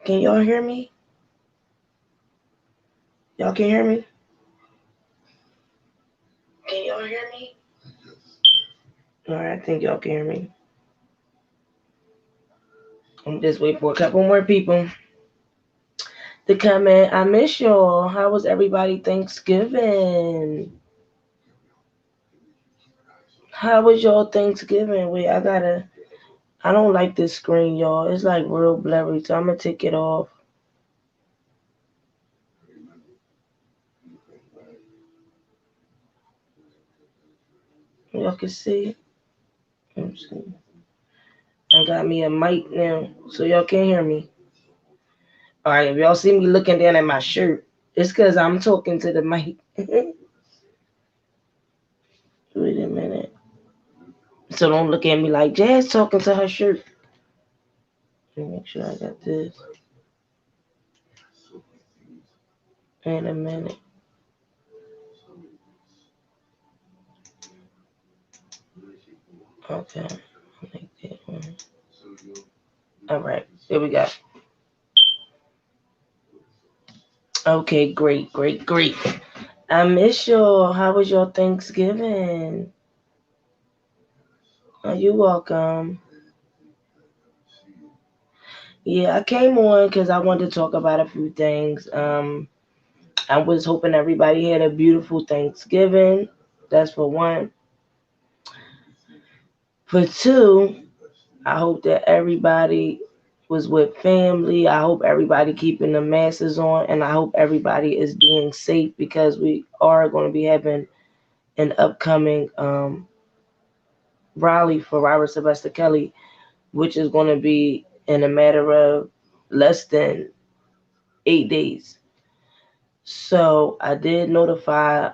Can y'all hear me? Y'all can hear me? Can y'all hear me? All right, I think y'all can hear me. I'm just waiting for a couple more people to come in. I miss y'all. How was everybody Thanksgiving? How was y'all Thanksgiving? Wait, I don't like this screen, y'all. It's like real blurry, so I'm gonna take it off. Y'all can see. Let me see. I got me a mic now, so y'all can hear me. All right, if y'all see me looking down at my shirt, it's because I'm talking to the mic. Wait a minute. So don't look at me like Jazz talking to her shirt. Let me make sure I got this. In a minute. Okay. Like that one. All right. There we go. Okay, great, great, great. I miss y'all. How was your Thanksgiving? Oh, you welcome. Yeah, I came on because I wanted to talk about a few things. I was hoping everybody had a beautiful Thanksgiving. That's for one. For two, I hope that everybody was with family. I hope everybody keeping the masks on, and I hope everybody is being safe because we are going to be having an upcoming rally for Robert Sylvester Kelly, which is going to be in a matter of less than 8 days. So I did notify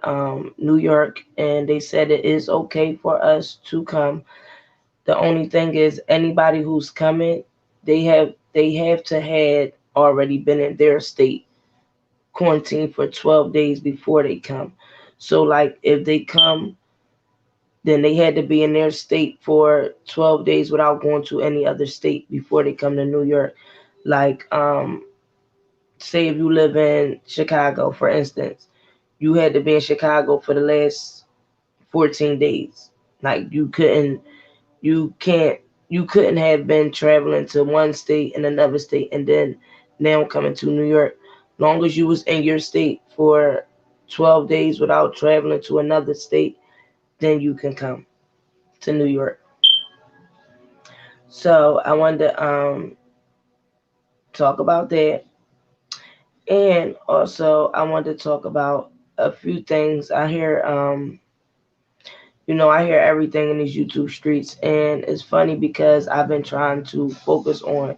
New York, and they said it is okay for us to come. The only thing is anybody who's coming, they have to had already been in their state quarantined for 12 days before they come. So like if they come, then they had to be in their state for 12 days without going to any other state before they come to New York. Like say if you live in Chicago, for instance, you had to be in Chicago for the last 14 days. Like you can't you couldn't have been traveling to one state and another state and then now coming to New York. Long as you was in your state for 12 days without traveling to another state, then you can come to New York. So I wanted to talk about that, and also I wanted to talk about a few things. I hear everything in these YouTube streets, and it's funny because I've been trying to focus on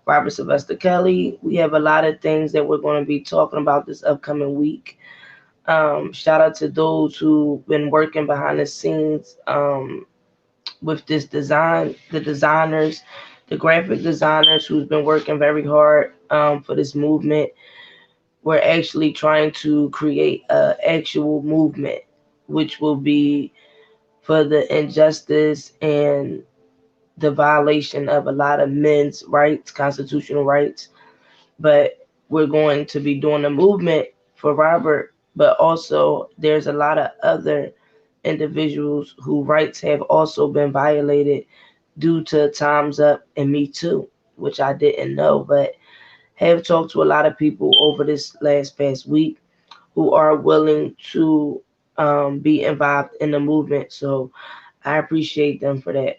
Robert Sylvester Kelly. We have a lot of things that we're going to be talking about this upcoming week. Shout out to those who've been working behind the scenes with this design, the designers, the graphic designers who's been working very hard for this movement. We're actually trying to create an actual movement, which will be for the injustice and the violation of a lot of men's rights, constitutional rights. But we're going to be doing a movement for Robert, but also there's a lot of other individuals whose rights have also been violated due to Time's Up and Me Too, which I didn't know, but have talked to a lot of people over this last past week who are willing to be involved in the movement. So I appreciate them for that.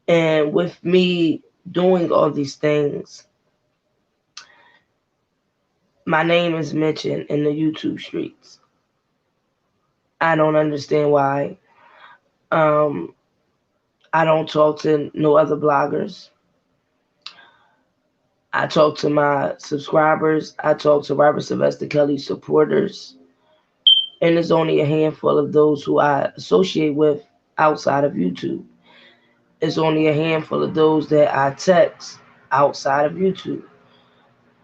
And with me doing all these things, my name is mentioned in the YouTube streets. I don't understand why. Um, I don't talk to no other bloggers. I talk to my subscribers. I talk to Robert Sylvester Kelly supporters. And there's only a handful of those who I associate with outside of YouTube. It's only a handful of those that I text outside of YouTube.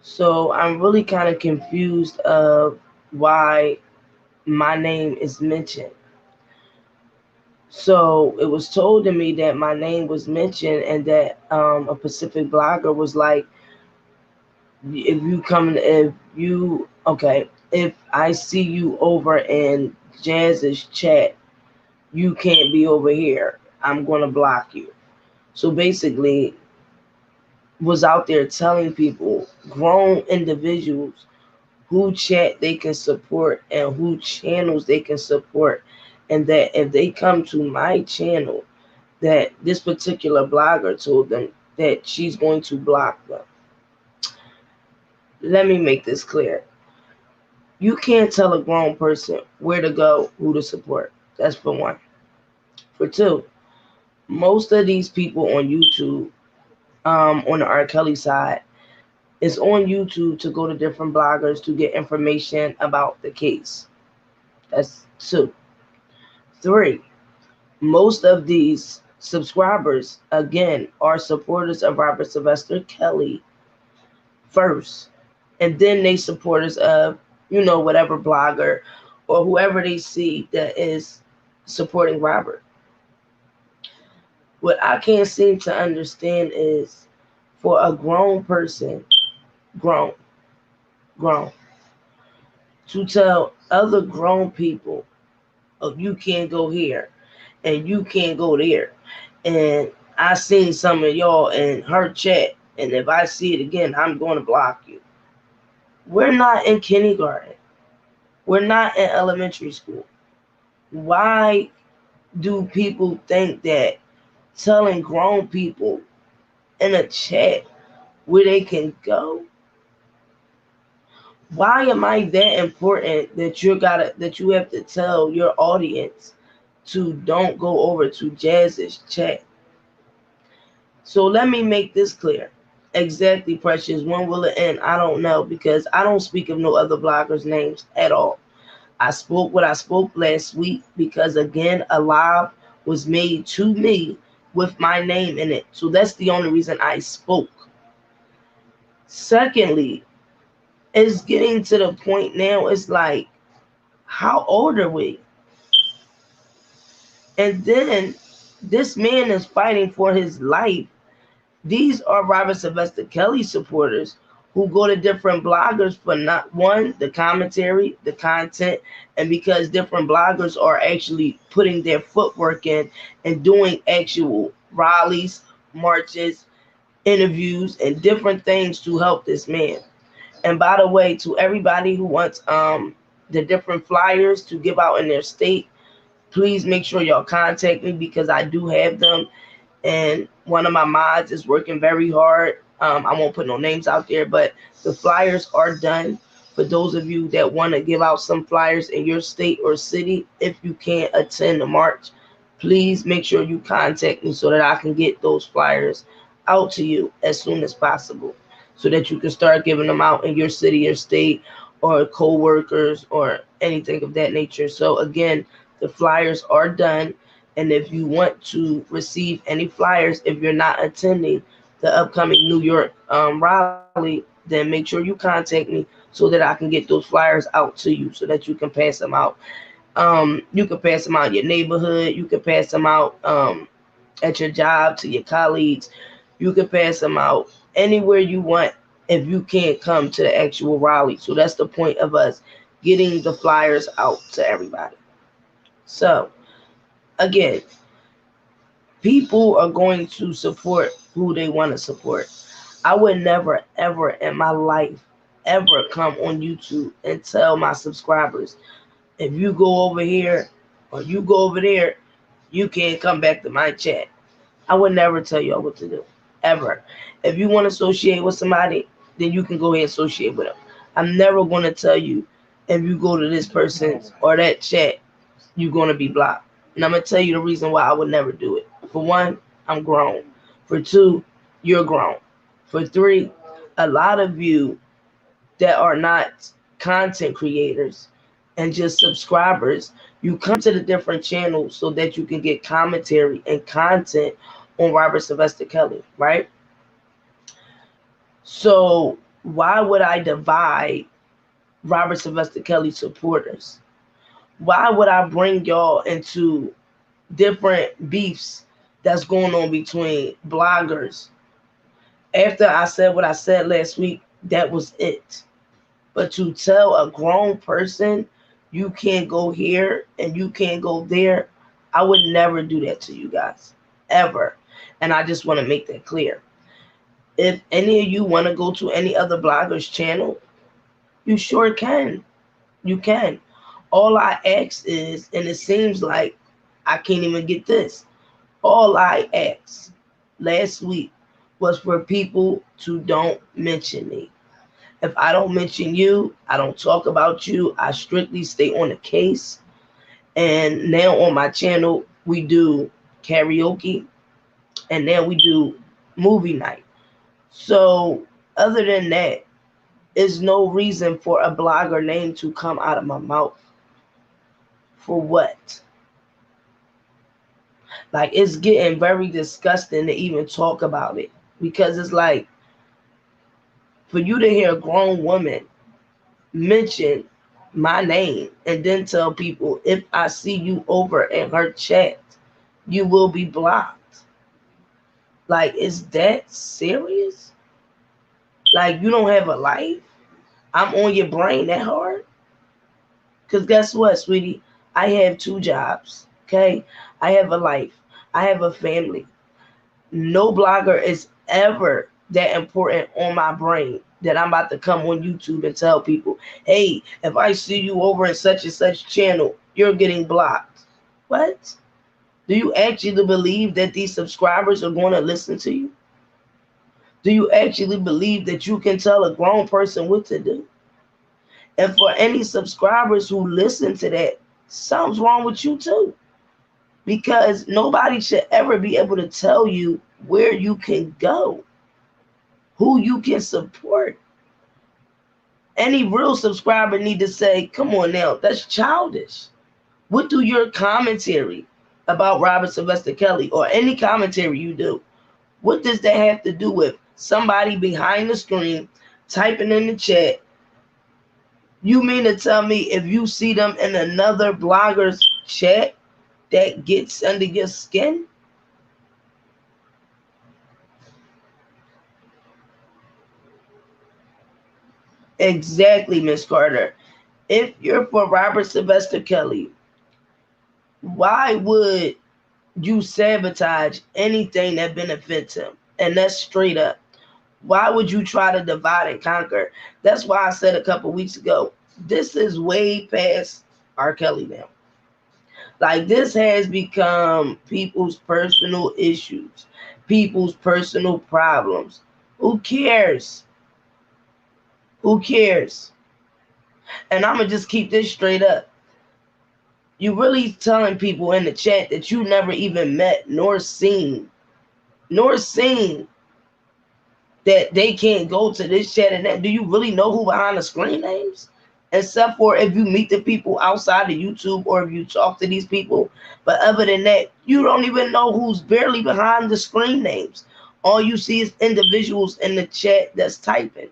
So I'm really kind of confused of why my name is mentioned. So it was told to me that my name was mentioned and that a Pacific blogger was like, if I see you over in Jazz's chat, you can't be over here. I'm gonna block you. So basically, was out there telling people, grown individuals, who chat they can support and who channels they can support, and that if they come to my channel, that this particular blogger told them that she's going to block them. Let me make this clear. You can't tell a grown person where to go, who to support. That's for one. For two, most of these people on YouTube, on the R. Kelly side, is on YouTube to go to different bloggers to get information about the case. That's two. Three, most of these subscribers, again, are supporters of Robert Sylvester Kelly first. And then they supporters of, whatever blogger or whoever they see that is supporting Robert. What I can't seem to understand is for a grown person, grown, grown, to tell other grown people, oh, you can't go here and you can't go there. And I seen some of y'all in her chat, and if I see it again, I'm going to block you. We're not in kindergarten. We're not in elementary school. Why do people think that telling grown people in a chat where they can go? Why am I that important that you have to tell your audience to don't go over to Jazz's chat? So let me make this clear. Exactly, Precious. When will it end? I don't know, because I don't speak of no other bloggers' names at all. I spoke what I spoke last week because, again, a live was made to me with my name in it. So that's the only reason I spoke. Secondly, it's getting to the point now, it's like, how old are we? And then this man is fighting for his life. These are Robert Sylvester Kelly supporters who go to different bloggers for not one, the commentary, the content, and because different bloggers are actually putting their footwork in and doing actual rallies, marches, interviews, and different things to help this man. And by the way, to everybody who wants the different flyers to give out in their state, please make sure y'all contact me because I do have them, and one of my mods is working very hard. I won't put no names out there, but the flyers are done. For those of you that want to give out some flyers in your state or city, if you can't attend the march, please make sure you contact me so that I can get those flyers out to you as soon as possible, so that you can start giving them out in your city or state or co-workers or anything of that nature. So again, the flyers are done. And if you want to receive any flyers, if you're not attending the upcoming New York rally, then make sure you contact me so that I can get those flyers out to you so that you can pass them out. You can pass them out in your neighborhood. You can pass them out at your job to your colleagues. You can pass them out anywhere you want if you can't come to the actual rally. So that's the point of us getting the flyers out to everybody. So again, people are going to support who they want to support. I would never, ever in my life, ever come on YouTube and tell my subscribers, if you go over here or you go over there, you can't come back to my chat. I would never tell y'all what to do, ever. If you want to associate with somebody, then you can go ahead and associate with them. I'm never going to tell you, if you go to this person's or that chat, you're going to be blocked. And I'm going to tell you the reason why I would never do it. For one, I'm grown. For two, you're grown. For three, a lot of you that are not content creators and just subscribers, you come to the different channels so that you can get commentary and content on Robert Sylvester Kelly, right? So why would I divide Robert Sylvester Kelly supporters? Why would I bring y'all into different beefs that's going on between bloggers? After I said what I said last week, That was it. But to tell a grown person you can't go here and you can't go there, I would never do that to you guys. Ever. And I just want to make that clear. If any of you want to go to any other blogger's channel, you sure can. You can. All I ask is, and it seems like I can't even get this. All I asked last week was for people to don't mention me. If I don't mention you, I don't talk about you. I strictly stay on the case. And now on my channel, we do karaoke and now we do movie night. So, other than that, is no reason for a blogger name to come out of my mouth. For what? Like, it's getting very disgusting to even talk about it because it's like for you to hear a grown woman mention my name and then tell people if I see you over in her chat, you will be blocked. Like, is that serious? Like, you don't have a life? I'm on your brain that hard? Because guess what, sweetie? I have 2 jobs, okay? I have a life. I have a family. No blogger is ever that important on my brain that I'm about to come on YouTube and tell people, hey, if I see you over in such and such channel, you're getting blocked. What? Do you actually believe that these subscribers are going to listen to you? Do you actually believe that you can tell a grown person what to do? And for any subscribers who listen to that, something's wrong with you too. Because nobody should ever be able to tell you where you can go, who you can support. Any real subscriber need to say, come on now, that's childish. What do your commentary about Robert Sylvester Kelly or any commentary you do, what does that have to do with somebody behind the screen typing in the chat? You mean to tell me if you see them in another blogger's chat, that gets under your skin? Exactly, Miss Carter. If you're for Robert Sylvester Kelly, why would you sabotage anything that benefits him? And that's straight up. Why would you try to divide and conquer? That's why I said a couple weeks ago, this is way past R. Kelly now. Like, this has become people's personal issues, people's personal problems. Who cares? Who cares? And I'm going to just keep this straight up. You really telling people in the chat that you never even met nor seen that they can't go to this chat and that. Do you really know who behind the screen names? Except for if you meet the people outside of YouTube or if you talk to these people. But other than that, you don't even know who's barely behind the screen names. All you see is individuals in the chat that's typing.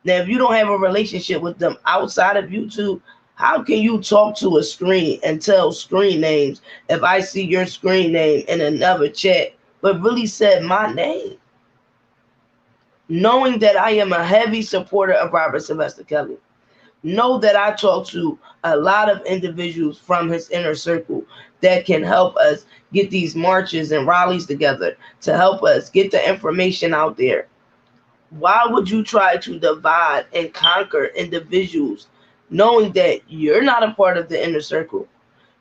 Now, if you don't have a relationship with them outside of YouTube, how can you talk to a screen and tell screen names if I see your screen name in another chat but really said my name? Knowing that I am a heavy supporter of Robert Sylvester Kelly, know that I talk to a lot of individuals from his inner circle that can help us get these marches and rallies together to help us get the information out there. Why would you try to divide and conquer individuals knowing that you're not a part of the inner circle,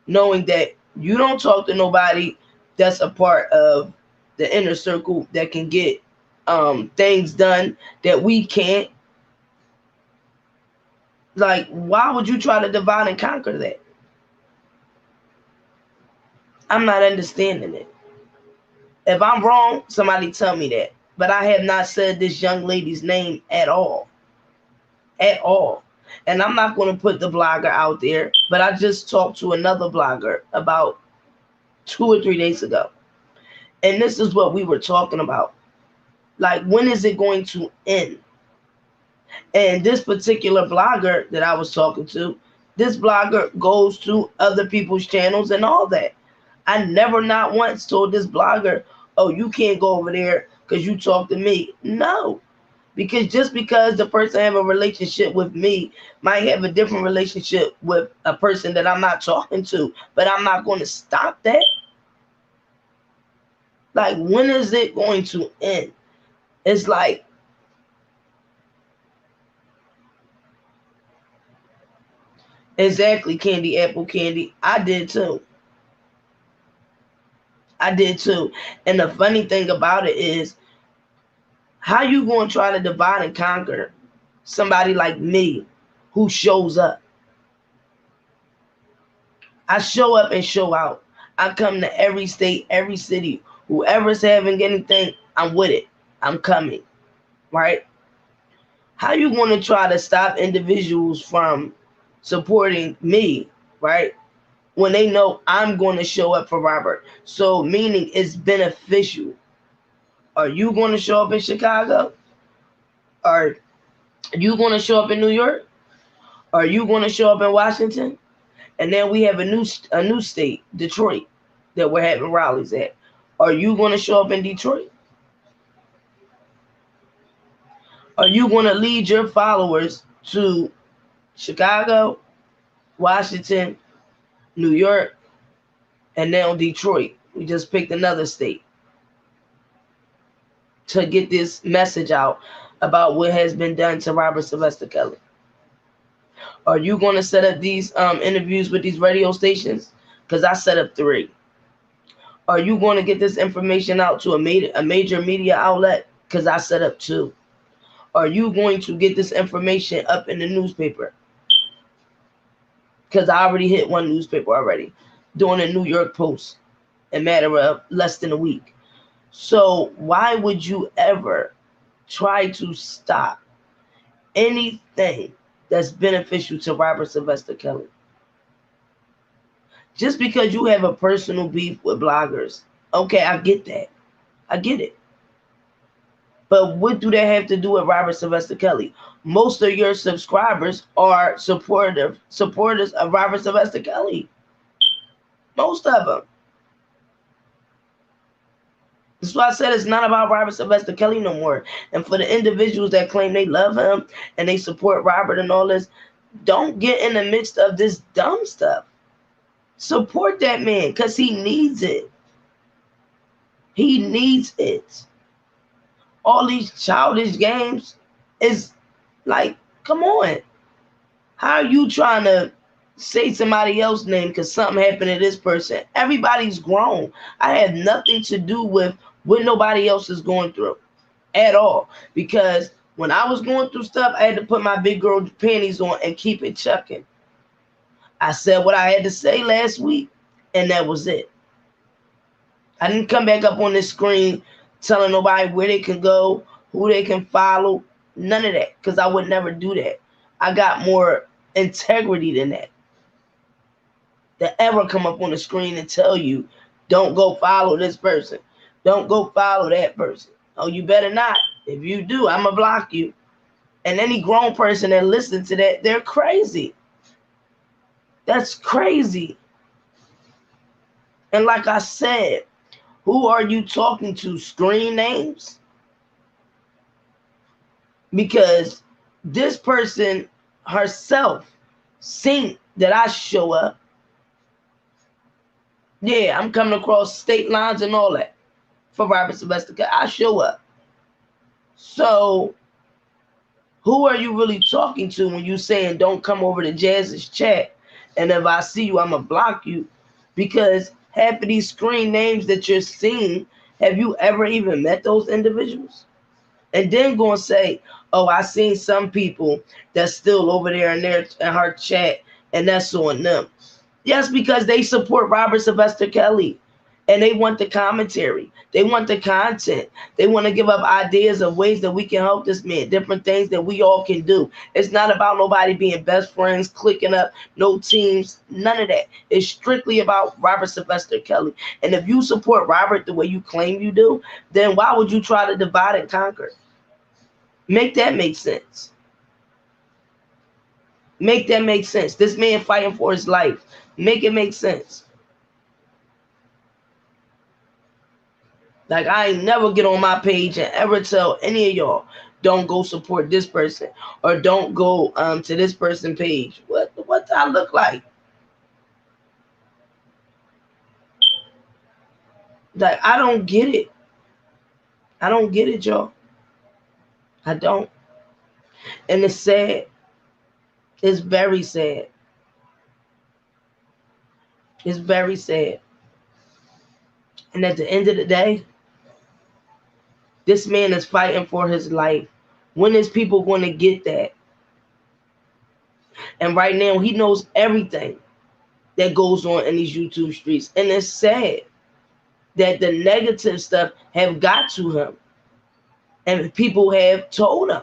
knowing that you don't talk to nobody that's a part of the inner circle that can get things done that we can't? Like, why would you try to divide and conquer that? I'm not understanding it. If I'm wrong, somebody tell me that. But I have not said this young lady's name at all. At all. And I'm not going to put the blogger out there, but I just talked to another blogger about 2 or 3 days ago. And this is what we were talking about. Like, when is it going to end? And this particular blogger that I was talking to, this blogger goes to other people's channels and all that. I never not once told this blogger, oh, you can't go over there because you talk to me. No, Because just because the person have a relationship with me might have a different relationship with a person that I'm not talking to, but I'm not going to stop that. Like, when is it going to end? It's like, exactly, candy, apple candy. I did too. I did too. And the funny thing about it is, how you going to try to divide and conquer somebody like me who shows up? I show up and show out. I come to every state, every city. Whoever's having anything, I'm with it. I'm coming, right? How you going to try to stop individuals from supporting me, right? When they know I'm going to show up for Robert. So meaning it's beneficial. Are you going to show up in Chicago? Are you going to show up in New York? Are you going to show up in Washington? And then we have a new state, Detroit, that we're having rallies at. Are you going to show up in Detroit? Are you going to lead your followers to Chicago, Washington, New York, and now Detroit? We just picked another state to get this message out about what has been done to Robert Sylvester Kelly. Are you going to set up these interviews with these radio stations? Because I set up 3. Are you going to get this information out to a major media outlet? Because I set up 2. Are you going to get this information up in the newspaper? Because I already hit one newspaper already, doing the New York Post in a matter of less than a week. So why would you ever try to stop anything that's beneficial to Robert Sylvester Kelly? Just because you have a personal beef with bloggers. Okay, I get that. I get it. But what do they have to do with Robert Sylvester Kelly? Most of your subscribers are supporters of Robert Sylvester Kelly. Most of them. That's why I said it's not about Robert Sylvester Kelly no more. And for the individuals that claim they love him and they support Robert and all this, don't get in the midst of this dumb stuff. Support that man because he needs it. He needs it. All these childish games is like, come on. How are you trying to say somebody else's name because something happened to this person? Everybody's grown. I have nothing to do with what nobody else is going through at all. Because when I was going through stuff, I had to put my big girl panties on and keep it chucking. I said what I had to say last week, and that was it. I didn't come back up on this screen telling nobody where they can go, who they can follow, none of that, because I would never do that. I got more integrity than that. To ever come up on the screen and tell you, don't go follow this person. Don't go follow that person. Oh, you better not. If you do, I'm going to block you. And any grown person that listens to that, they're crazy. That's crazy. And like I said, who are you talking to? Screen names? Because this person herself seen that I show up. Yeah, I'm coming across state lines and all that for Robert Sylvester. I show up. So who are you really talking to when you saying don't come over to Jazz's chat, and if I see you, I'm going to block you? Because half of these screen names that you're seeing, have you ever even met those individuals? And then go and say, oh, I seen some people that's still over there in her chat, and that's on them. Yes, because they support Robert Sylvester Kelly, and they want the commentary. They want the content. They want to give up ideas of ways that we can help this man, different things that we all can do. It's not about nobody being best friends, clicking up, no teams, none of that. It's strictly about Robert Sylvester Kelly. And if you support Robert the way you claim you do, then why would you try to divide and conquer? Make that make sense. Make that make sense. This man fighting for his life. Make it make sense. Like, I ain't never get on my page and ever tell any of y'all, don't go support this person, or don't go to this person page. What do I look like? Like, I don't get it. I don't get it, y'all. I don't. And it's sad. It's very sad. It's very sad. And at the end of the day, this man is fighting for his life. When is people going to get that? And right now, he knows everything that goes on in these YouTube streets. And it's sad that the negative stuff have got to him. And people have told him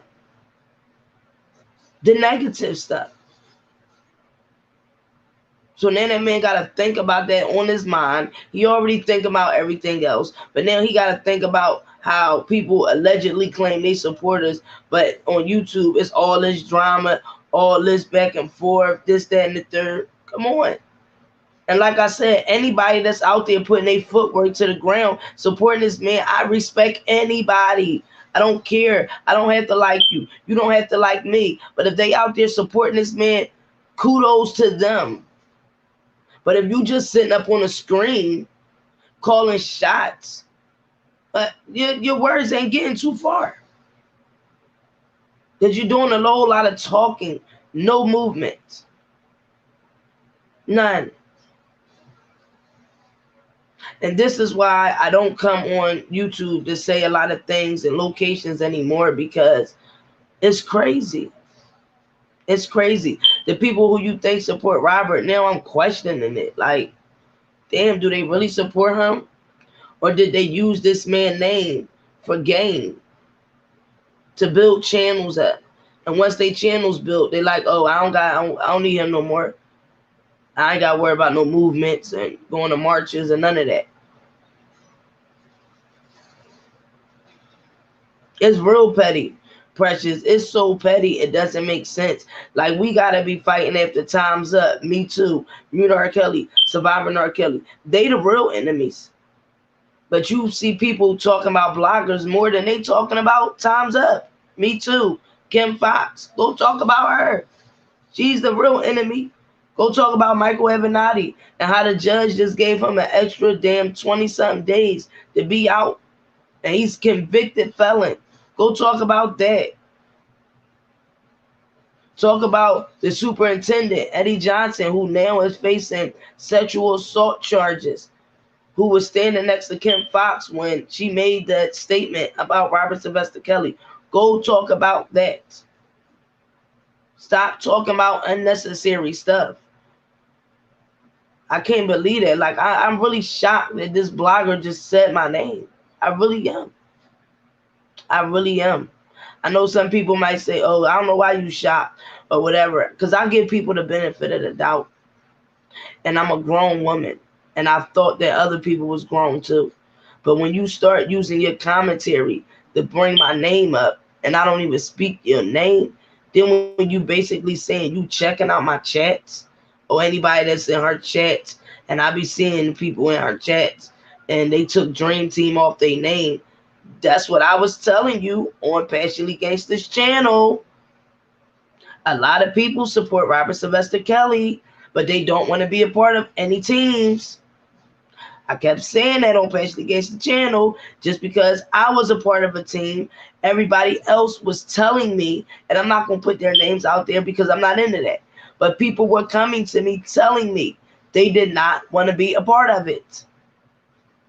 the negative stuff. So now that man got to think about that on his mind. He already think about everything else. But now he got to think about how people allegedly claim they supporters. But on YouTube, it's all this drama, all this back and forth, this, that, and the third. Come on. And like I said, anybody that's out there putting their footwork to the ground, supporting this man, I respect anybody. I don't care. I don't have to like you. You don't have to like me. But if they out there supporting this man, kudos to them. But if you just sitting up on a screen calling shots, your words ain't getting too far. Because you're doing a whole lot of talking, no movement. None. And this is why I don't come on YouTube to say a lot of things and locations anymore, because it's crazy. It's crazy. The people who you think support Robert, now I'm questioning it. Like, damn, do they really support him? Or did they use this man's name for gain to build channels up? And once they channels built, they like, oh, I don't need him no more. I ain't got to worry about no movements and going to marches and none of that. It's real petty, Precious. It's so petty, it doesn't make sense. Like, we got to be fighting after time's up. Me Too, Mute R. Kelly, Surviving R. Kelly. They the real enemies. But you see people talking about bloggers more than they talking about time's up. Me Too, Kim Fox. Go talk about her. She's the real enemy. Go talk about Michael Avenatti and how the judge just gave him an extra damn 20-something days to be out. And he's convicted felon. Go talk about that. Talk about the superintendent, Eddie Johnson, who now is facing sexual assault charges, who was standing next to Kim Fox when she made that statement about Robert Sylvester Kelly. Go talk about that. Stop talking about unnecessary stuff. I can't believe it. Like, I'm really shocked that this blogger just said my name. I really am. I really am. I know some people might say, oh, I don't know why you shocked or whatever, because I give people the benefit of the doubt. And I'm a grown woman, and I thought that other people was grown too. But when you start using your commentary to bring my name up, and I don't even speak your name, then when you basically saying you checking out my chats, or anybody that's in her chats, and I be seeing people in her chats, and they took Dream Team off their name, that's what I was telling you on Passionately Gangsta's channel. A lot of people support Robert Sylvester Kelly, but they don't want to be a part of any teams. I kept saying that on Passionately Gangsta's channel just because I was a part of a team. Everybody else was telling me, and I'm not going to put their names out there because I'm not into that. But people were coming to me telling me they did not want to be a part of it.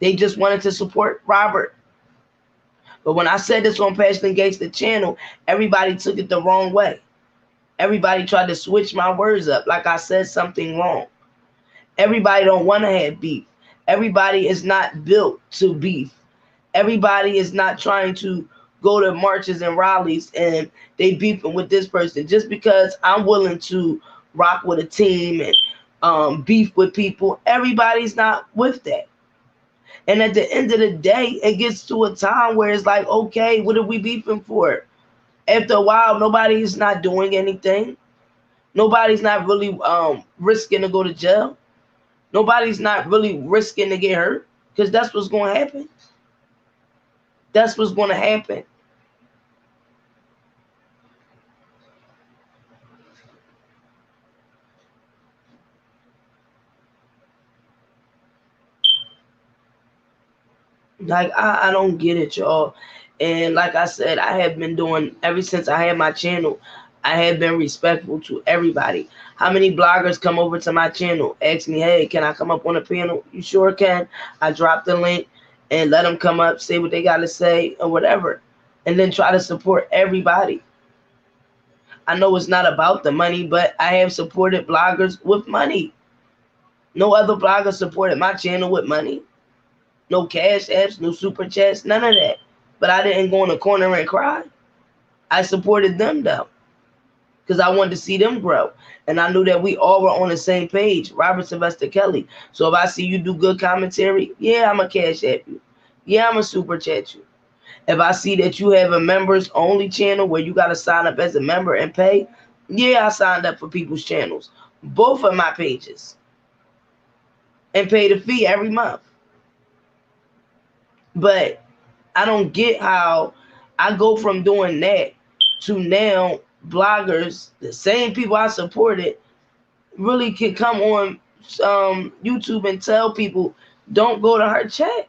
They just wanted to support Robert. But when I said this on Passionately Gangsta channel, everybody took it the wrong way. Everybody tried to switch my words up like I said something wrong. Everybody don't want to have beef. Everybody is not built to beef. Everybody is not trying to go to marches and rallies and they beefing with this person. Just because I'm willing to rock with a team and beef with people, everybody's not with that. And at the end of the day, it gets to a time where it's like, okay, what are we beefing for? After a while, nobody's not doing anything. Nobody's not really risking to go to jail. Nobody's not really risking to get hurt, because that's what's going to happen. That's what's going to happen. Like I don't get it, y'all. And like I said, I have been doing ever since I had my channel. I have been respectful to everybody. How many bloggers come over to my channel, ask me, "Hey, can I come up on a panel?" You sure can. I drop the link and let them come up, say what they got to say or whatever, and then try to support everybody. I know it's not about the money, but I have supported bloggers with money. No other blogger supported my channel with money. No cash apps, no super chats, none of that. But I didn't go in the corner and cry. I supported them though, because I wanted to see them grow. And I knew that we all were on the same page, Robert Sylvester Kelly. So if I see you do good commentary, yeah, I'm a cash app you. Yeah, I'm a super chat you. If I see that you have a members only channel where you got to sign up as a member and pay, yeah, I signed up for people's channels, both of my pages, and pay the fee every month. But I don't get how I go from doing that to now bloggers, the same people I supported, really can come on YouTube and tell people don't go to her chat.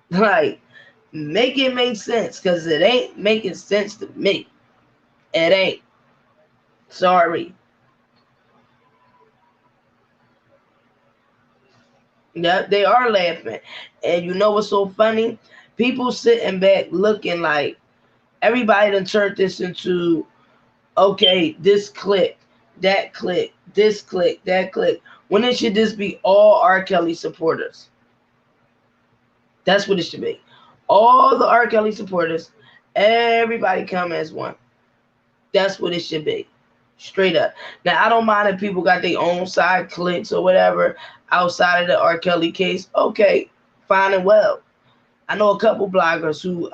Like, make it make sense, because it ain't making sense to me. It ain't. Sorry. Yeah, they are laughing. And you know what's so funny? People sitting back looking like everybody done turned this into, okay, this click, that click, this click, that click. When it should just be all R. Kelly supporters. That's what it should be. All the R. Kelly supporters, everybody come as one. That's what it should be. Straight up. Now, I don't mind if people got their own side clicks or whatever outside of the R. Kelly case. Okay, fine and well. I know a couple bloggers who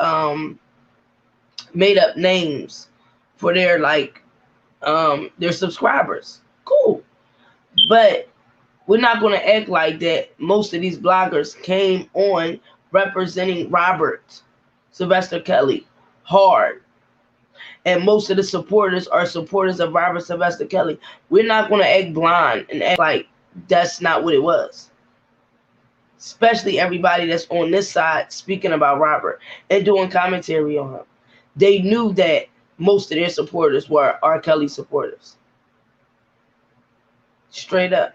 made up names for their subscribers. Cool. But we're not going to act like that. Most of these bloggers came on representing Robert Sylvester Kelly hard. And most of the supporters are supporters of Robert Sylvester Kelly. We're not going to act blind and act like that's not what it was. Especially everybody that's on this side speaking about Robert and doing commentary on him. They knew that most of their supporters were R. Kelly supporters. Straight up.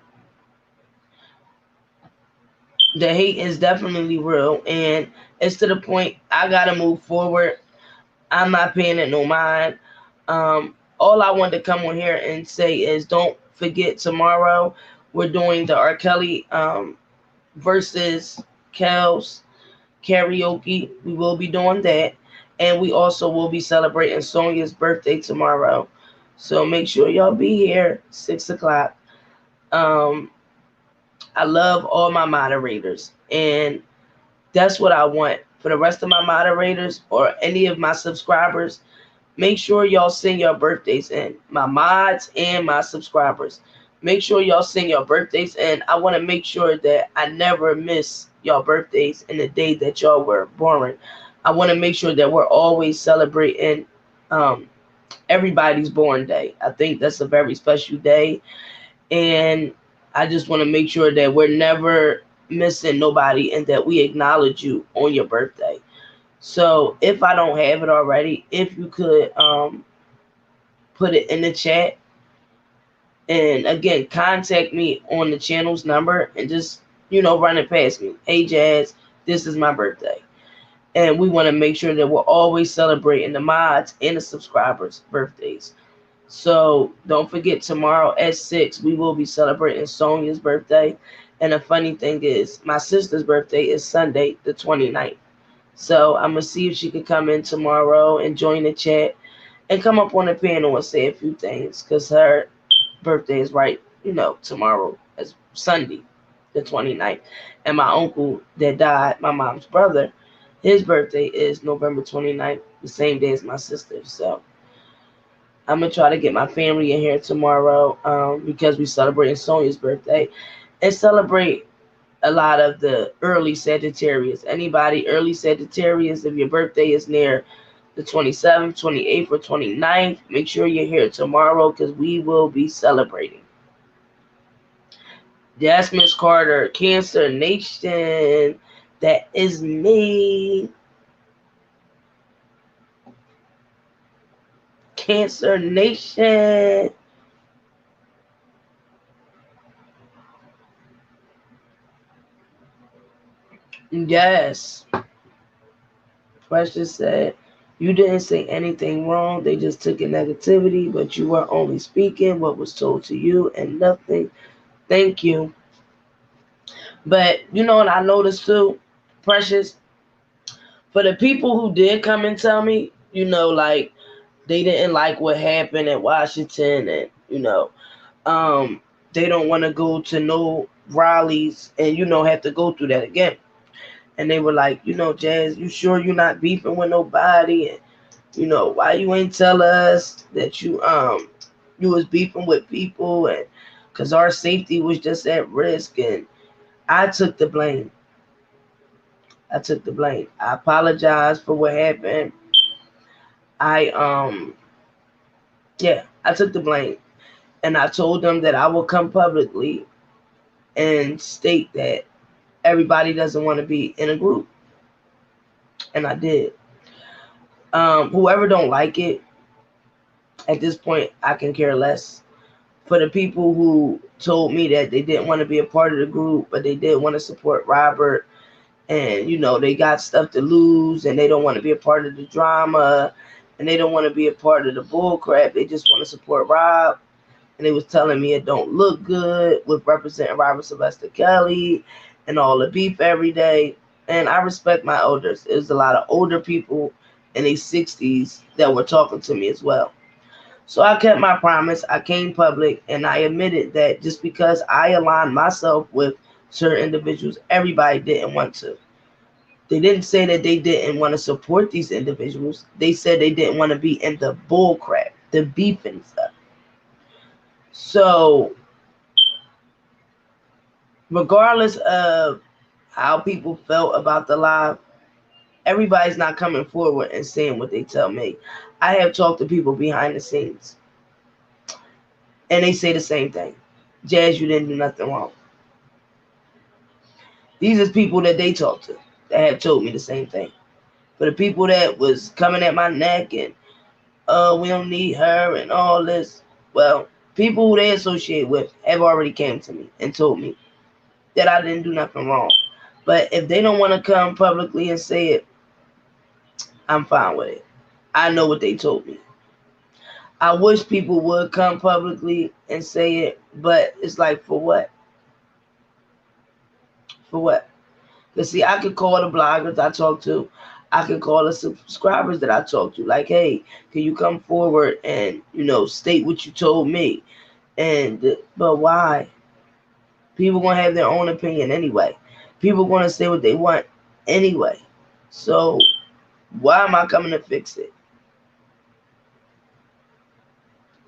The hate is definitely real, and it's to the point I gotta move forward. I'm not paying it no mind. All I wanted to come on here and say is don't forget tomorrow we're doing the R. Kelly versus Kel's karaoke. We will be doing that, and we also will be celebrating Sonia's birthday tomorrow. So make sure y'all be here 6 o'clock. Um, I love all my moderators, and that's what I want for the rest of my moderators or any of my subscribers. Make sure y'all send your birthdays in. My mods and my subscribers. Make sure y'all send your birthdays in. I want to make sure that I never miss y'all birthdays in the day that y'all were born. I want to make sure that we're always celebrating um, everybody's born day. I think that's a very special day. And I just want to make sure that we're never missing nobody and that we acknowledge you on your birthday. So if I don't have it already, if you could put it in the chat, and again, contact me on the channel's number and just, run it past me. Hey, Jazz, this is my birthday. And we want to make sure that we're always celebrating the mods and the subscribers' birthdays. So don't forget, tomorrow at 6, we will be celebrating Sonia's birthday. And the funny thing is, my sister's birthday is Sunday, the 29th. So I'm going to see if she could come in tomorrow and join the chat and come up on the panel and say a few things, because her birthday is right, tomorrow as Sunday, the 29th. And my uncle that died, my mom's brother, his birthday is November 29th, the same day as my sister. So I'm going to try to get my family in here tomorrow because we're celebrating Sonia's birthday and celebrate a lot of the early Sagittarius. Anybody early Sagittarius, if your birthday is near the 27th, 28th, or 29th, make sure you're here tomorrow because we will be celebrating. Yes, Miss Carter. Cancer Nation. That is me. Cancer Nation. Yes. Precious said, you didn't say anything wrong. They just took in negativity, but you were only speaking what was told to you and nothing. Thank you. But you know what I noticed too, Precious? For the people who did come and tell me, like they didn't like what happened at Washington and, they don't want to go to no rallies and, have to go through that again. And they were like, Jazz, you sure you're not beefing with nobody? And, why you ain't tell us that you was beefing with people and because our safety was just at risk. And I took the blame. I took the blame. I apologize for what happened. I yeah, I took the blame. And I told them that I will come publicly and state that everybody doesn't want to be in a group. And I did. Whoever don't like it, at this point, I can care less. For the people who told me that they didn't want to be a part of the group, but they did want to support Robert, and they got stuff to lose, and they don't want to be a part of the drama, and they don't want to be a part of the bull crap. They just want to support Rob. And they was telling me it don't look good with representing Robert Sylvester Kelly and all the beef every day. And I respect my elders. There's a lot of older people in their 60s that were talking to me as well. So I kept my promise. I came public and I admitted that just because I aligned myself with certain individuals, everybody didn't want to. They didn't say that they didn't want to support these individuals. They said they didn't want to be in the bull crap, the beef and stuff. So regardless of how people felt about the live, everybody's not coming forward and saying what they tell me. I have talked to people behind the scenes, and they say the same thing. Jazz, you didn't do nothing wrong. These are people that they talk to that have told me the same thing. For the people that was coming at my neck and, oh, we don't need her and all this, well, people who they associate with have already came to me and told me that I didn't do nothing wrong. But if they don't want to come publicly and say it, I'm fine with it. I know what they told me. I wish people would come publicly and say it, but it's like, for what? For what? Because, see, I could call the bloggers I talk to. I could call the subscribers that I talk to. Like, hey, can you come forward and, state what you told me? But why? People going to have their own opinion anyway. People going to say what they want anyway. So why am I coming to fix it?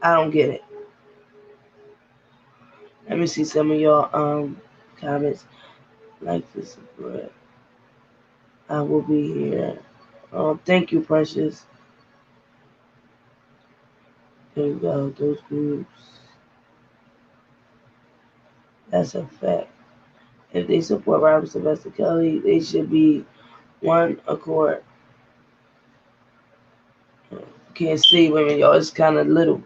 I don't get it. Let me see some of your comments. Like this, I will be here. Thank you, Precious. There you go. Those groups. That's a fact. If they support Robert Sylvester Kelly, they should be one accord. Can't see women, y'all. It's kind of little.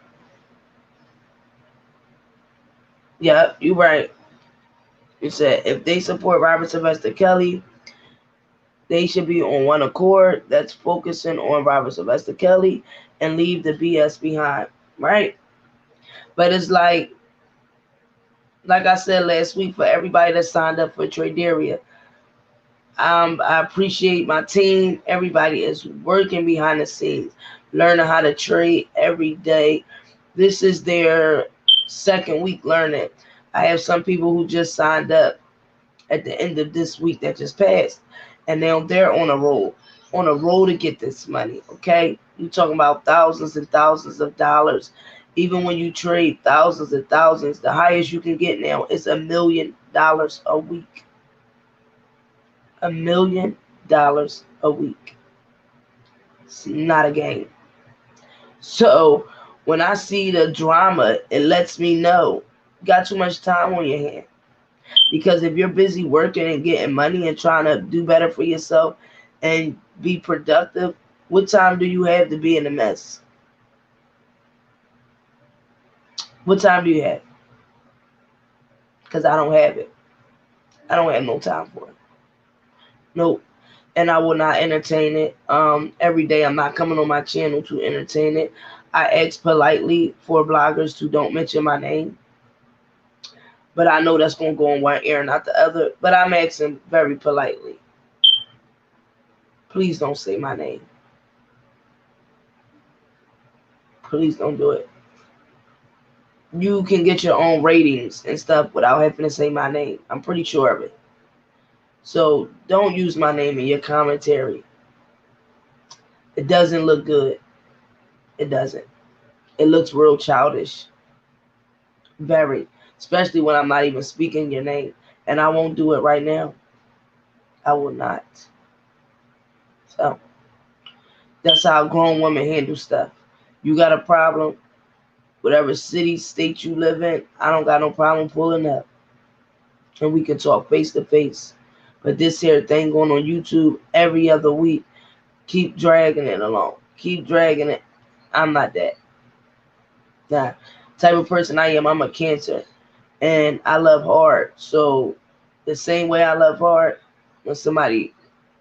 Yeah, you're right. You said if they support Robert Sylvester Kelly, they should be on one accord that's focusing on Robert Sylvester Kelly and leave the BS behind, right? But it's like I said last week, for everybody that signed up for Traderia, I appreciate my team. Everybody is working behind the scenes, learning how to trade every day. This is their second week learning. I have some people who just signed up at the end of this week that just passed, and now they're on a roll to get this money. Okay, you're talking about thousands and thousands of dollars. Even when you trade thousands and thousands, the highest you can get now is $1 million a week. $1 million a week. It's not a game. So when I see the drama, it lets me know you got too much time on your hand. Because if you're busy working and getting money and trying to do better for yourself and be productive, what time do you have to be in a mess? What time do you have? Because I don't have it. I don't have no time for it. Nope. And I will not entertain it. Every day I'm not coming on my channel to entertain it. I ask politely for bloggers to don't mention my name, but I know that's gonna go in one ear, not the other. But I'm asking very politely, please don't say my name. Please don't do it. You can get your own ratings and stuff without having to say my name. I'm pretty sure of it. So don't use my name in your commentary. It doesn't look good. It doesn't. It looks real childish. Very. Especially when I'm not even speaking your name. And I won't do it right now. I will not. So that's how grown women handle stuff. You got a problem, whatever city, state you live in, I don't got no problem pulling up. And we can talk face to face. But this here thing going on YouTube every other week, keep dragging it along. Keep dragging it. I'm not that. Nah. Type of person I am, I'm a Cancer. And I love hard. So the same way I love hard, when somebody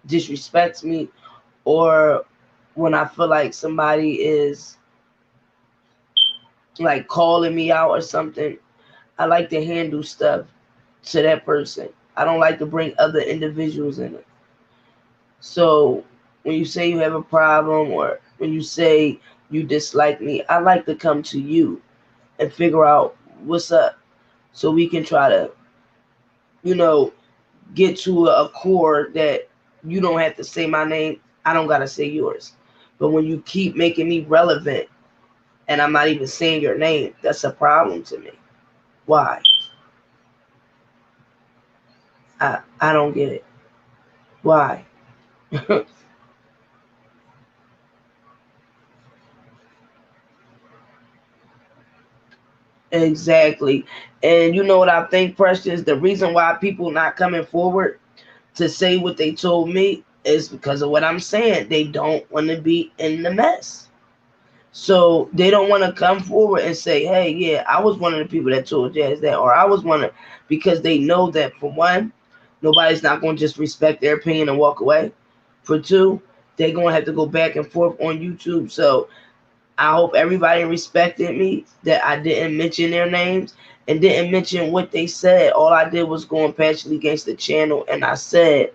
disrespects me or when I feel like somebody is like calling me out or something, I like to handle stuff to that person. I don't like to bring other individuals in it. So when you say you have a problem or when you say you dislike me, I like to come to you and figure out what's up so we can try to, you know, get to a core that you don't have to say my name. I don't got to say yours. But when you keep making me relevant and I'm not even saying your name, that's a problem to me. Why? I don't get it. Why? Exactly. And you know what I think, Precious? The reason why people not coming forward to say what they told me is because of what I'm saying. They don't want to be in the mess. So they don't want to come forward and say, hey, yeah, I was one of the people that told Jazz that, or I was one of, because they know that for one, nobody's not going to just respect their opinion and walk away. For two, they're going to have to go back and forth on YouTube. So I hope everybody respected me, that I didn't mention their names and didn't mention what they said. All I did was go passionately against the channel, and I said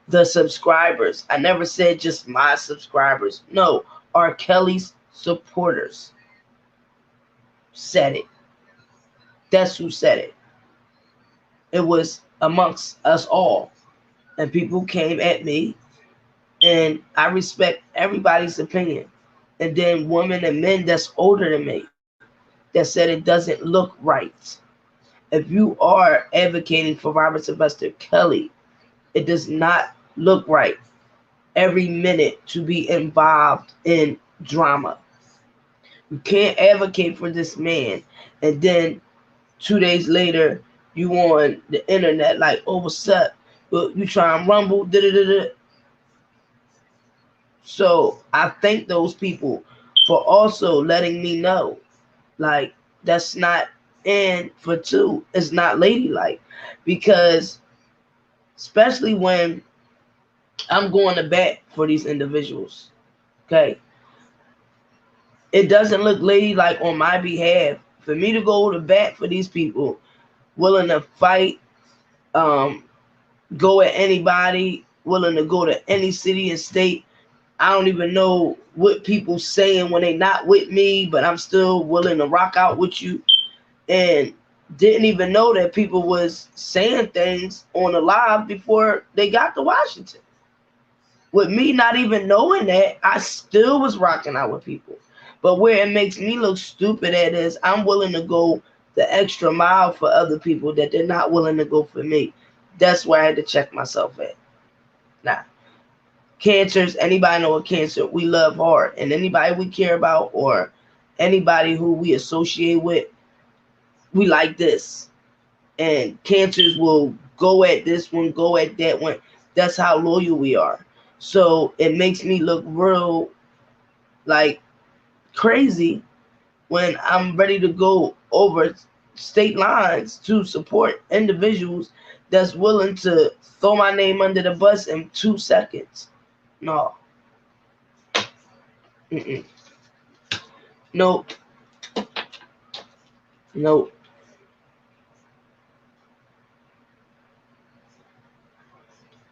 the subscribers. I never said just my subscribers. No, R. Kelly's supporters said it. That's who said it. It was amongst us all. And people came at me, and I respect everybody's opinion. And then women and men that's older than me that said it doesn't look right. If you are advocating for Robert Sylvester Kelly, it does not look right every minute to be involved in drama. You can't advocate for this man and then 2 days later you on the internet like, oh, what's up? You try and rumble, da da da da. So I thank those people for also letting me know, like, that's not, and for two, it's not ladylike, because especially when I'm going to bat for these individuals, okay, it doesn't look ladylike on my behalf for me to go to bat for these people, willing to fight, um, go at anybody, willing to go to any city and state. I don't even know what people saying when they not with me, but I'm still willing to rock out with you. And didn't even know that people was saying things on the live before they got to Washington. With me not even knowing that, I still was rocking out with people. But where it makes me look stupid at is I'm willing to go the extra mile for other people that they're not willing to go for me. That's where I had to check myself at. Nah. Cancers, anybody know a Cancer, we love hard. And anybody we care about or anybody who we associate with, we like this. and cancers will go at this one, go at that one. That's how loyal we are. So it makes me look real like crazy when I'm ready to go over state lines to support individuals that's willing to throw my name under the bus in 2 seconds. No. Mm-mm. Nope. Nope.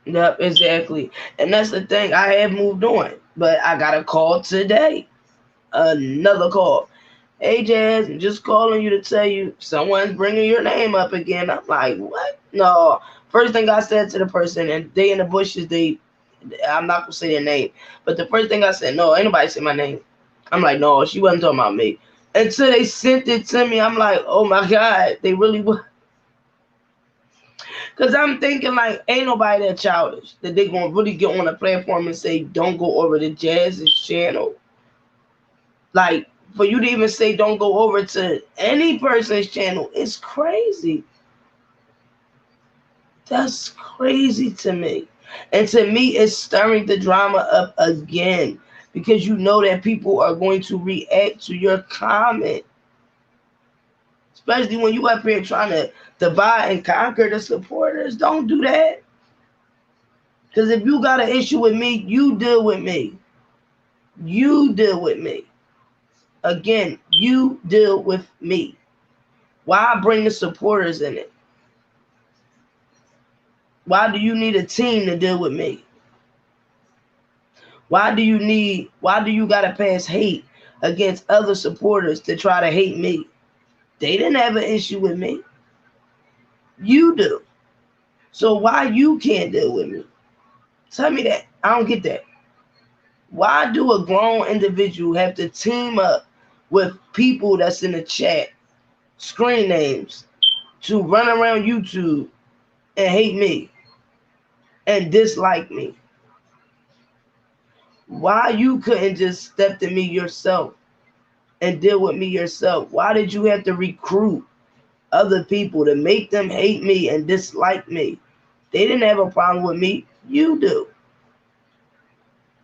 Yep, exactly. And that's the thing. I have moved on, but I got a call today. Another call. Hey, Jazz, I'm just calling you to tell you someone's bringing your name up again. I'm like, what? No. First thing I said to the person, and they in the bushes, I'm not gonna say their name, but the first thing I said, no, ain't nobody say my name. I'm like, no, she wasn't talking about me. Until they sent it to me, I'm like, oh my God, they really would. Because I'm thinking, like, ain't nobody that childish that they gonna really get on a platform and say, don't go over to Jazz's channel. Like, for you to even say don't go over to any person's channel, it's crazy. That's crazy to me. And to me, it's stirring the drama up again because you know that people are going to react to your comment. Especially when you up here trying to divide and conquer the supporters. Don't do that. Because if you got an issue with me, you deal with me. You deal with me. Again, you deal with me. Why bring the supporters in it? Why do you need a team to deal with me? Why do you gotta pass hate against other supporters to try to hate me? They didn't have an issue with me. You do. So why you can't deal with me? Tell me that. I don't get that. Why do a grown individual have to team up with people that's in the chat, screen names, to run around YouTube and hate me and dislike me? Why you couldn't just step to me yourself and deal with me yourself? Why did you have to recruit other people to make them hate me and dislike me? They didn't have a problem with me. You do.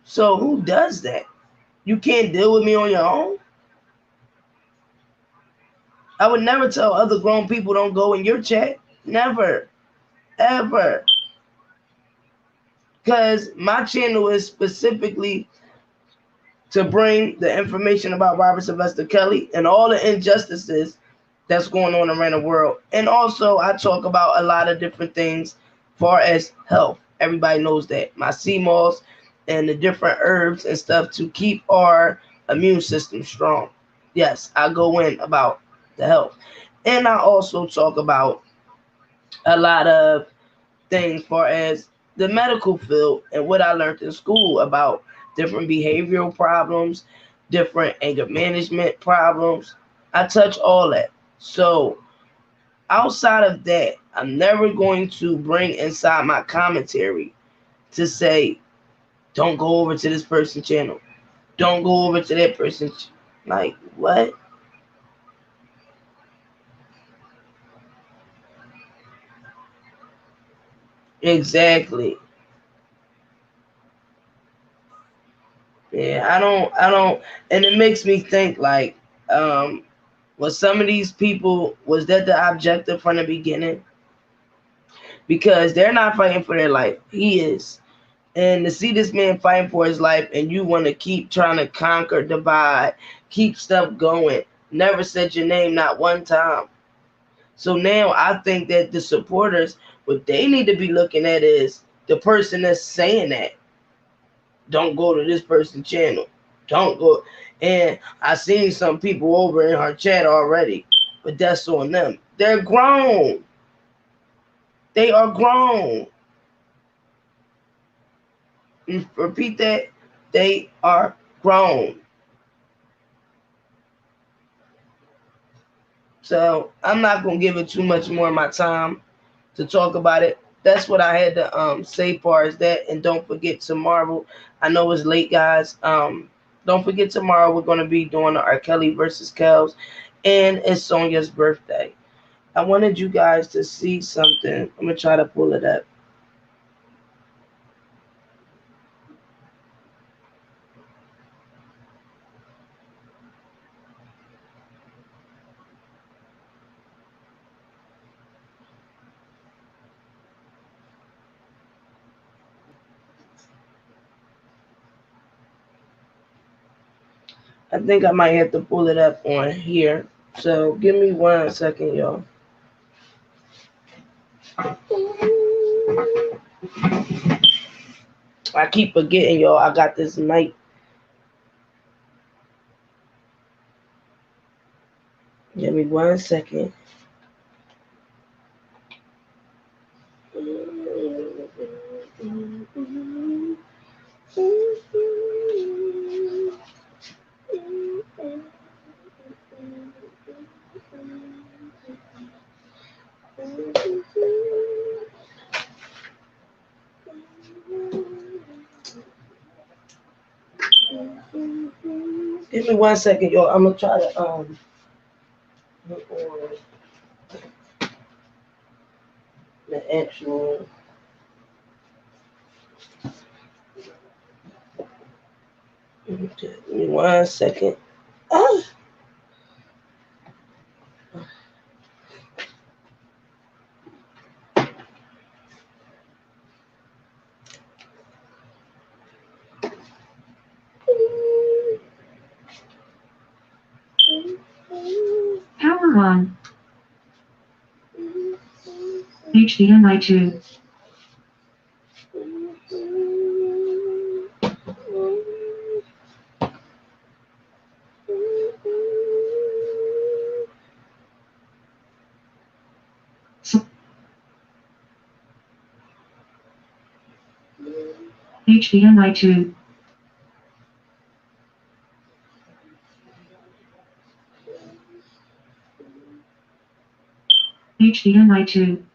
So who does that? You can't deal with me on your own? I would never tell other grown people don't go in your chat. Never. Ever. Because my channel is specifically to bring the information about Robert Sylvester Kelly and all the injustices that's going on around the world. And also, I talk about a lot of different things far as health. Everybody knows that. My sea moss and the different herbs and stuff to keep our immune system strong. Yes, I go in about the health. And I also talk about a lot of things far as the medical field and what I learned in school about different behavioral problems, different anger management problems. I touch all that. So outside of that, I'm never going to bring inside my commentary to say, don't go over to this person's channel. Don't go over to that person's. Like, what? Exactly. Yeah, I don't, and it makes me think like, um, was some of these people, was that the objective from the beginning? Because they're not fighting for their life. He is. And to see this man fighting for his life and you want to keep trying to conquer, divide, keep stuff going, never said your name not one time. So now I think that the supporters, what they need to be looking at is the person that's saying that. Don't go to this person's channel. Don't go. And I seen some people over in her chat already, but that's on them. They're grown. They are grown. Repeat that. They are grown. So I'm not gonna give it too much more of my time to talk about it. That's what I had to say far as that. And don't forget tomorrow. I know it's late, guys. Don't forget tomorrow we're gonna be doing the R. Kelly versus Kels, and it's Sonia's birthday. I wanted you guys to see something. I'm gonna try to pull it up. I think I might have to pull it up on here. So give me 1 second, y'all. I keep forgetting, y'all. I got this mic. Give me 1 second. Give me 1 second, y'all. I'm gonna try to look on the actual. Okay, give me 1 second. Ah. Power on. HDMI 2. HDMI 2. HDMI 2.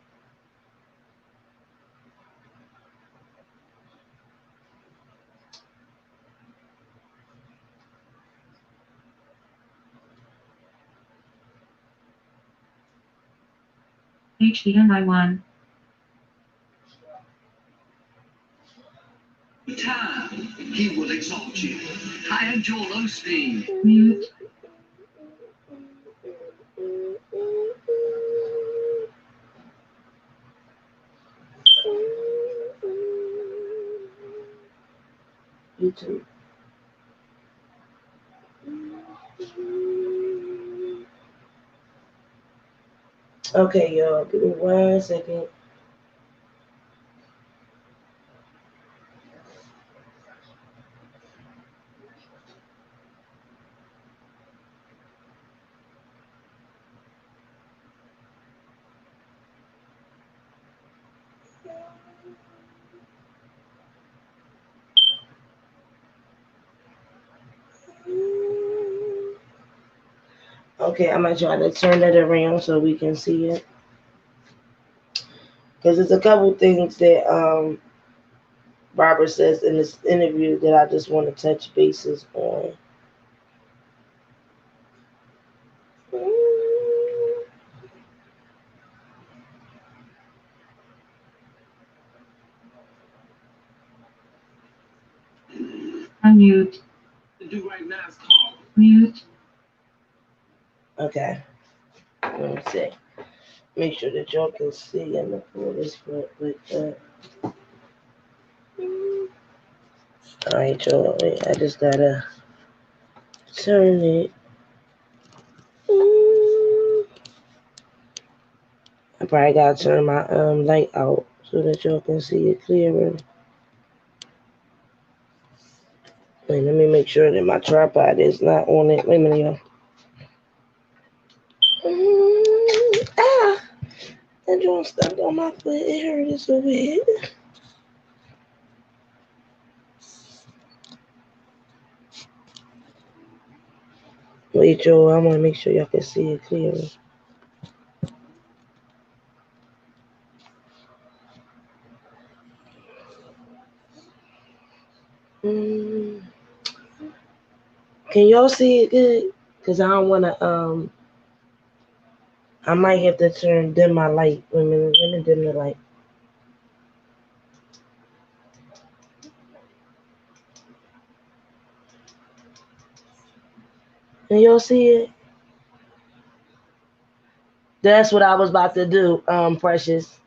HDMI 1. He will exalt you. I am Joel Osteen. Mute. YouTube. Okay, y'all. Give me 1 second. Okay, I'm gonna try to turn it around so we can see it. Because there's a couple things that Barbara says in this interview that I just want to touch bases on. Unmute. To do right now is called Mute. Okay, let me see. Make sure that y'all can see. I'm gonna pull this real quick. Alright, y'all. Wait, I just gotta turn it. I probably gotta turn my light out so that y'all can see it clearer. Wait, let me make sure that my tripod is not on it. Wait a minute, y'all. Ah! That joint stuck on my foot. It hurt. It's so bad. Wait, y'all. I want to make sure y'all can see it clearly. Can y'all see it good? Cause I don't wanna I might have to dim my light. Wait a minute, let me dim the light. Can y'all see it? That's what I was about to do, Precious.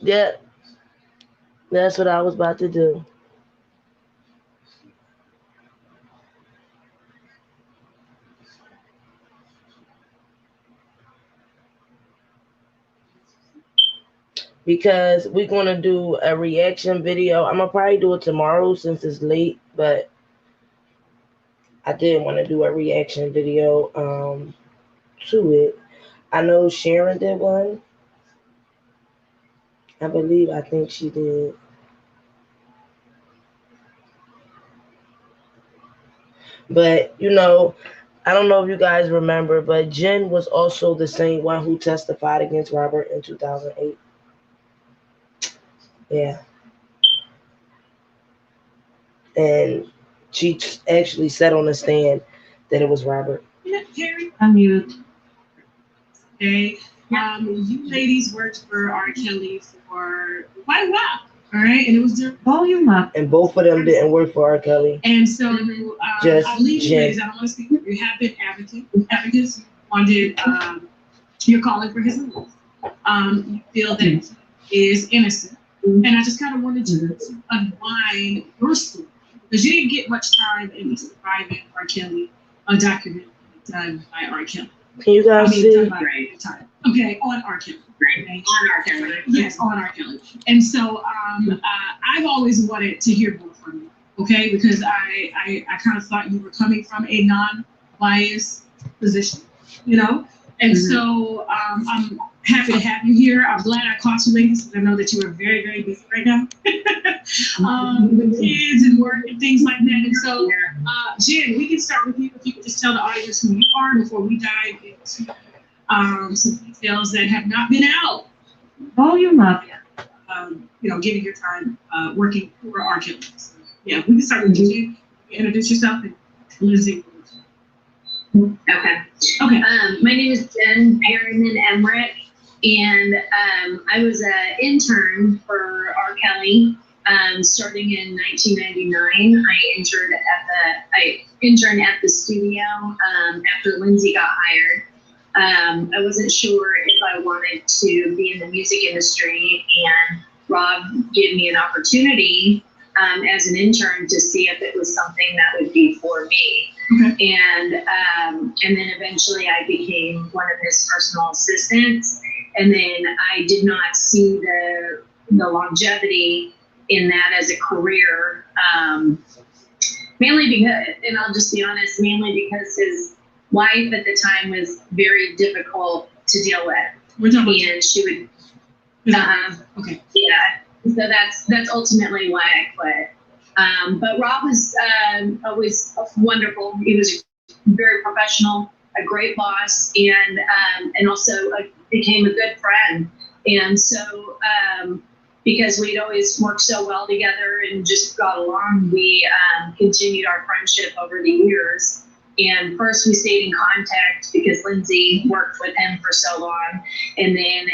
Yeah, that's what I was about to do. Because we're gonna do a reaction video. I'm gonna probably do it tomorrow since it's late, but I did want to do a reaction video to it. I know Sharon did one. I think she did. But I don't know if you guys remember, but Jen was also the same one who testified against Robert in 2008. Yeah, and she actually said on the stand that it was Robert. Terry, Unmute. okay. You ladies worked for R. Kelly for quite a while, all right? And it was during Volume up. And both of them didn't work for R. Kelly. and so Just I'll leave you Jen. ladies. I don't want to speak. You have been advocates. You wanted you're calling for his release. You feel that he is innocent, and I just kind of wanted you to unwind your story because you didn't get much time in the surviving R. Kelly documentary done by R. Kelly. Can you guys see? Done by time. Okay, on R. Kelly. Okay. On our camera. Yes, on R. Kelly. And so I've always wanted to hear more from you, okay? Because I kind of thought you were coming from a non-biased position, you know? And so I'm happy to have you here. I'm glad I caught you ladies because I know that you are very, very busy right now. With kids and work and things like that. And so, Jen, we can start with you. If you could just tell the audience who you are before we dive into some details that have not been out. Volume up. Giving your time working for our children. So, yeah, we can start with you. Introduce yourself and Lizzie. Okay. Okay. My name is Jen Perryman Emmerich, and I was an intern for R. Kelly starting in 1999. I interned at the studio after Lindsay got hired. I wasn't sure if I wanted to be in the music industry, and Rob gave me an opportunity as an intern to see if it was something that would be for me. Okay. And then eventually I became one of his personal assistants. And then I did not see the longevity in that as a career, mainly because, and I'll just be honest, mainly because his wife at the time was very difficult to deal with. We're talking about And she would, okay. yeah. So that's ultimately why I quit. But Rob was always wonderful. He was very professional, a great boss, and also became a good friend. And so because we'd always worked so well together and just got along, we continued our friendship over the years. And first we stayed in contact because Lindsay worked with him for so long. And then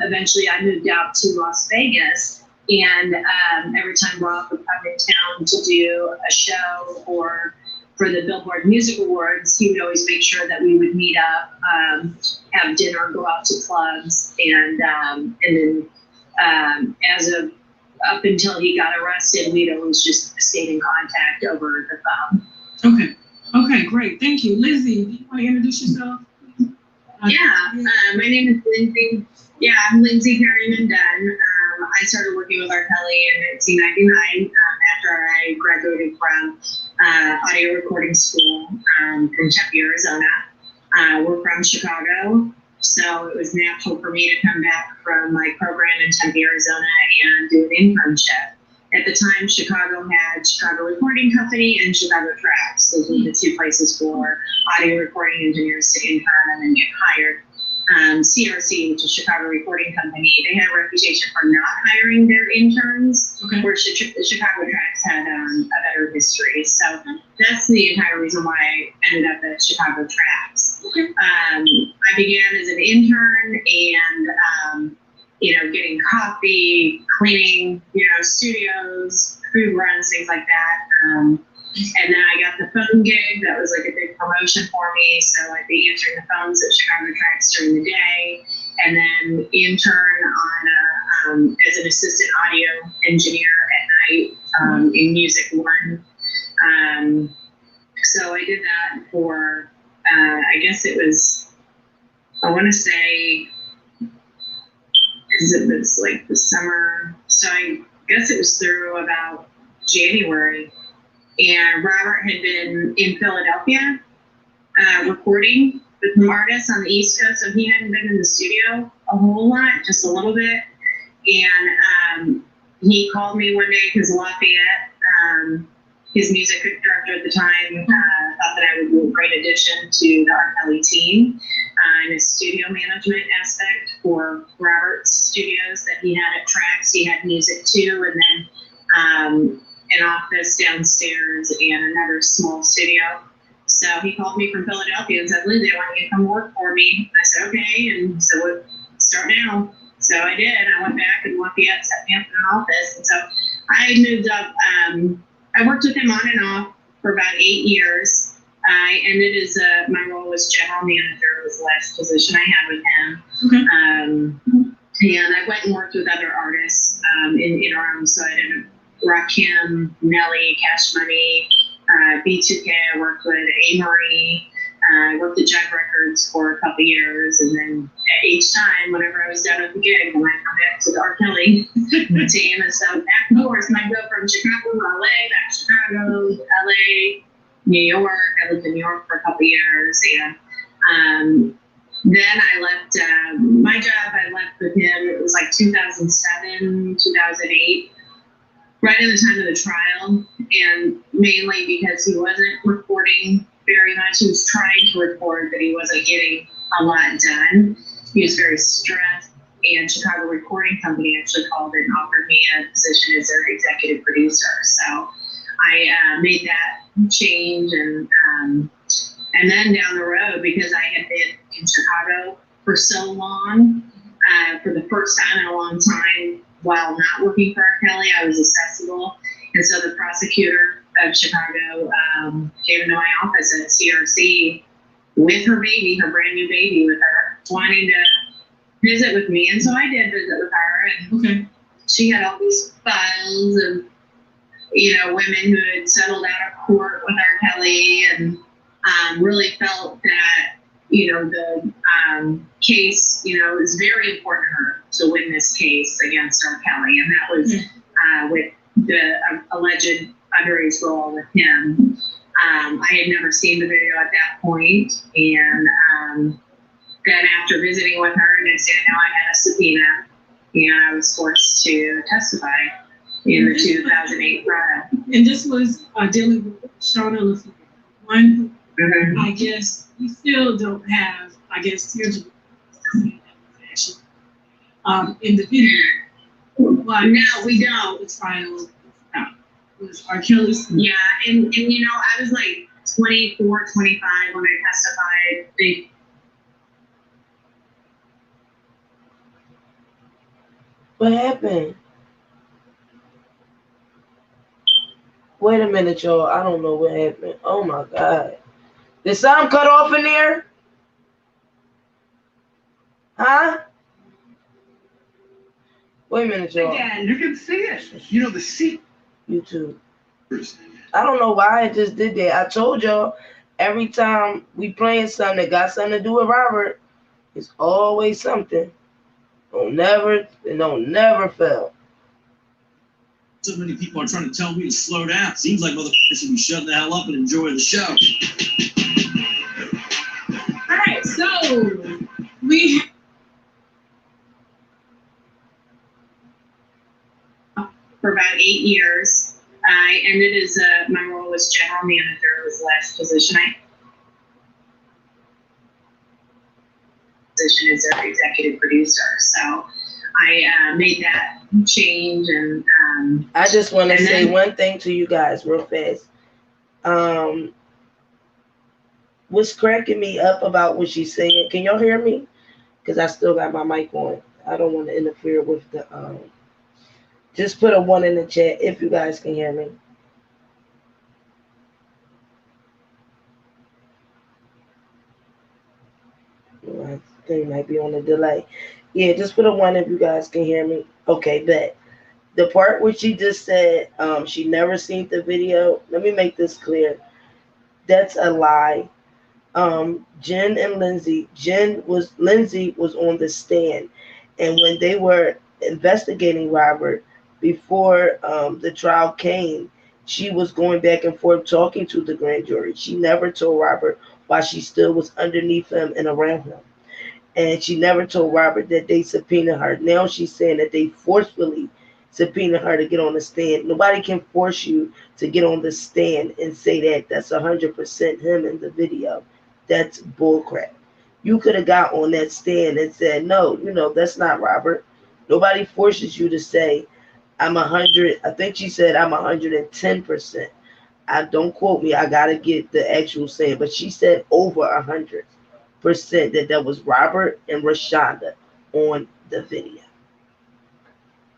eventually I moved out to Las Vegas. And every time Rob would come in town to do a show or for the Billboard Music Awards, he would always make sure that we would meet up, have dinner, go out to clubs. And then up until he got arrested, we'd always just stayed in contact over the phone. Okay. Okay, great. Thank you. Lizzie, do you want to introduce yourself? My name is Lindsay. Yeah, I'm Lindsay Perryman Dunn. I started working with R. Kelly in 1999 after I graduated from audio recording school from Tempe, Arizona. We're from Chicago, so it was natural for me to come back from my program in Tempe, Arizona and do an internship. At the time, Chicago had Chicago Recording Company and Chicago Tracks. Those were the two places for audio recording engineers to intern and then get hired. CRC, which is Chicago Recording Company, they had a reputation for not hiring their interns, Okay. where Chicago Tracks had a better history. So that's the entire reason why I ended up at Chicago Traps. I began as an intern and, getting coffee, cleaning, studios, food runs, things like that. And then I got the phone gig. That was like a big promotion for me. So I'd be answering the phones at Chicago Traps during the day, and then intern on as an assistant audio engineer at night in Music One. So I did that for, I guess it was, I want to say, because it was like the summer. So I guess it was through about January. And Robert had been in Philadelphia recording with some artists on the East Coast, so he hadn't been in the studio a whole lot, just a little bit. And he called me one day because Lafayette, his music director at the time, thought that I would be a great addition to the R. Kelly team in his studio management aspect for Robert's studios that he had at Trax. He had music too, and then an office downstairs and another small studio. So he called me from Philadelphia and said, Lindsay, I want you to come work for me. I said, okay. And so we'll start now. So I did. I went back and Lafayette set me up in an office. And so I moved up. I worked with him on and off for about 8 years. I ended as my role as general manager was the last position I had with him. Okay. And I went and worked with other artists in interim. So I did Rakim, Nelly, Cash Money, B2K. I worked with A-Marie. I worked at Jack Records for a couple years, and then each time, whenever I was done with the gig, then I come back to the R. Kelly team. And so back and forth, and I go from Chicago to LA, back to Chicago, LA, New York. I lived in New York for a couple years, and then I left my job. I left with him. It was like 2007, 2008. Right at the time of the trial, and mainly because he wasn't recording very much. He was trying to record, but he wasn't getting a lot done. He was very stressed, and Chicago Recording Company actually called and offered me a position as their executive producer. So I made that change, and then down the road, because I had been in Chicago for so long, for the first time in a long time, while not working for R. Kelly, I was accessible. And so the prosecutor of Chicago came into my office at CRC with her baby, her brand new baby with her, wanting to visit with me. And so I did visit with her. And she had all these files of, women who had settled out of court with R. Kelly, and really felt that, the case, it was very important to her to win this case against R. Kelly. And that was with the alleged underage role with him. I had never seen the video at that point. And then after visiting with her, and saying, I had a subpoena, and I was forced to testify in the 2008 trial. And this was dealing with Shauna LaFleur, one who I guess we still don't have, tangible action in the video. But no, we don't. The trial was R. Kelly's. Yeah, and I was like 24, 25 when I testified. What happened? Wait a minute, y'all. I don't know what happened. Oh my God. Did something cut off in there? Huh? Wait a minute, y'all. Again, you can see it. The seat. YouTube. I don't know why I just did that. I told y'all every time we playing something that got something to do with Robert, it's always something. Don't never fail. So many people are trying to tell me to slow down. Seems like motherfuckers should be shutting the hell up and enjoy the show. All right, so we for about 8 years. I ended as my role as general manager was the last position I position as their executive producer. So I made that change, and I just want to say one thing to you guys real fast. Um, what's cracking me up about what she's saying? Can y'all hear me? Because I still got my mic on. I don't want to interfere with the. Just put a one in the chat if you guys can hear me. I think it might be on a delay. Yeah, just put a one if you guys can hear me. Okay, bet. The part where she just said she never seen the video. Let me make this clear. That's a lie. Jen and Lindsay was on the stand, and when they were investigating Robert before the trial came, she was going back and forth talking to the grand jury. She never told Robert why she still was underneath him and around him, and she never told Robert that they subpoenaed her. Now she's saying that they forcefully subpoenaed her to get on the stand. Nobody can force you to get on the stand and say that that's 100% him in the video. That's bullcrap. You could have got on that stand and said, no, that's not Robert. Nobody forces you to say, I'm 100. I think she said, I'm 110%. I don't quote me. I got to get the actual saying, but she said over 100% that was Robert and Rashonda on the video.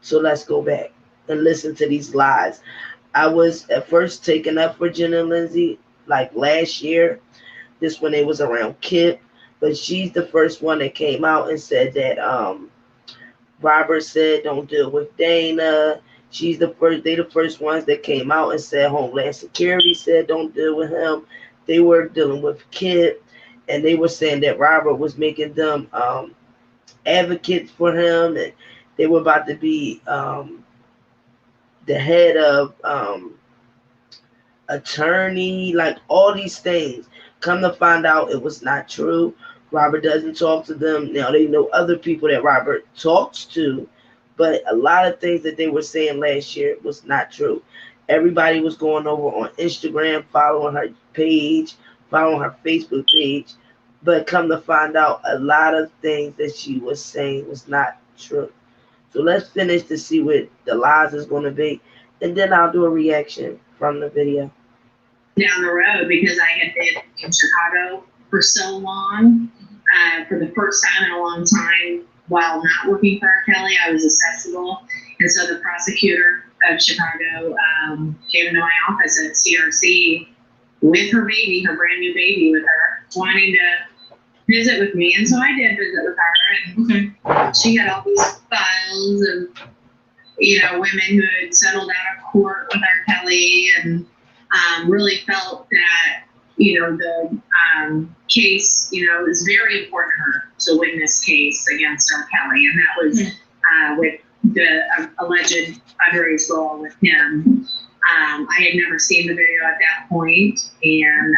So let's go back and listen to these lies. I was at first taken up for Jen and Lindsay like last year. This when they was around Kip, but she's the first one that came out and said that Robert said don't deal with Dana. She's the first. They the first ones that came out and said Homeland Security said don't deal with him. They were dealing with Kip, and they were saying that Robert was making them advocates for him, and they were about to be the head of attorney, like all these things. Come to find out, it was not true. Robert doesn't talk to them. Now they know other people that Robert talks to, but a lot of things that they were saying last year was not true. Everybody was going over on Instagram, following her page, following her Facebook page, but come to find out, a lot of things that she was saying was not true. So let's finish to see what the lies is going to be, and then I'll do a reaction from the video. Down the road because I had been in Chicago for so long, for the first time in a long time, while not working for R. Kelly, I was accessible. And so the prosecutor of Chicago came into my office at CRC with her baby, her brand new baby with her, wanting to visit with me. And so I did visit with her. And she had all these files of, women who had settled out of court with R. Kelly and really felt that, the case, is very important to her to win this case against R. Kelly. And that was with the alleged underage role with him. I had never seen the video at that point. And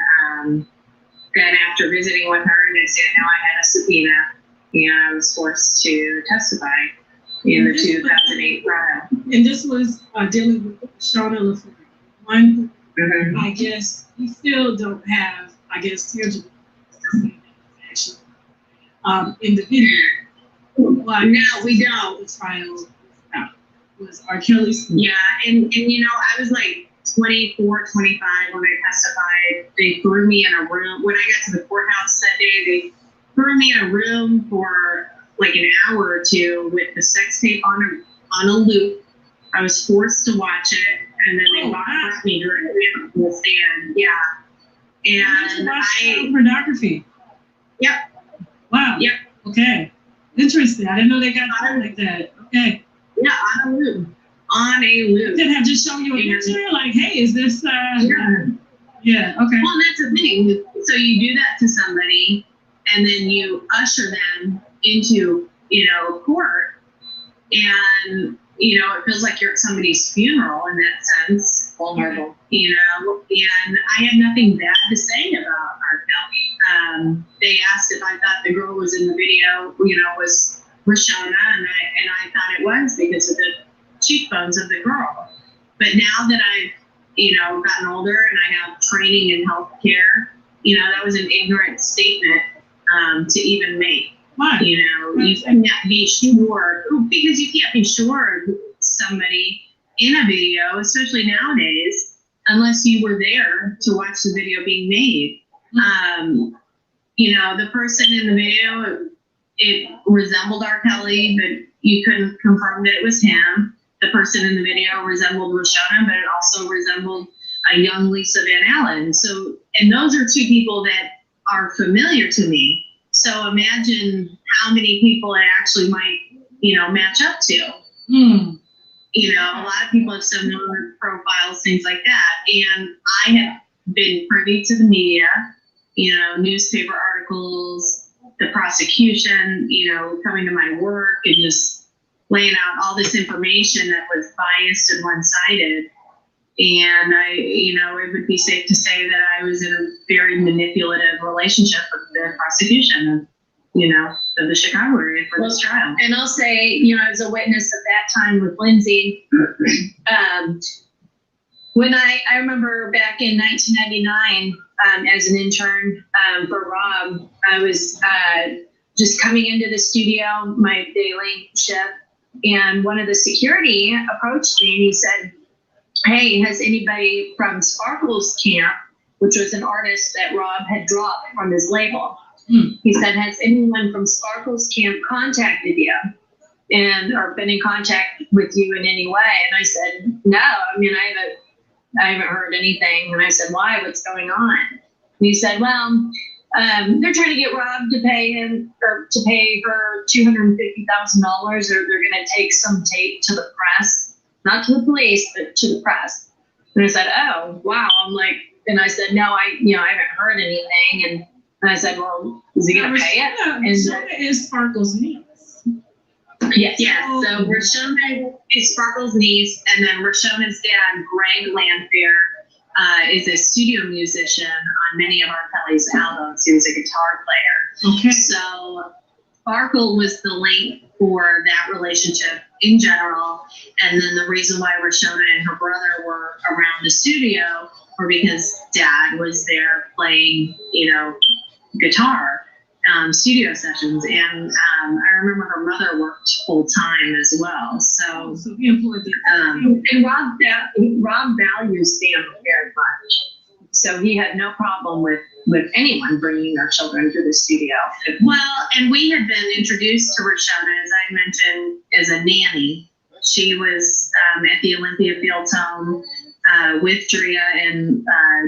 then after visiting with her, and I said, no, I had a subpoena, and I was forced to testify in the 2008 trial. And this was dealing with Shauna LaFleur. One, I guess you still don't have, tangible action in the video. Well, no, we don't. The trial was R. Kelly's. Yeah, and I was like 24, 25 when I testified. They threw me in a room. When I got to the courthouse that day, they threw me in a room for like an hour or two with the sex tape on a loop. I was forced to watch it, and then they brought me directly on the stand. Yeah. And pornography. Yep. Wow. Yep. Okay. Interesting. I didn't know they got started like that. Okay. Yeah, on a loop. On a loop. Did have just shown you a picture? Like, hey, is this Yeah. Yeah, okay. Well, that's the thing. So you do that to somebody, and then you usher them into, court, and it feels like you're at somebody's funeral in that sense. Vulnerable. And I had nothing bad to say about R. Kelly. They asked if I thought the girl was in the video, was Rashona, and I thought it was because of the cheekbones of the girl. But now that I've, gotten older and I have training in healthcare, that was an ignorant statement to even make. Why? You can't be sure, because you can't be sure of somebody in a video, especially nowadays, unless you were there to watch the video being made. You know, the person in the video, it resembled R. Kelly, but you couldn't confirm that it was him. The person in the video resembled Roshona, but it also resembled a young Lisa Van Allen. So, and those are two people that are familiar to me. So imagine how many people it actually might, you know, match up to. You know, a lot of people have similar profiles, things like that. And I have been privy to the media, you know, newspaper articles, the prosecution, you know, coming to my work and just laying out all this information that was biased and one-sided. And I, you know, it would be safe to say that I was in a very manipulative relationship with the prosecution of, you know, of the Chicago area for this trial. And I'll say, you know, as a witness at that time with Lindsay, when I remember back in 1999, as an intern for Rob, I was just coming into the studio, my daily shift, and one of the security approached me and he said, "Hey, has anybody from Sparkle's camp," which was an artist that Rob had dropped from his label. He said, "Has anyone from Sparkle's camp contacted you and or been in contact with you in any way?" And I said, "No, I mean, I haven't heard anything." And I said, "Why? What's going on?" And he said, "Well, they're trying to get Rob to pay him or to pay her $250,000, or they're going to take some tape to the press, not to the police, but to the press." And I said, "Oh, wow." I'm like, and I said, "No, I haven't heard anything." And I said, "Well, is he going to pay it?" And Roshona is Sparkle's niece. yes. So Roshona is Sparkle's niece, and then Rashona's dad, Greg Landfair, is a studio musician on many of R. Kelly's albums. He was a guitar player. Okay. So Sparkle was the link for that relationship in general. And then the reason why Roshona and her brother were around the studio were because Dad was there playing, you know, guitar, studio sessions. And I remember her mother worked full time as well. So he employed them. and Rob values family very much. So he had no problem with anyone bringing their children to the studio. Well, and we had been introduced to Roshona, as I mentioned, as a nanny. She was at the Olympia Fields home with Drea and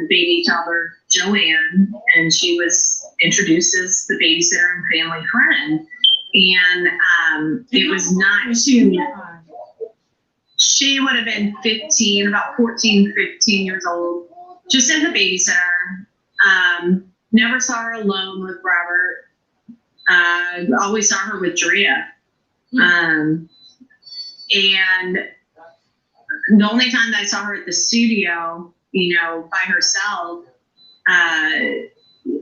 baby toddler Joanne, and she was introduced as the babysitter and family friend. And it was not. Was she in the time? She would have been 15, about 14, 15 years old, just as a babysitter. Never saw her alone with Robert. Always saw her with Drea. And the only time that I saw her at the studio, you know, by herself,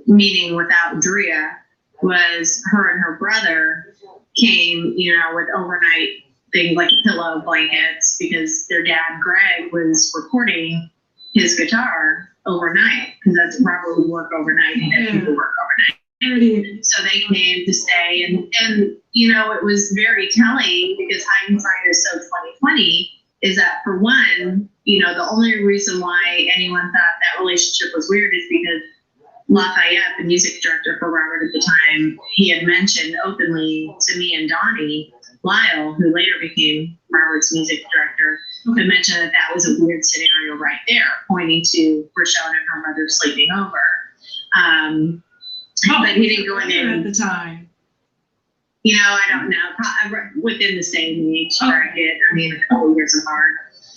meaning without Drea, was her and her brother came, you know, with overnight things like pillow blankets, because their dad, Greg, was recording his guitar overnight, because that's Robert would work overnight and then people work overnight. So they came to stay, and you know, it was very telling, because hindsight is so 2020, is that for one, you know, the only reason why anyone thought that relationship was weird is because Lafayette, the music director for Robert at the time, he had mentioned openly to me and Donnie Lyle, who later became Robert's music director, had mentioned that that was a weird scenario right there, pointing to Roshona and her mother sleeping over. But he didn't go into at the time. You know, I don't know. Within the same age bracket. I mean, a couple years apart.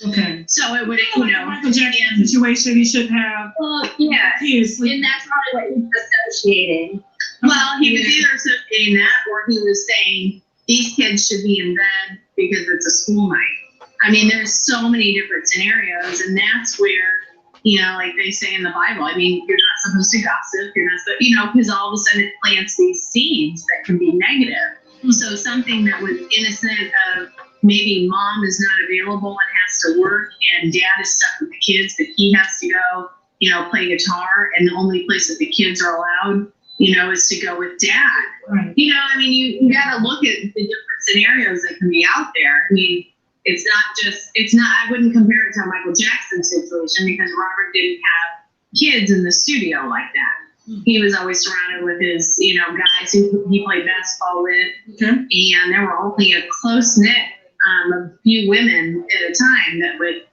Okay. So it would, Like you know, Michael Jackson situation, he should have. Well, yeah. He is sleeping. And that's probably what he was associating. Well, he was either associating that, or he was saying these kids should be in bed because it's a school night. I mean, there's so many different scenarios, and that's where, you know, like they say in the Bible, I mean, you're not supposed to gossip, you're not supposed, you know, because all of a sudden it plants these seeds that can be negative. So something that was innocent of maybe mom is not available and has to work, and dad is stuck with the kids, but he has to go, you know, play guitar, and the only place that the kids are allowed, you know, is to go with dad. Right. You know, I mean, you got to look at the different scenarios that can be out there. I mean, it's not, I wouldn't compare it to a Michael Jackson situation because Robert didn't have kids in the studio like that. He was always surrounded with his, guys who he played basketball with. Okay. And there were only a close knit, a few women at a time that would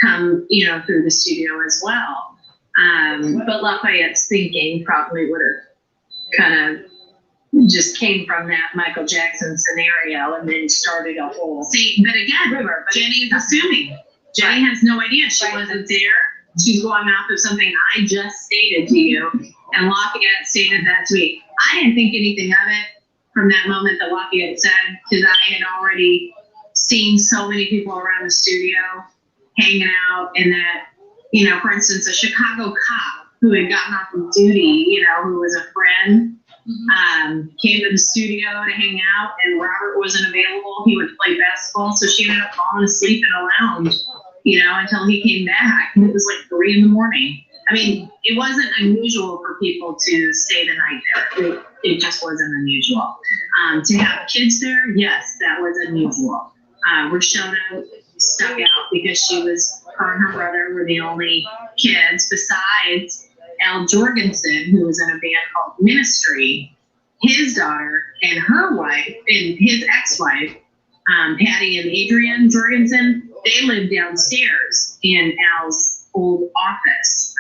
come, through the studio as well. But Lafayette's thinking probably would have kind of just came from that Michael Jackson scenario and then started a whole. See, but again, Jenny is assuming. Jenny has no idea. She wasn't there. She's going off of something I just stated to you, and Lafayette stated that to me. I didn't think anything of it from that moment that Lafayette said, because I had already seen so many people around the studio hanging out, and that, for instance, a Chicago cop who had gotten off of duty, who was a friend, came to the studio to hang out, and Robert wasn't available. He would play basketball, so she ended up falling asleep in a lounge, until he came back. And it was like 3 a.m. I mean, it wasn't unusual for people to stay the night there. It just wasn't unusual. To have kids there, yes, that was unusual. Rashona stuck out because her and her brother were the only kids besides Al Jorgensen, who was in a band called Ministry. His daughter and her wife, and his ex-wife, Patty and Adrian Jorgensen, they lived downstairs in Al's old office.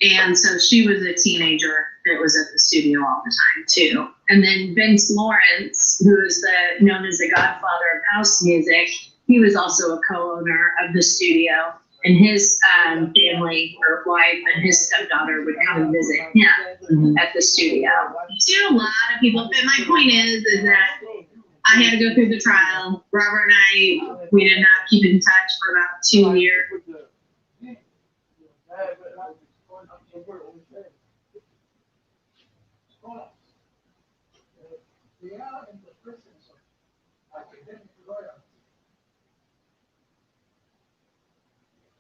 And so she was a teenager that was at the studio all the time too. And then Vince Lawrence, who is known as the godfather of house music, he was also a co-owner of the studio. And his family, or wife, and his stepdaughter would come and visit him at the studio. To a lot of people, but my point is that I had to go through the trial. Robert and I, we did not keep in touch for about 2 years.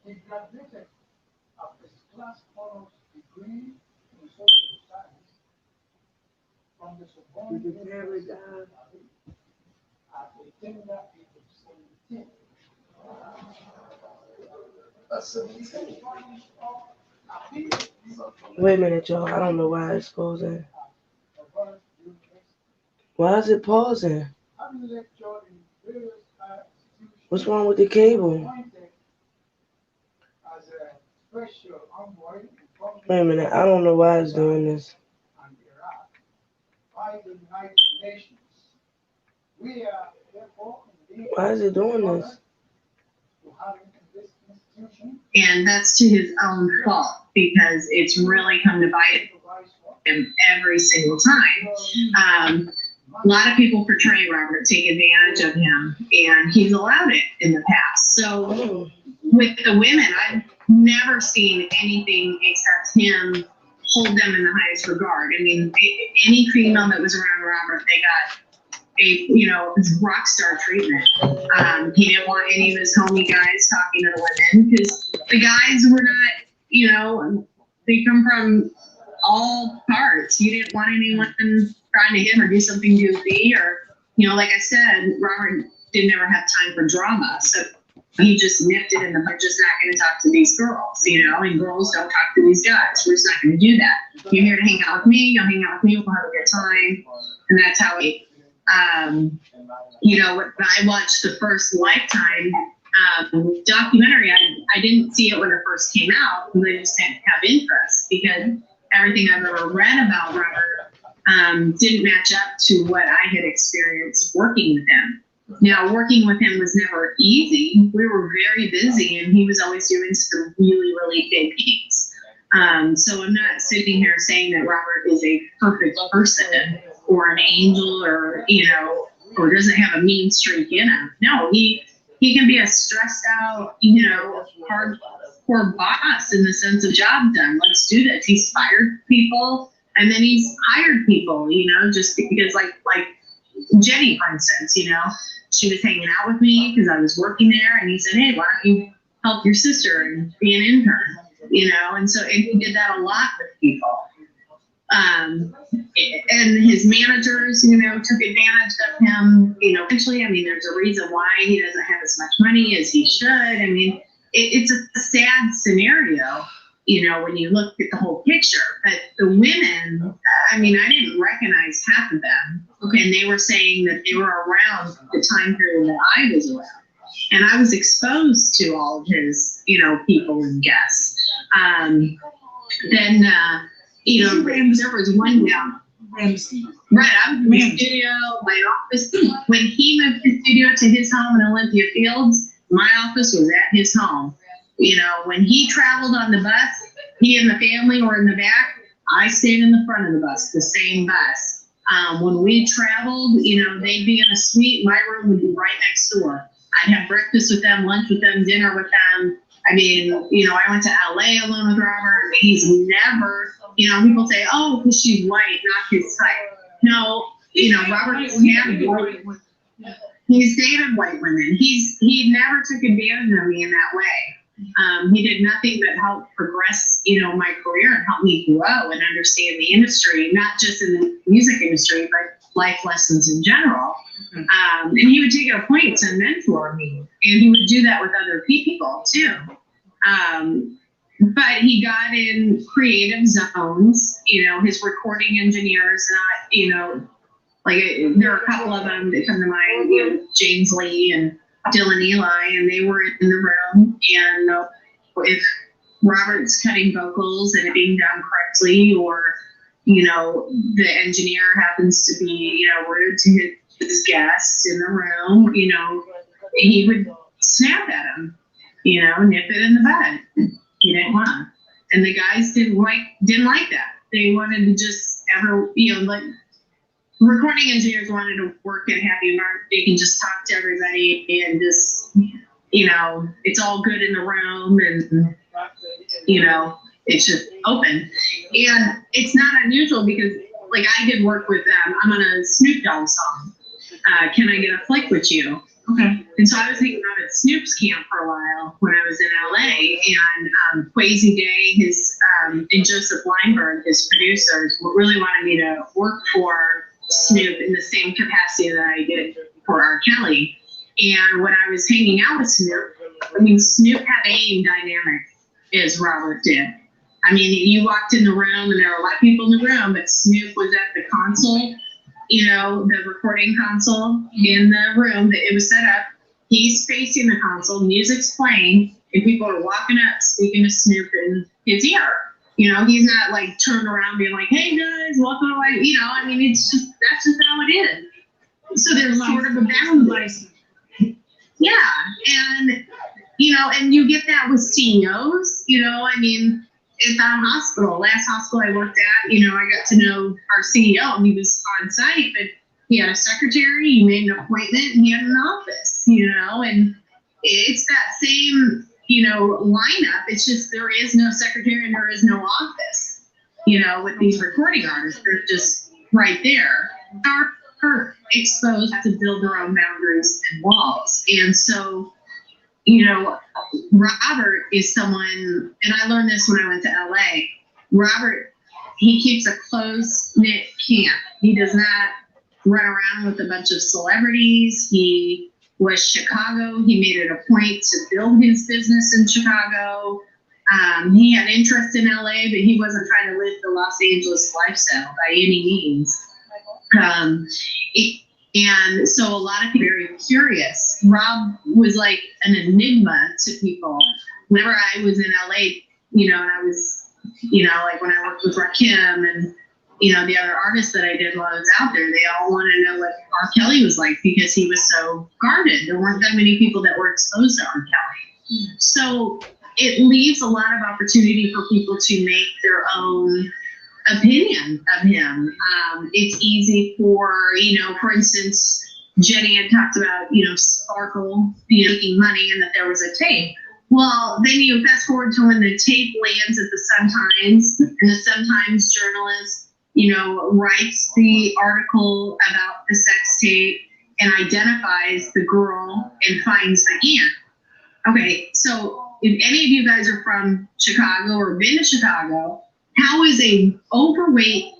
He graduated a first-class honors degree in social science from the Sorbonne University at a tender age of 17. Wait a minute, y'all. I don't know why it's pausing. Why is it pausing? What's wrong with the cable? Wait a minute. I don't know why it's doing this. Why is it doing this? And that's to his own fault, because it's really come to bite him every single time. A lot of people portray Robert, take advantage of him, and he's allowed it in the past. So with the women, I've never seen anything except him hold them in the highest regard. I mean, any female that was around Robert, they got rock star treatment. He didn't want any of his homie guys talking to the women, because the guys were not, they come from all parts. You didn't want anyone trying to hit or do something goofy, or, like I said, Robert didn't ever have time for drama. So he just nipped it in the bud. Just not going to talk to these girls, and girls don't talk to these guys. We're just not going to do that. You're here to hang out with me. You'll hang out with me. We'll have a good time. And that's how he, when I watched the first Lifetime documentary, I didn't see it when it first came out, because I just didn't have interest, because everything I've ever read about Robert didn't match up to what I had experienced working with him. Now, working with him was never easy. We were very busy, and he was always doing some really, really big things. So I'm not sitting here saying that Robert is a perfect person or an angel, or, or doesn't have a mean streak in him. No, he can be a stressed out, hardcore boss in the sense of job done. Let's do this. He's fired people, and then he's hired people, just because like Jenny, for instance, she was hanging out with me because I was working there, and he said, hey, why don't you help your sister and be an intern, and so, and he did that a lot with people. and his managers, you know, took advantage of him. You know, eventually, I mean, there's a reason why he doesn't have as much money as he should. I mean, it's a sad scenario, you know, when you look at the whole picture. But the women, I mean, I didn't recognize half of them. Okay, and they were saying that they were around the time period that I was around. And I was exposed to all of his, you know, people and guests. Then, you know, there was one down. Right, I was in the studio, my office. When he moved his studio to his home in Olympia Fields, my office was at his home. You know, when he traveled on the bus, he and the family were in the back. I stayed in the front of the bus, the same bus. When we traveled, you know, they'd be in a suite. My room would be right next door. I'd have breakfast with them, lunch with them, dinner with them. I mean, you know, I went to LA alone with Robert. He's never, you know, people say, oh, because she's white, not his type. No, you know, Robert had white women. He's dated white women. He never took advantage of me in that way. He did nothing but help progress, you know, my career and help me grow and understand the industry, not just in the music industry, but life lessons in general. And he would take it a point to mentor me, and he would do that with other people too. But he got in creative zones, you know, his recording engineers, not, you know, like there are a couple of them that come to mind, you know, James Lee and Dylan Eli, and they were in the room. And if Robert's cutting vocals and it being done correctly, or, you know, the engineer happens to be, you know, rude to his guests in the room, you know, he would snap at him, you know, nip it in the bud. He didn't want to. And the guys didn't like that. They wanted to just you know, like recording engineers wanted to work in a happy environment. They can just talk to everybody and just, you know, it's all good in the room, and, you know, it's just open. And it's not unusual because, like, I did work with them. I'm on a Snoop Dogg song. Can I get a flick with you? Okay. And so I was hanging out at Snoop's camp for a while when I was in LA, and Quasi Day, and Joseph Weinberg, his producers, really wanted me to work for Snoop in the same capacity that I did for R. Kelly. And when I was hanging out with Snoop, I mean, Snoop had the same dynamic as Robert did. I mean, you walked in the room and there were a lot of people in the room, but Snoop was at the console, you know, the recording console in the room that it was set up. He's facing the console, music's playing, and people are walking up speaking to Snoop in his ear. You know, he's not like turned around being like, hey guys, welcome away. You know, I mean, that's just how it is. So there's sort of a balance. Yeah, and, you know, and you get that with CEOs, you know, I mean, at that last hospital I worked at, you know, I got to know our CEO, and he was on site, but he had a secretary, he made an appointment, and he had an office, you know, and it's that same, you know, lineup. It's just there is no secretary and there is no office, you know, with these recording artists. They're just right there. Are exposed to build their own boundaries and walls. And so, you know, Robert is someone, and I learned this when I went to LA. Robert, he keeps a close-knit camp. He does not run around with a bunch of celebrities. He was Chicago. He made it a point to build his business in Chicago. He had interest in LA, but he wasn't trying to live the Los Angeles lifestyle by any means. And so a lot of people are very curious. Rob was like an enigma to people. Whenever I was in LA, you know, and I was, you know, like when I worked with Rakim and, you know, the other artists that I did while I was out there, they all want to know what R. Kelly was like because he was so guarded. There weren't that many people that were exposed to R. Kelly. So it leaves a lot of opportunity for people to make their own opinion of him. It's easy for, you know, for instance, Jenny had talked about, you know, Sparkle, you know, making money and that there was a tape. Well, then you fast forward to when the tape lands at the Sun-Times, and the Sun-Times journalist, you know, writes the article about the sex tape and identifies the girl and finds the aunt. Okay, so if any of you guys are from Chicago or been to Chicago, how is a overweight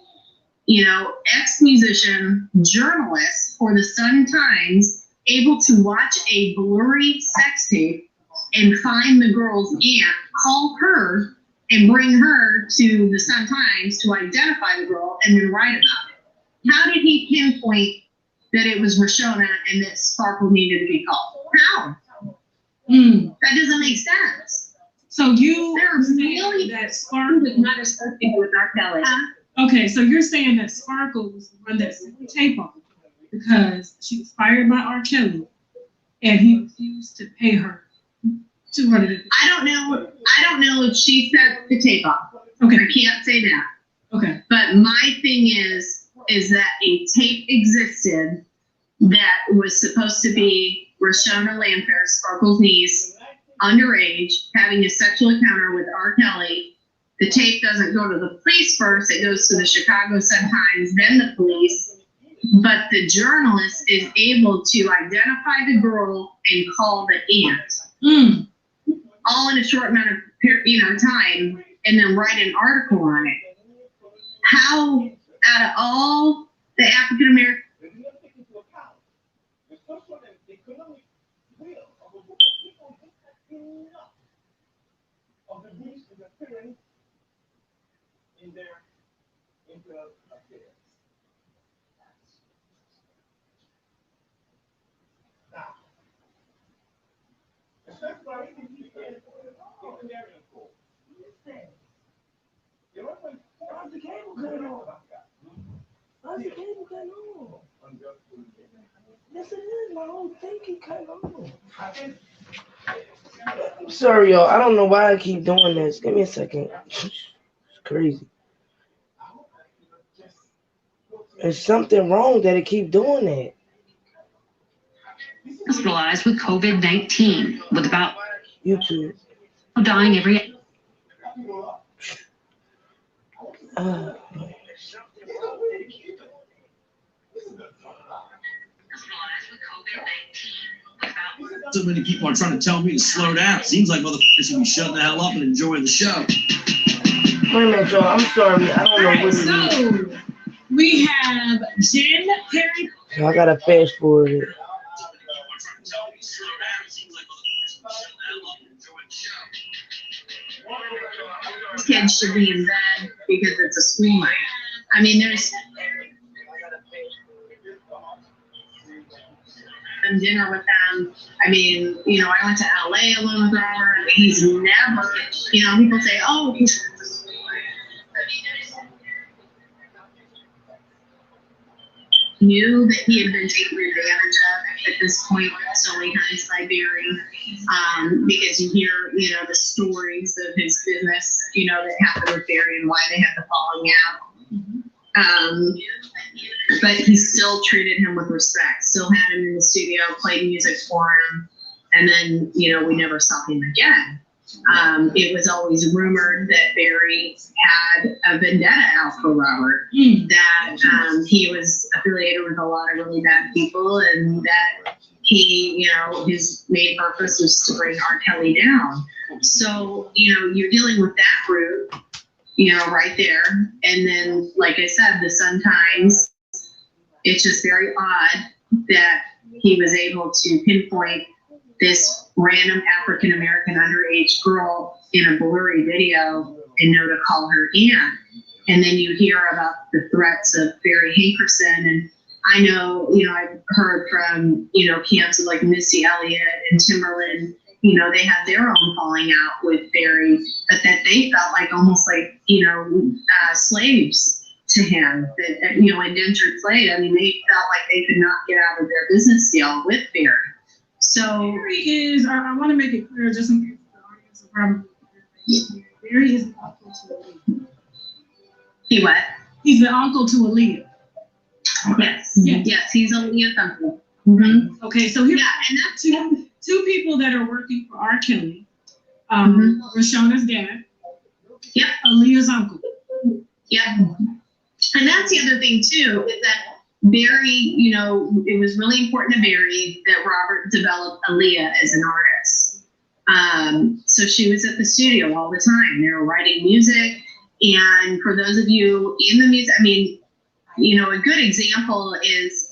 ex-musician, journalist for the Sun-Times, able to watch a blurry sex tape and find the girl's aunt, call her, and bring her to the Sun-Times to identify the girl and then write about it. How did he pinpoint that it was Roshona and that Sparkle needed to be called? How? That doesn't make sense. So you They're saying really that Sparkle was not associated with R. Kelly. Okay, so you're saying that Sparkle was the one that sent the tape on because she was fired by R. Kelly and he refused to pay her $250. I don't know if she set the tape off. Okay. I can't say that. Okay. But my thing is that a tape existed that was supposed to be Roshona Lanfair, Sparkle's niece, underage, having a sexual encounter with R. Kelly. The tape doesn't go to the police first, it goes to the Chicago Sun-Times, then the police. But the journalist is able to identify the girl and call the aunt. All in a short amount of time, and then write an article on it. How, out of all the African American Why's the cable cut off? Why's the cable cut off? Yes, it is. My whole thing keep cutting off. I'm sorry, y'all. I don't know why I keep doing this. Give me a second. It's crazy. There's something wrong that it keep doing that. Hospitalized with COVID-19, with about YouTube. dying every. So many people are trying to tell me to slow down. Seems like motherfuckers should be shutting the hell up and enjoying the show. Wait a minute, y'all. I'm sorry. I don't know what it is. So we have Jen Perry. I gotta fast forward it. kids should be in bed because it's a school night. I mean, there's dinner with them. I mean, you know, I went to LA alone with Robert. He's never, you know, people say, oh, knew that he had been taken advantage of at this point so many times by Barry, because you hear, you know, the stories of his business, you know, that happened with Barry and why they had the falling out. But he still treated him with respect, still had him in the studio, played music for him, and then, you know, we never saw him again. It was always rumored that Barry had a vendetta out for Robert, that he was affiliated with a lot of really bad people, and that he, you know, his main purpose was to bring R. Kelly down. So, you know, you're dealing with that group, you know, right there. And then, like I said, the Sun-Times, it's just very odd that he was able to pinpoint this random African-American underage girl in a blurry video and know to call her aunt. And then you hear about the threats of Barry Hankerson. And I know, you know, I've heard from, you know, camps of like Missy Elliott and Timberland, you know, they had their own falling out with Barry, but that they felt like almost like, you know, slaves to him, that, you know, indentured slave. I mean, they felt like they could not get out of their business deal with Barry. So Barry is, I want to make it clear just in case the audience is probably, Barry is the uncle to Aaliyah. He what? He's the uncle to Aaliyah. Yes. Yes. Yes, he's Aaliyah's uncle. Mm-hmm. Okay, so here, Yeah, and that's two people that are working for R. Kelly. Rashona's dad. Yep. Aaliyah's uncle. Yep. And that's the other thing too, is that Barry, you know, it was really important to Barry that Robert developed Aaliyah as an artist. So she was at the studio all the time. They were writing music. And for those of you in the music, I mean, a good example is,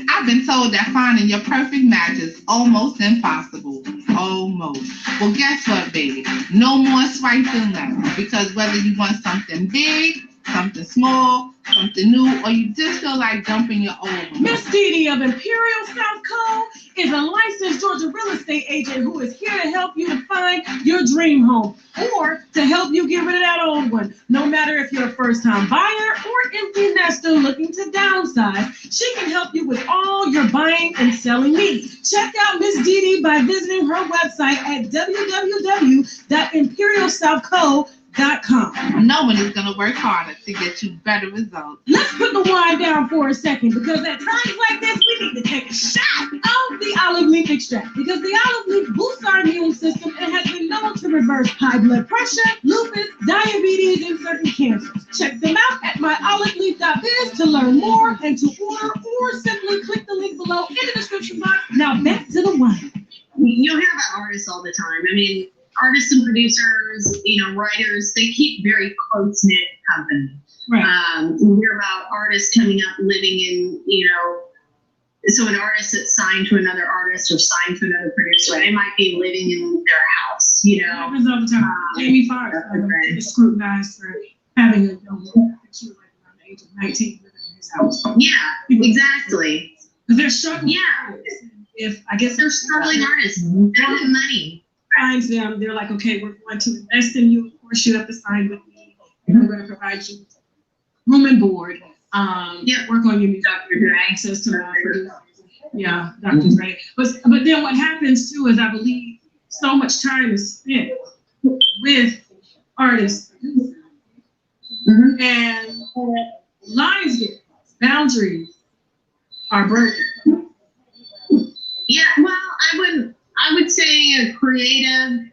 I've been told that finding your perfect match is almost impossible. Almost. Well, guess what, baby? No more swipes and left. Because whether you want something big, something small, something new, or you just feel like dumping your old one. Miss Dee Dee of Imperial South Cove is a licensed Georgia real estate agent who is here to help you to find your dream home or to help you get rid of that old one. No matter if you're a first-time buyer or empty nester looking to downsize, she can help you with all your buying and selling needs. Check out Miss Dee Dee by visiting her website at www.imperialsouthcove.com. No one is going to work harder to get you better results. Let's put the wine down for a second, because at times like this, we need to take a shot of the olive leaf extract, because the olive leaf boosts our immune system and has been known to reverse high blood pressure, lupus, diabetes, and certain cancers. Check them out at myoliveleaf.biz to learn more and to order, or simply click the link below in the description box. Now back to the wine. You'll hear about artists all the time. I mean, artists and producers, writers, they keep very close-knit company. Right. We hear about artists coming up living in, so an artist that's signed to another artist or signed to another producer, they might be living in their house, It happens all the time. Jamie Foxx is scrutinized for having a young woman. I think she was like around the age of 19 living in his house. Yeah, exactly. Because they're struggling. Yeah. I guess They're struggling artists. They don't have money. Finds them, they're like, okay, we're going to invest in you. Of course, you have to sign with me. And we're going to provide you room and board. Work on your music, your access to producers. Yeah, Dr. Dre. But then what happens too is, I believe so much time is spent with artists, and lines get crossed, boundaries are broken. Yeah, well, I would say a creative,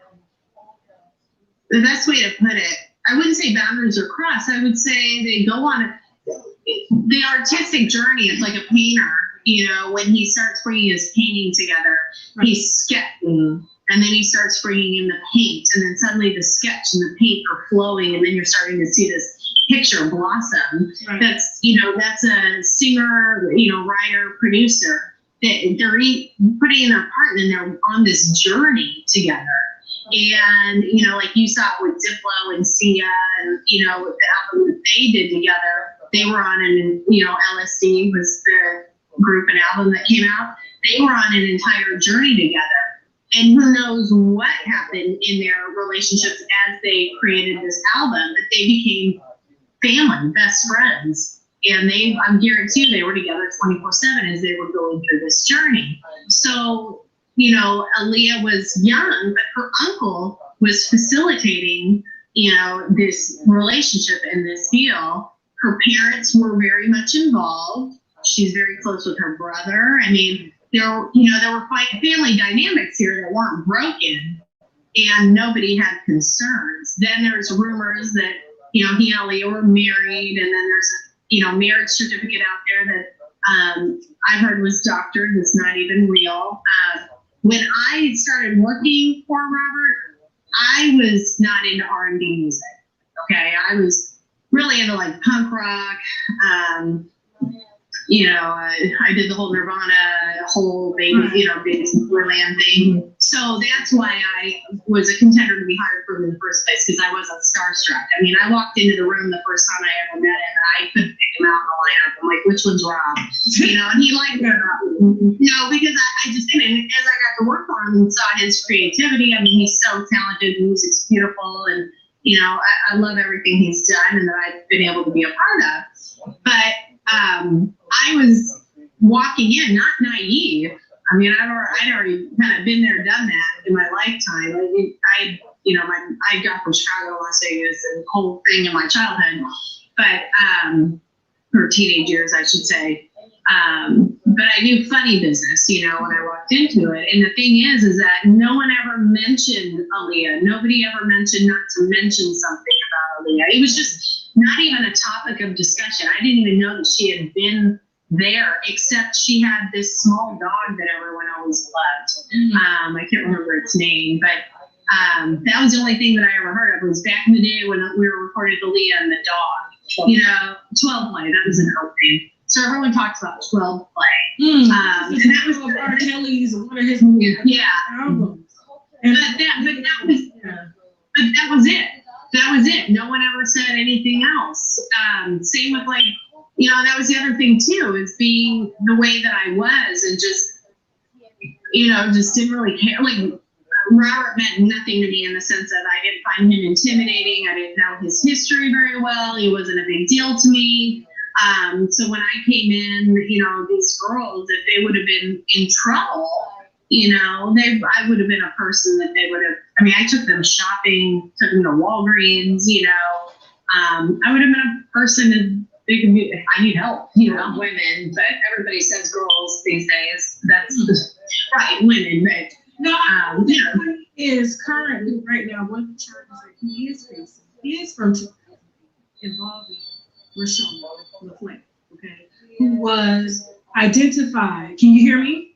the best way to put it, I wouldn't say boundaries are crossed. I would say they go on the artistic journey. It's like a painter, when he starts bringing his painting together, he's sketching, and then he starts bringing in the paint, and then suddenly the sketch and the paint are flowing, and then you're starting to see this picture blossom. Right. That's a singer, writer, producer. They're putting in their part, and they're on this journey together. And, like you saw it with Diplo and Sia, and, with the album that they did together, they were on LSD was the group and album that came out. They were on an entire journey together. And who knows what happened in their relationships as they created this album, but they became family, best friends. And I'm guaranteed they were together 24/7 as they were going through this journey. So, Aaliyah was young, but her uncle was facilitating, this relationship and this deal. Her parents were very much involved. She's very close with her brother. I mean, there were family dynamics here that weren't broken, and nobody had concerns. Then there's rumors that, he and Aaliyah were married, and then there's a marriage certificate out there that I heard was doctored. That's not even real. When I started working for Robert, I was not into R&B music. Okay, I was really into like punk rock. I did the whole Nirvana, whole Babyland thing. So that's why I was a contender to be hired for him in the first place, because I wasn't starstruck. I mean, I walked into the room the first time I ever met him, and I couldn't pick him out in the lineup. I'm like, which one's Rob? And he liked me. Because I just didn't. And as I got to work for him and saw his creativity, I mean, he's so talented, the music's beautiful, and I love everything he's done and that I've been able to be a part of. But I was walking in, not naive. I mean, I'd already kind of been there, done that in my lifetime. I got from Chicago, Las Vegas, and the whole thing in my childhood, but or teenage years, I should say. But I knew funny business, when I walked into it. And the thing is that no one ever mentioned Aaliyah. Nobody ever mentioned not to mention something about Aaliyah. It was just not even a topic of discussion. I didn't even know that she had been there, except she had this small dog that everyone always loved. I can't remember its name, but that was the only thing that I ever heard of. It was back in the day when we were recording Aaliyah and the dog. you know, 12 play. That was an old name. So everyone talks about 12 play. And And that was R. Kelly's one of his albums. but that was it. That was it. No one ever said anything else. Same with like, you know, that was the other thing too, is being the way that I was and just, you know, just didn't really care. Like Robert meant nothing to me in the sense that I didn't find him intimidating. I didn't know his history very well. He wasn't a big deal to me. So when I came in, you know, these girls, if they would have been in trouble, you know, I would have been a person that they would have, I mean, I took them shopping, took them to Walgreens, you know, I would have been a person that they could be, I need help, you know, Women, but everybody says girls these days. That's right, women, but No, yeah. is currently right now one of the charges that he is facing is from 2000 involving Rashawn LaFleur, okay, who was identified. Can you hear me?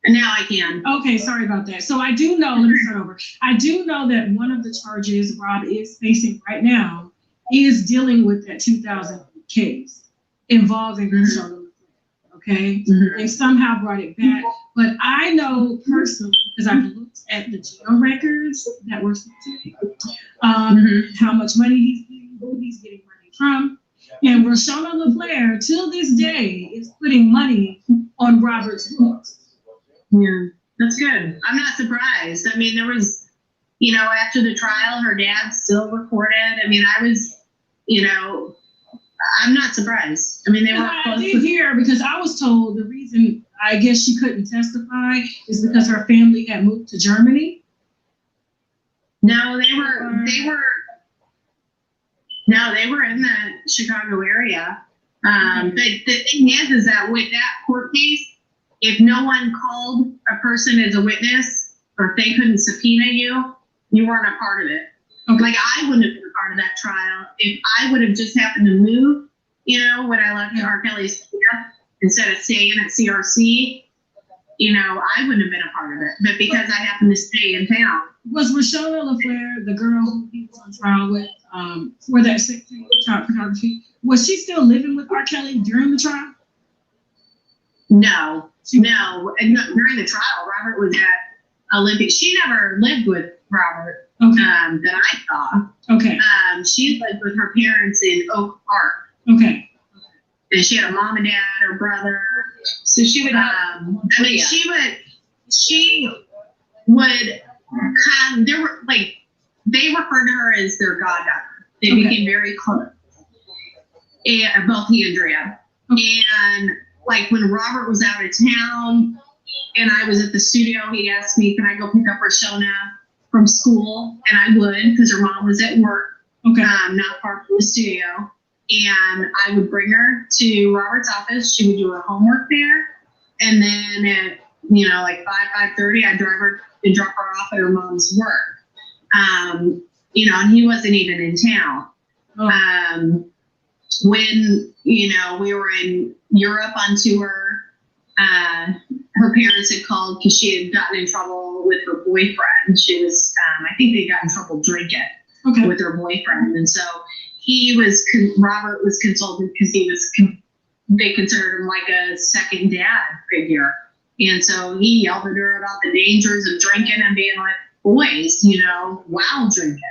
And now I can. Okay, sorry about that. So I do know, let me start over. I do know that one of the charges Rob is facing right now is dealing with that 2000 case involving Rashawn LaFleur, okay? They somehow brought it back, but I know personally, because I've looked at the jail records that were sent to me, how much money he's getting, who he's getting money from, and Rashawn LaFleur, till this day, is putting money on Robert's books. Yeah, that's good. I'm not surprised. I mean, there was, you know, after the trial, her dad still recorded. I mean, I was, you know, I'm not surprised. I mean, they were I close. did hear, because I was told the reason I guess she couldn't testify is because her family had moved to Germany. No, they were in the Chicago area. But the thing is that with that court case, if no one called a person as a witness, or if they couldn't subpoena you, you weren't a part of it. Okay. Like I wouldn't have been a part of that trial if I would have just happened to move, you know, when I left R. Kelly's care instead of staying at CRC, you know, I wouldn't have been a part of it. But because I happened to stay in town. Was Rashawn LaFleur the girl who he was on trial with for that sexual child pornography? Was she still living with R. Kelly during the trial? No. And during the trial, Robert was at Olympic. She never lived with Robert. Okay. That I saw. Okay. She lived with her parents in Oak Park. Okay. And she had a mom and dad, her brother. so she would have. I mean, she would come. There were like they referred to her as their goddaughter. They became very close. And both he and Andrea. And like when Robert was out of town and I was at the studio, he asked me, can I go pick up Rashona from school? And I would, because her mom was at work, not far from the studio. And I would bring her to Robert's office. She would do her homework there. And then at, you know, like 5:30, I'd drive her and drop her off at her mom's work. You know, and he wasn't even in town. When, you know, we were in Europe on tour, her parents had called because she had gotten in trouble with her boyfriend. She was, I think they got in trouble drinking with her boyfriend. And so Robert was consulted because he was, they considered him like a second dad figure. And so he yelled at her about the dangers of drinking and being like boys, you know, while drinking.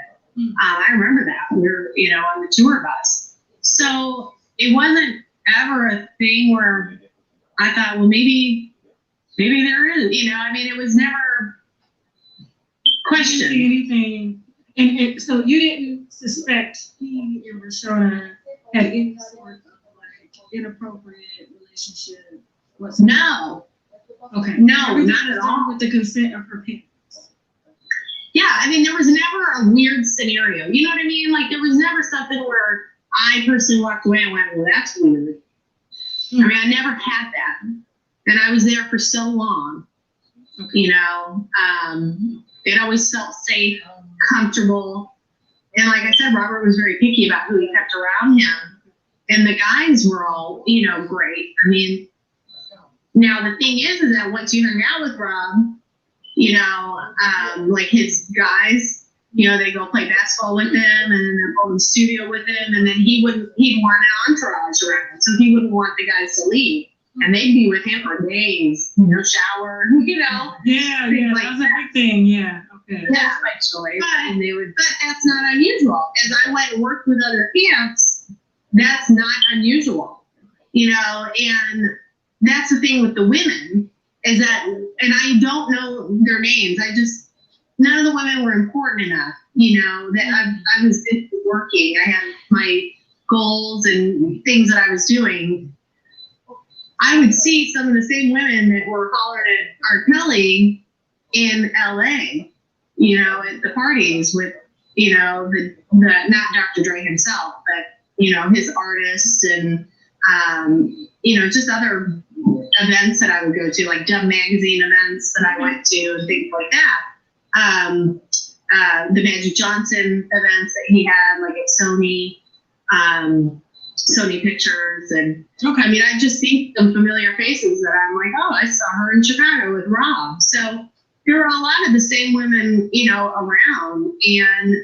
I remember that. We were, you know, on the tour bus. So it wasn't ever a thing where I thought, well, maybe there is, you know, I mean, it was never questioned. Anything, and so you didn't suspect he and Rashona had any sort of like inappropriate relationship whatsoever? No. Okay. No, not at all. With the consent of her parents. Yeah, I mean, there was never a weird scenario. You know what I mean? Like, there was never something where I personally walked away and went, well, that's weird. I mean, I never had that. And I was there for so long. You know, it always felt safe, comfortable. And like I said, Robert was very picky about who he kept around him. And the guys were all, you know, great. I mean, now the thing is that once you hang out with Rob, you know, like his guys, they go play basketball with him, and then they're go in the studio with him, and then he'd want an entourage around, so he wouldn't want the guys to leave, and they'd be with him for days, shower, Yeah, like that was a big thing. Yeah, okay. yeah, my choice. And but that's not unusual. As I went and worked with other camps, that's not unusual, and that's the thing with the women is that, and I don't know their names. None of the women were important enough, that I was busy working. I had my goals and things that I was doing. I would see some of the same women that were hollering at R. Kelly in LA, at the parties with, the not Dr. Dre himself, but, his artists and, just other events that I would go to, like Dub Magazine events that I went to and things like that. The Magic Johnson events that he had, like at Sony Pictures, and I just see some familiar faces that I'm like, oh, I saw her in Chicago with Rob. So there are a lot of the same women, around. And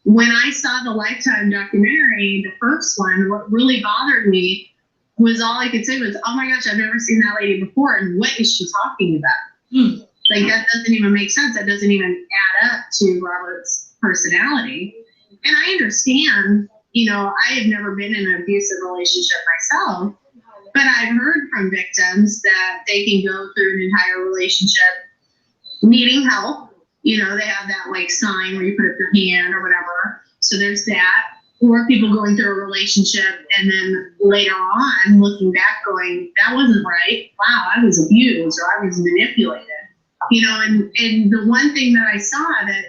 when I saw the Lifetime documentary, the first one, what really bothered me was all I could say was, oh my gosh, I've never seen that lady before, and what is she talking about? Like, that doesn't even make sense. That doesn't even add up to Robert's personality. And I understand, I have never been in an abusive relationship myself, but I've heard from victims that they can go through an entire relationship needing help. They have that like sign where you put up your hand or whatever. So there's that. Or people going through a relationship and then later on looking back going, that wasn't right. Wow, I was abused or I was manipulated. And the one thing that I saw that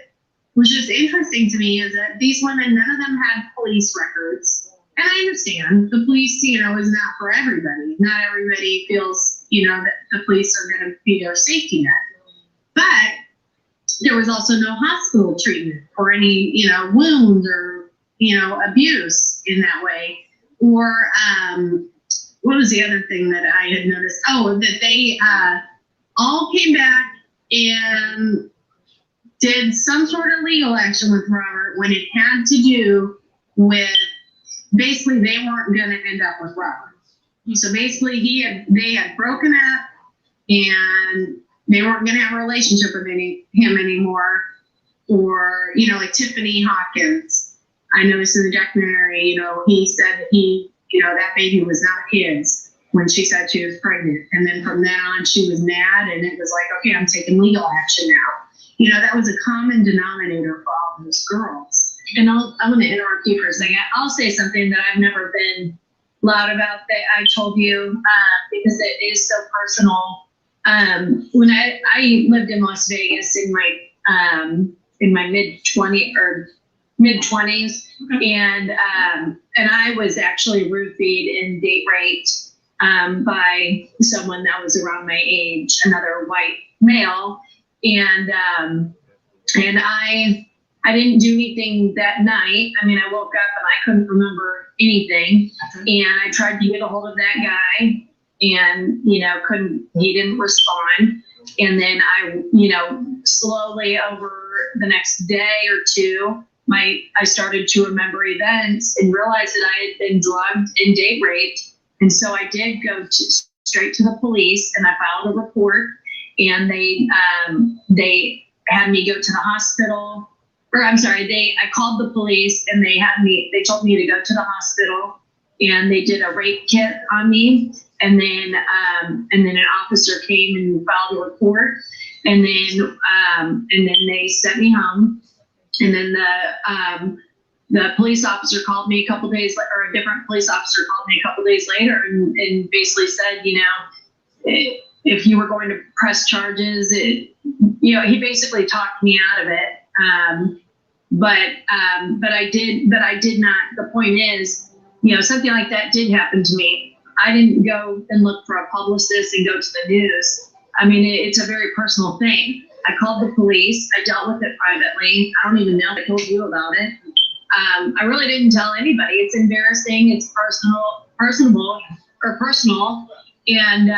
was just interesting to me is that these women, none of them had police records. And I understand the police, is not for everybody. Not everybody feels, that the police are going to be their safety net. But there was also no hospital treatment for any, wounds or, abuse in that way. Or what was the other thing that I had noticed? Oh, that they all came back and did some sort of legal action with Robert when it had to do with, basically they weren't going to end up with Robert. So basically they had broken up and they weren't going to have a relationship with him anymore. Or, like Tiffany Hawkins, I noticed in the documentary, he said that that baby was not his when she said she was pregnant. And then from then on, she was mad, and it was like, okay, I'm taking legal action now. That was a common denominator for all those girls. And I'm going to interrupt you for a second. I'll say something that I've never been loud about that I told you because it is so personal. When I lived in Las Vegas in my mid-20s, and I was actually roofied and date raped by someone that was around my age, another white male, and I didn't do anything that night. I mean, I woke up and I couldn't remember anything, and I tried to get a hold of that guy, and he didn't respond. And then I slowly over the next day or two, I started to remember events and realized that I had been drugged and date raped. And so I did go straight to the police, and I filed a report, and they had me go to the hospital, I called the police, and they told me to go to the hospital, and they did a rape kit on me. And then an officer came and filed a report, and then they sent me home. And then the police officer called me a couple days later, or a different police officer called me a couple days later, and basically said, if you were going to press charges, he basically talked me out of it. But I did not. The point is, something like that did happen to me. I didn't go and look for a publicist and go to the news. I mean, it's a very personal thing. I called the police. I dealt with it privately. I don't even know if I told you about it. I really didn't tell anybody. It's embarrassing. It's personal. And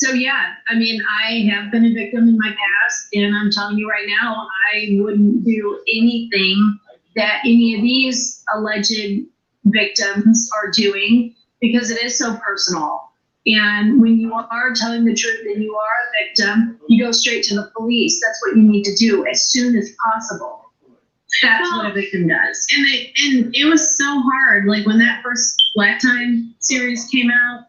So yeah, I mean, I have been a victim in my past, and I'm telling you right now, I wouldn't do anything that any of these alleged victims are doing because it is so personal. And when you are telling the truth and you are a victim, you go straight to the police. That's what you need to do as soon as possible. That's what a victim does. And it was so hard. Like when that first Lifetime series came out,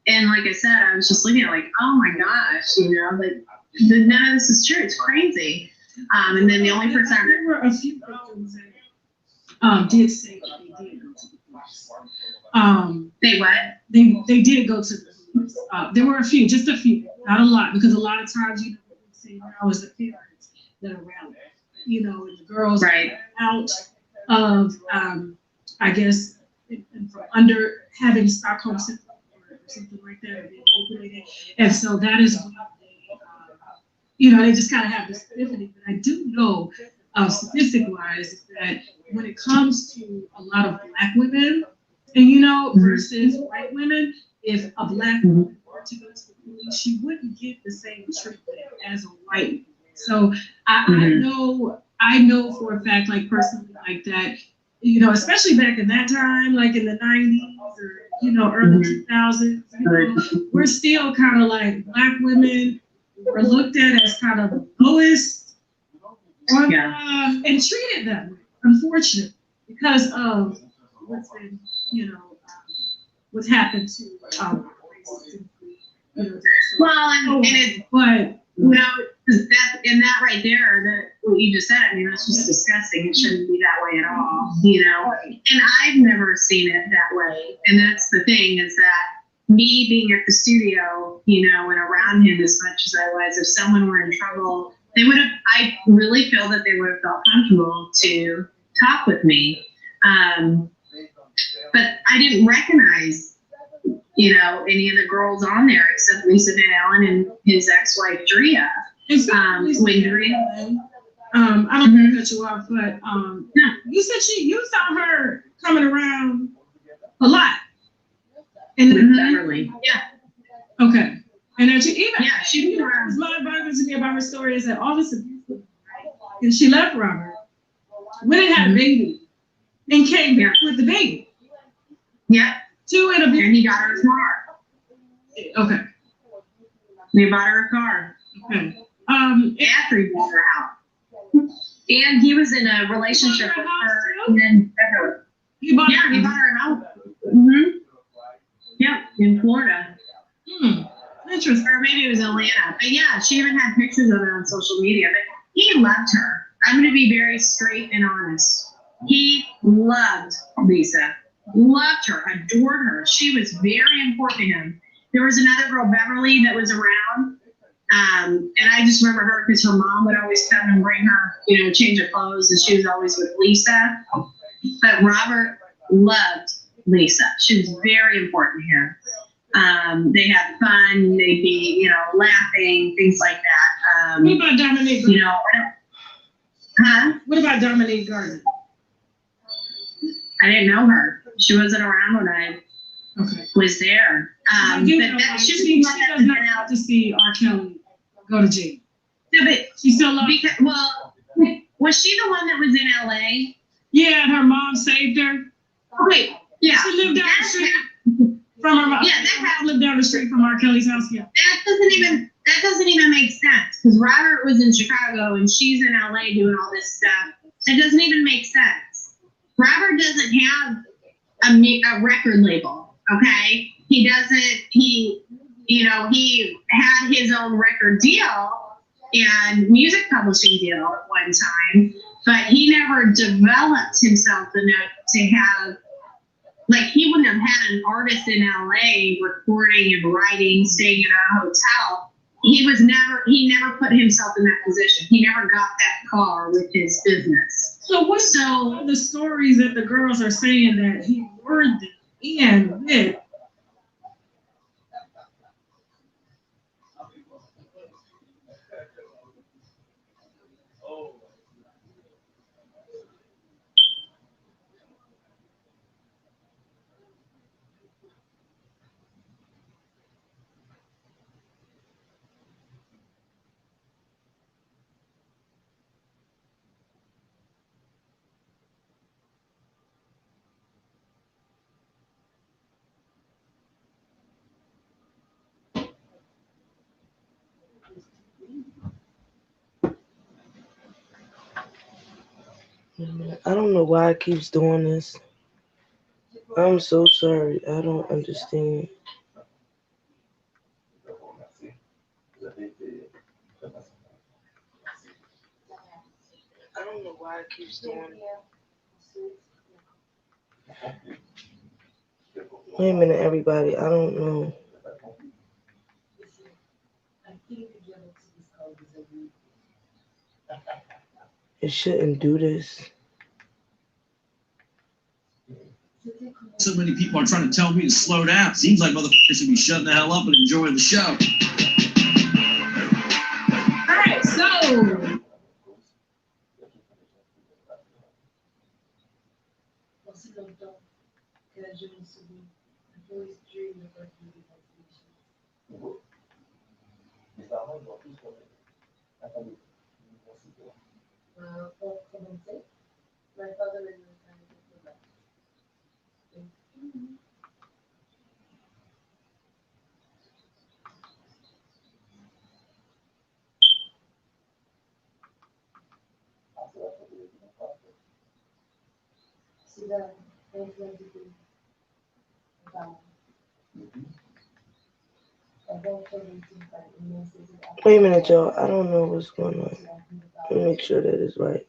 and like I said, I was just looking at like, oh my gosh, you know, like none of this is true. It's crazy. And then the only person There were a few victims that did say that they did go to the police. they what? They did go to the police. There were a few, just a few, not a lot, because a lot of times, you know, what we see now is the parents that are around, you know, and the girls Right. out of, I guess, from under having Stockholm syndrome or something like that, or being manipulated. And so that is when they, you know, they just kind of have this epiphany. But I do know, statistic-wise, that when it comes to a lot of Black women, and you know, versus white women, if a Black woman were to go to the police, she wouldn't get the same treatment as a white woman. So I know for a fact, like personally, like that, you know, especially back in that time, like in the 90s or, you know, early 2000s, you know, we're still kind of like Black women were looked at as kind of the lowest and treated that way, unfortunately, because of what's been, you know, what's happened to racism, you know. Well, and it's, but you know, that right there, that what you just said, I mean, that's just disgusting. It shouldn't be that way at all, you know. And I've never seen it that way. And that's the thing, is that me being at the studio, you know, and around him as much as I was, if someone were in trouble, they would have, I really feel that they would have felt comfortable to talk with me. But I didn't recognize, you know, any of the girls on there except Lisa Van Allen and his ex-wife Drea. When Drea, I don't mean to cut you off, but you said you saw her coming around a lot. And Beverly, yeah, okay, and then she even she was around. My advisor to me about her story is that all this abuse, and she left Robert, went and had a baby, and came back with the baby. Yeah. And he got her a car. Okay. They bought her a car. Okay. After he bought her out. And he was in a relationship with her, and then he bought her a house. Mm-hmm. Yep, in Florida. Interesting. Or maybe it was Atlanta. But yeah, she even had pictures of it on social media. But he loved her. I'm going to be very straight and honest. He loved Lisa. Loved her, adored her. She was very important to him. There was another girl, Beverly, that was around. And I just remember her because her mom would always come and bring her, you know, change of clothes, and she was always with Lisa. But Robert loved Lisa. She was very important to him. They had fun. They'd be, you know, laughing, things like that. What about Dominique? You know, What about Dominique Gardner? I didn't know her. She wasn't around when I was there. But she does not have to see R. Kelly go to jail. Yeah, but she still loves. Well, was she the one that was in LA? Yeah, and her mom saved her. Okay, yeah. She lived down the street from her mom. Yeah, that lived down the street from R. Kelly's house. Yeah. That doesn't even make sense, because Robert was in Chicago and she's in LA doing all this stuff. It doesn't even make sense. Robert doesn't have a record label, okay? He doesn't, he had his own record deal and music publishing deal at one time, but he never developed himself enough to have, like, he wouldn't have had an artist in LA recording and writing, staying in a hotel. He never put himself in that position. He never got that car with his business. So what's the stories that the girls are saying that he lured them in with? I don't know why it keeps doing this. I'm so sorry. I don't understand. I don't know why it keeps doing it. Wait a minute, everybody. I don't know. It shouldn't do this. So many people are trying to tell me to slow down. Seems like motherfuckers should be shutting the hell up and enjoying the show. All right, so Wait a minute, y'all. I don't know what's going on. Let me make sure that is right.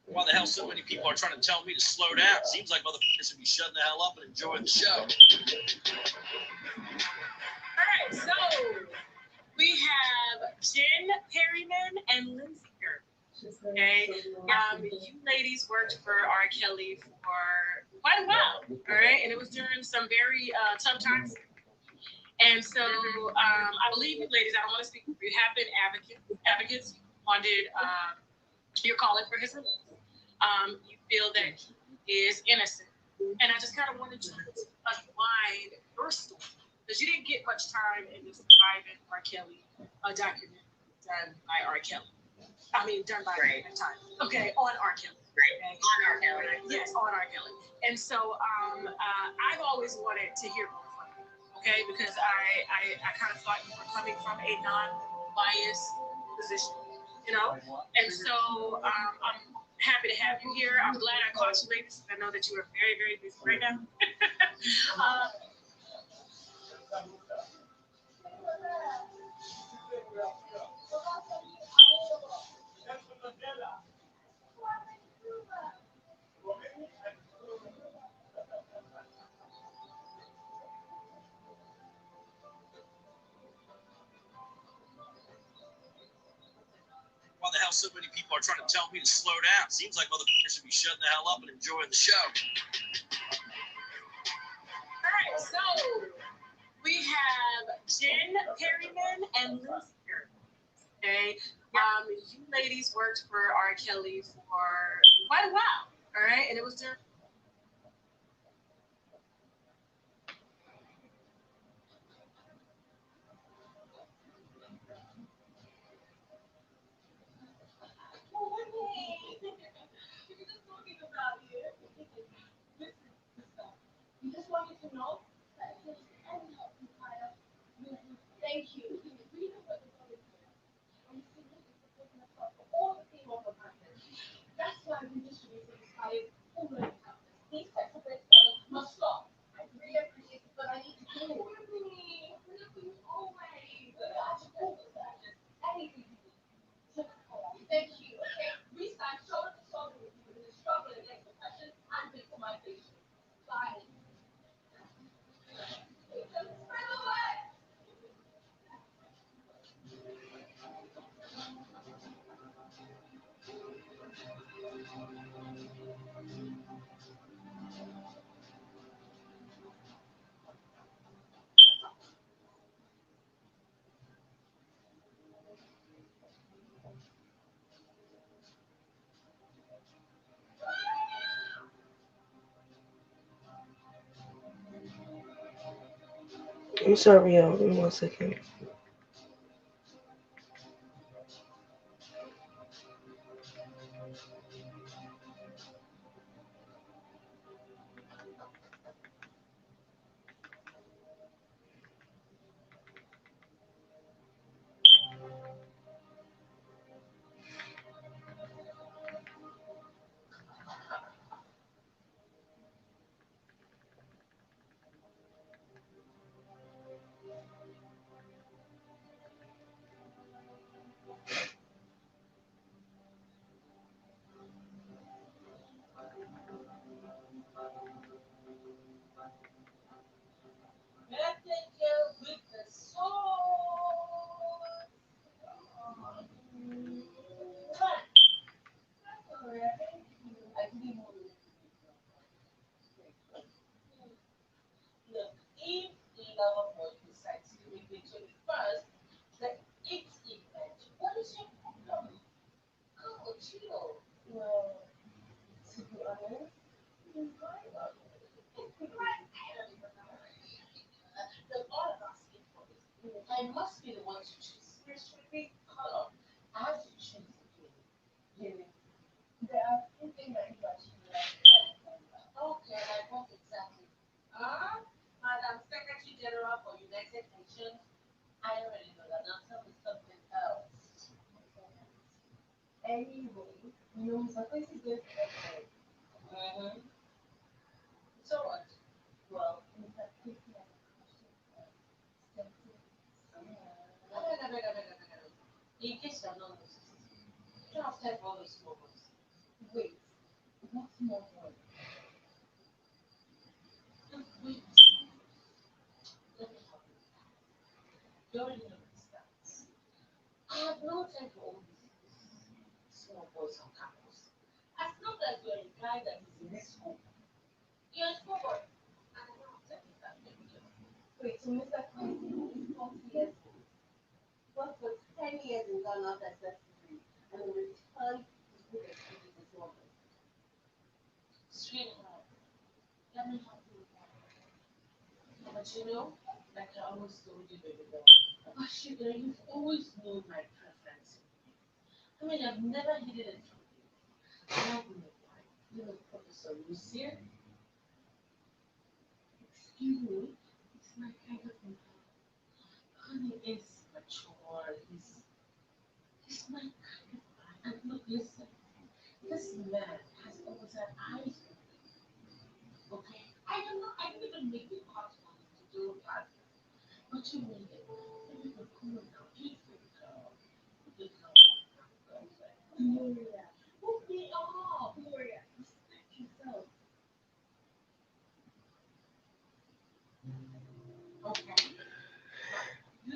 Why the hell so many people are trying to tell me to slow down? Seems like motherfuckers should be shutting the hell up and enjoying the show. all right, so we have Jen Perryman and Lindsay here. Okay, you ladies worked for R. Kelly for quite a while, all right, and it was during some very tough times. And so I believe you ladies, I don't want to speak, you have been advocates. You wanted, you're calling for his release. You feel that he is innocent. And I just kind of wanted to unwind your story because you didn't get much time in this private R. Kelly documentary done by R. Kelly. I mean, done by time. Okay, on R. Kelly. Okay? On R. Kelly. Yes, on R. Kelly. And so I've always wanted to hear more from you, okay? Because I kind of thought you were coming from a non-biased position, you know? And so I'm happy to have you here. I'm glad I caught you ladies. I know that you are very, very busy right now. Why the hell so many people are trying to tell me to slow down? Seems like motherfuckers should be shutting the hell up and enjoying the show. All right, so we have Jen Perryman and Lindsay Perryman. Okay, you ladies worked for R. Kelly for quite a while. All right, and it was during. I'm sorry, y'all. Give me 1 second.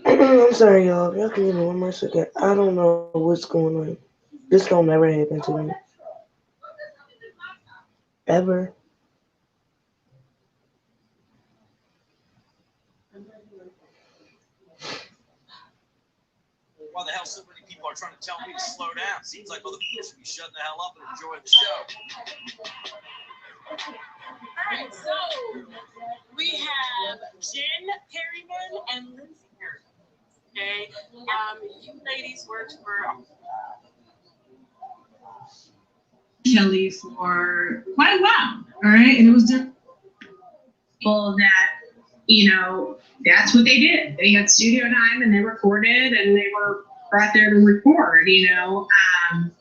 I'm sorry, y'all. Y'all can give me 1 more second. I don't know what's going on. This don't never happen to me. Ever. Why the hell so many people are trying to tell me to slow down? Seems like motherfuckers should be shutting the hell up and enjoying the show. Alright, so we have Jen Perryman and Lindsay Perryman. Okay. You ladies worked for Kelly for quite a while. Alright, and it was different. People that, that's what they did. They had studio time and they recorded and they were brought there to record, and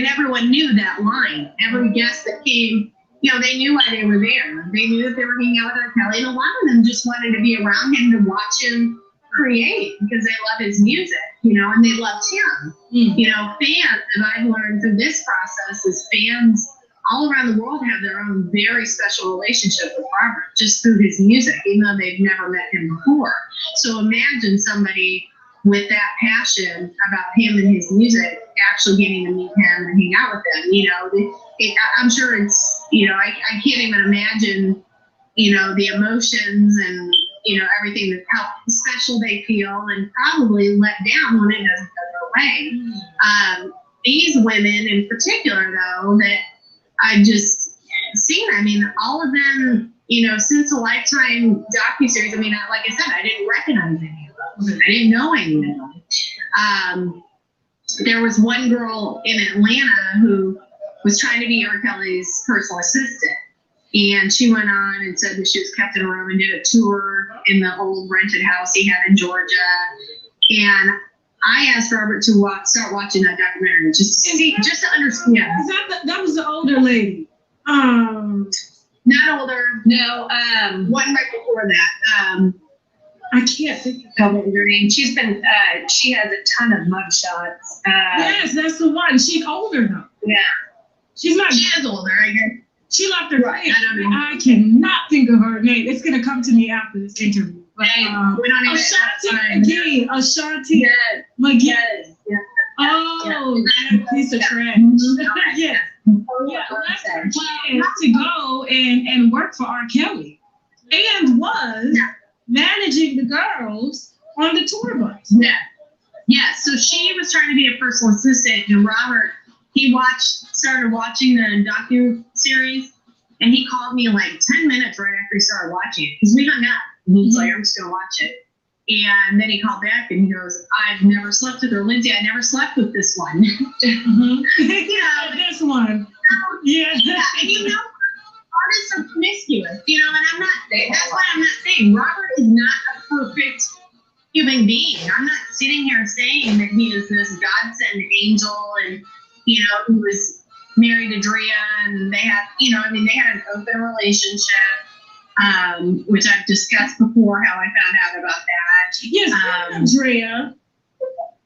everyone knew that line. Every guest that came, they knew why they were there. They knew that they were hanging out with R. Kelly, and a lot of them just wanted to be around him to watch him create because they love his music, and they loved him. Fans, and I've learned through this process is fans all around the world have their own very special relationship with Robert just through his music, even though they've never met him before. So imagine somebody with that passion about him and his music actually getting to meet him and hang out with him. I'm sure it's, I can't even imagine, the emotions and, everything, that how special they feel and probably let down when it doesn't go their way. These women in particular, though, that I've just seen, all of them, since a Lifetime docuseries, I mean, like I said, I didn't recognize any of them. I didn't know any of them. There was one girl in Atlanta who was trying to be R. Kelly's personal assistant. And she went on and said that she was kept in a room and did a tour in the old rented house he had in Georgia. And I asked Robert to start watching that documentary just to understand. That was the older lady. Not older. No. One right before that. I can't think of her name. She's been. She has a ton of mugshots. Yes, that's the one. She's older though. Yeah. She's not. She is older. I guess. She left her. Right. I don't know. I cannot think of her name. It's gonna come to me after this interview. But we don't even Ashanti McGee. Ashanti McGee. Yes. Yeah. Oh, that piece of trash. Yeah. Yeah, left her kids to go and work for R. Kelly, and was managing the girls on the tour bus. Yeah. Yeah. So she was trying to be a personal assistant, and Robert, he started watching the docu-series, and he called me like 10 minutes right after he started watching it, because we hung up. And he was like, I'm just going to watch it. And then he called back and he goes, I've never slept with her. Lindsay, I never slept with this one. This one. Yeah. And artists are promiscuous, and I'm not, that's why I'm not saying Robert is not a perfect human being. I'm not sitting here saying that he is this God-sent angel and, he was married to Drea and they had, they had an open relationship. Which I've discussed before, how I found out about that. Yes, Drea.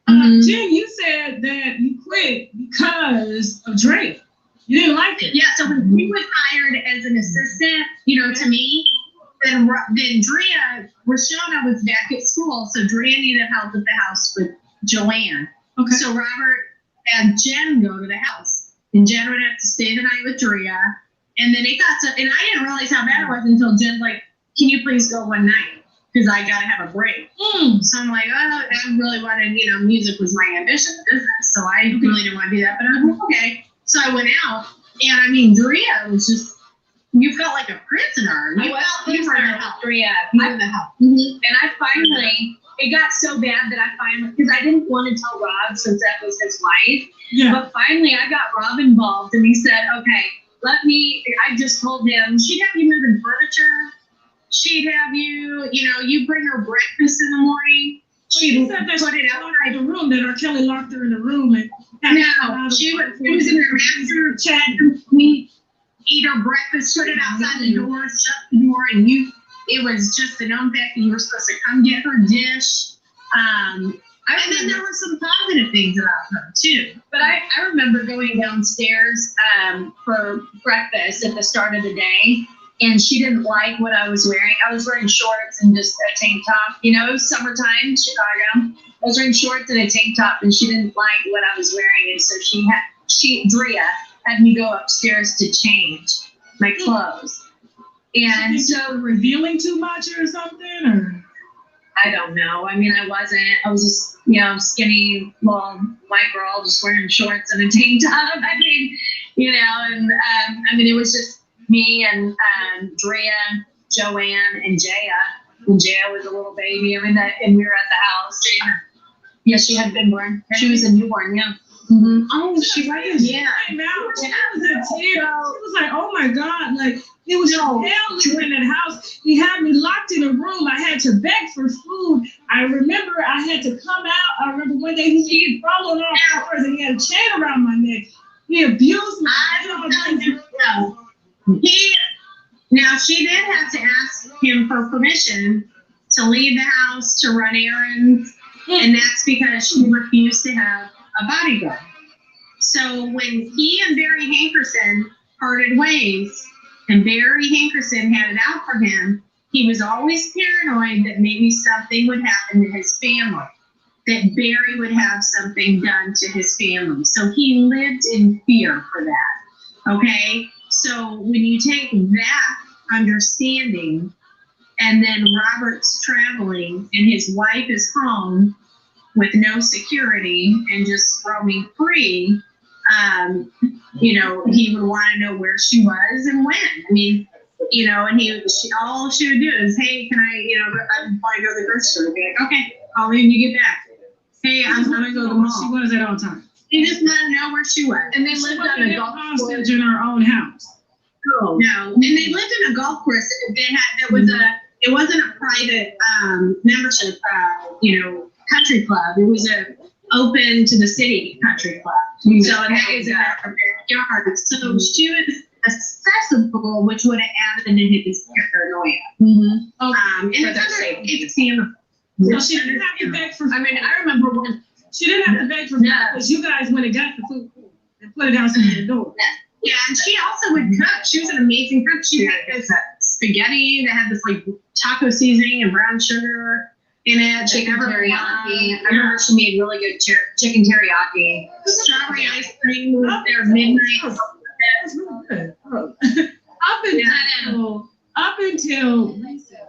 Jen, you said that you quit because of Drea. You didn't like it. Yeah, so when he was hired as an assistant, to me, then Drea, Rashona was back at school, so Drea needed help at the house with Joanne. Okay. So Robert had Jen go to the house, and Jen would have to stay the night with Drea. And then it got and I didn't realize how bad it was until Jen's like, can you please go one night? Because I got to have a break. So I'm like, I really wanted, music was my ambition, business. So I really didn't want to do that. But I'm like, okay. So I went out, and Drea was just, you felt like a prisoner. You were in the house. Drea. You were in the house. And I finally, it got so bad that I finally, because I didn't want to tell Rob since that was his wife. Yeah. But finally I got Rob involved and he said, okay, I just told him, she'd have you moving furniture. She'd have you, you bring her breakfast in the morning. She'd put it outside the room, that R. Kelly locked her in the room. And she was in her bathroom chatting with me, eat her breakfast, put it outside the door, shut the door, and it was just a known fact that you were supposed to come get her dish. And then there were some positive things about her too. But I remember going downstairs for breakfast at the start of the day, and she didn't like what I was wearing. I was wearing shorts and just a tank top. It was summertime in Chicago. I was wearing shorts and a tank top, and she didn't like what I was wearing, and so Drea had me go upstairs to change my clothes. And so revealing too much or something, or I don't know. I mean, I wasn't. I was just, skinny, little white girl just wearing shorts and a tank top. I mean, and it was just me and Drea, Joanne, and Jaya. And Jaya was a little baby. And we were at the house. Yeah, she had been born. She was a newborn. Yeah. Mm-hmm. Oh, she was. Yeah. She was a kid. She was like, oh my God, like. It was hell in that house. He had me locked in a room. I had to beg for food. I remember I had to come out. I remember one day he followed off floors and he had a chain around my neck. He abused me. Now she did have to ask him for permission to leave the house, to run errands, and that's because she refused to have a bodyguard. So when he and Barry Hankerson parted ways, and Barry Hankerson had it out for him, he was always paranoid that maybe something would happen to his family, that Barry would have something done to his family. So he lived in fear for that, okay? So when you take that understanding, and then Robert's traveling, and his wife is home with no security and just roaming free, he would want to know where she was and when. I mean, and all she would do is, hey, can I, I'm probably go to the grocery store. Be like, okay, call me when you get back. Hey, I'm gonna go to the mall. She was at all times. They just want to know where she was. And they lived on a golf course in her own house. No, and they lived in a golf course. It wasn't a private membership, country club. It was a open to the city country club. Mm-hmm. So that was in her backyard. So she was accessible, which would have added to his paranoia. Mm-hmm. And it's family. So she didn't have to beg for. I mean, I remember when she didn't have to beg for food because you guys went and got the food and put it outside the door. Yeah, and she also would cook. She was an amazing cook. She made this spaghetti that had this like taco seasoning and brown sugar in it. Chicken teriyaki. I remember she made really good chicken teriyaki. Strawberry ice cream was their midnight. That's really good. Up until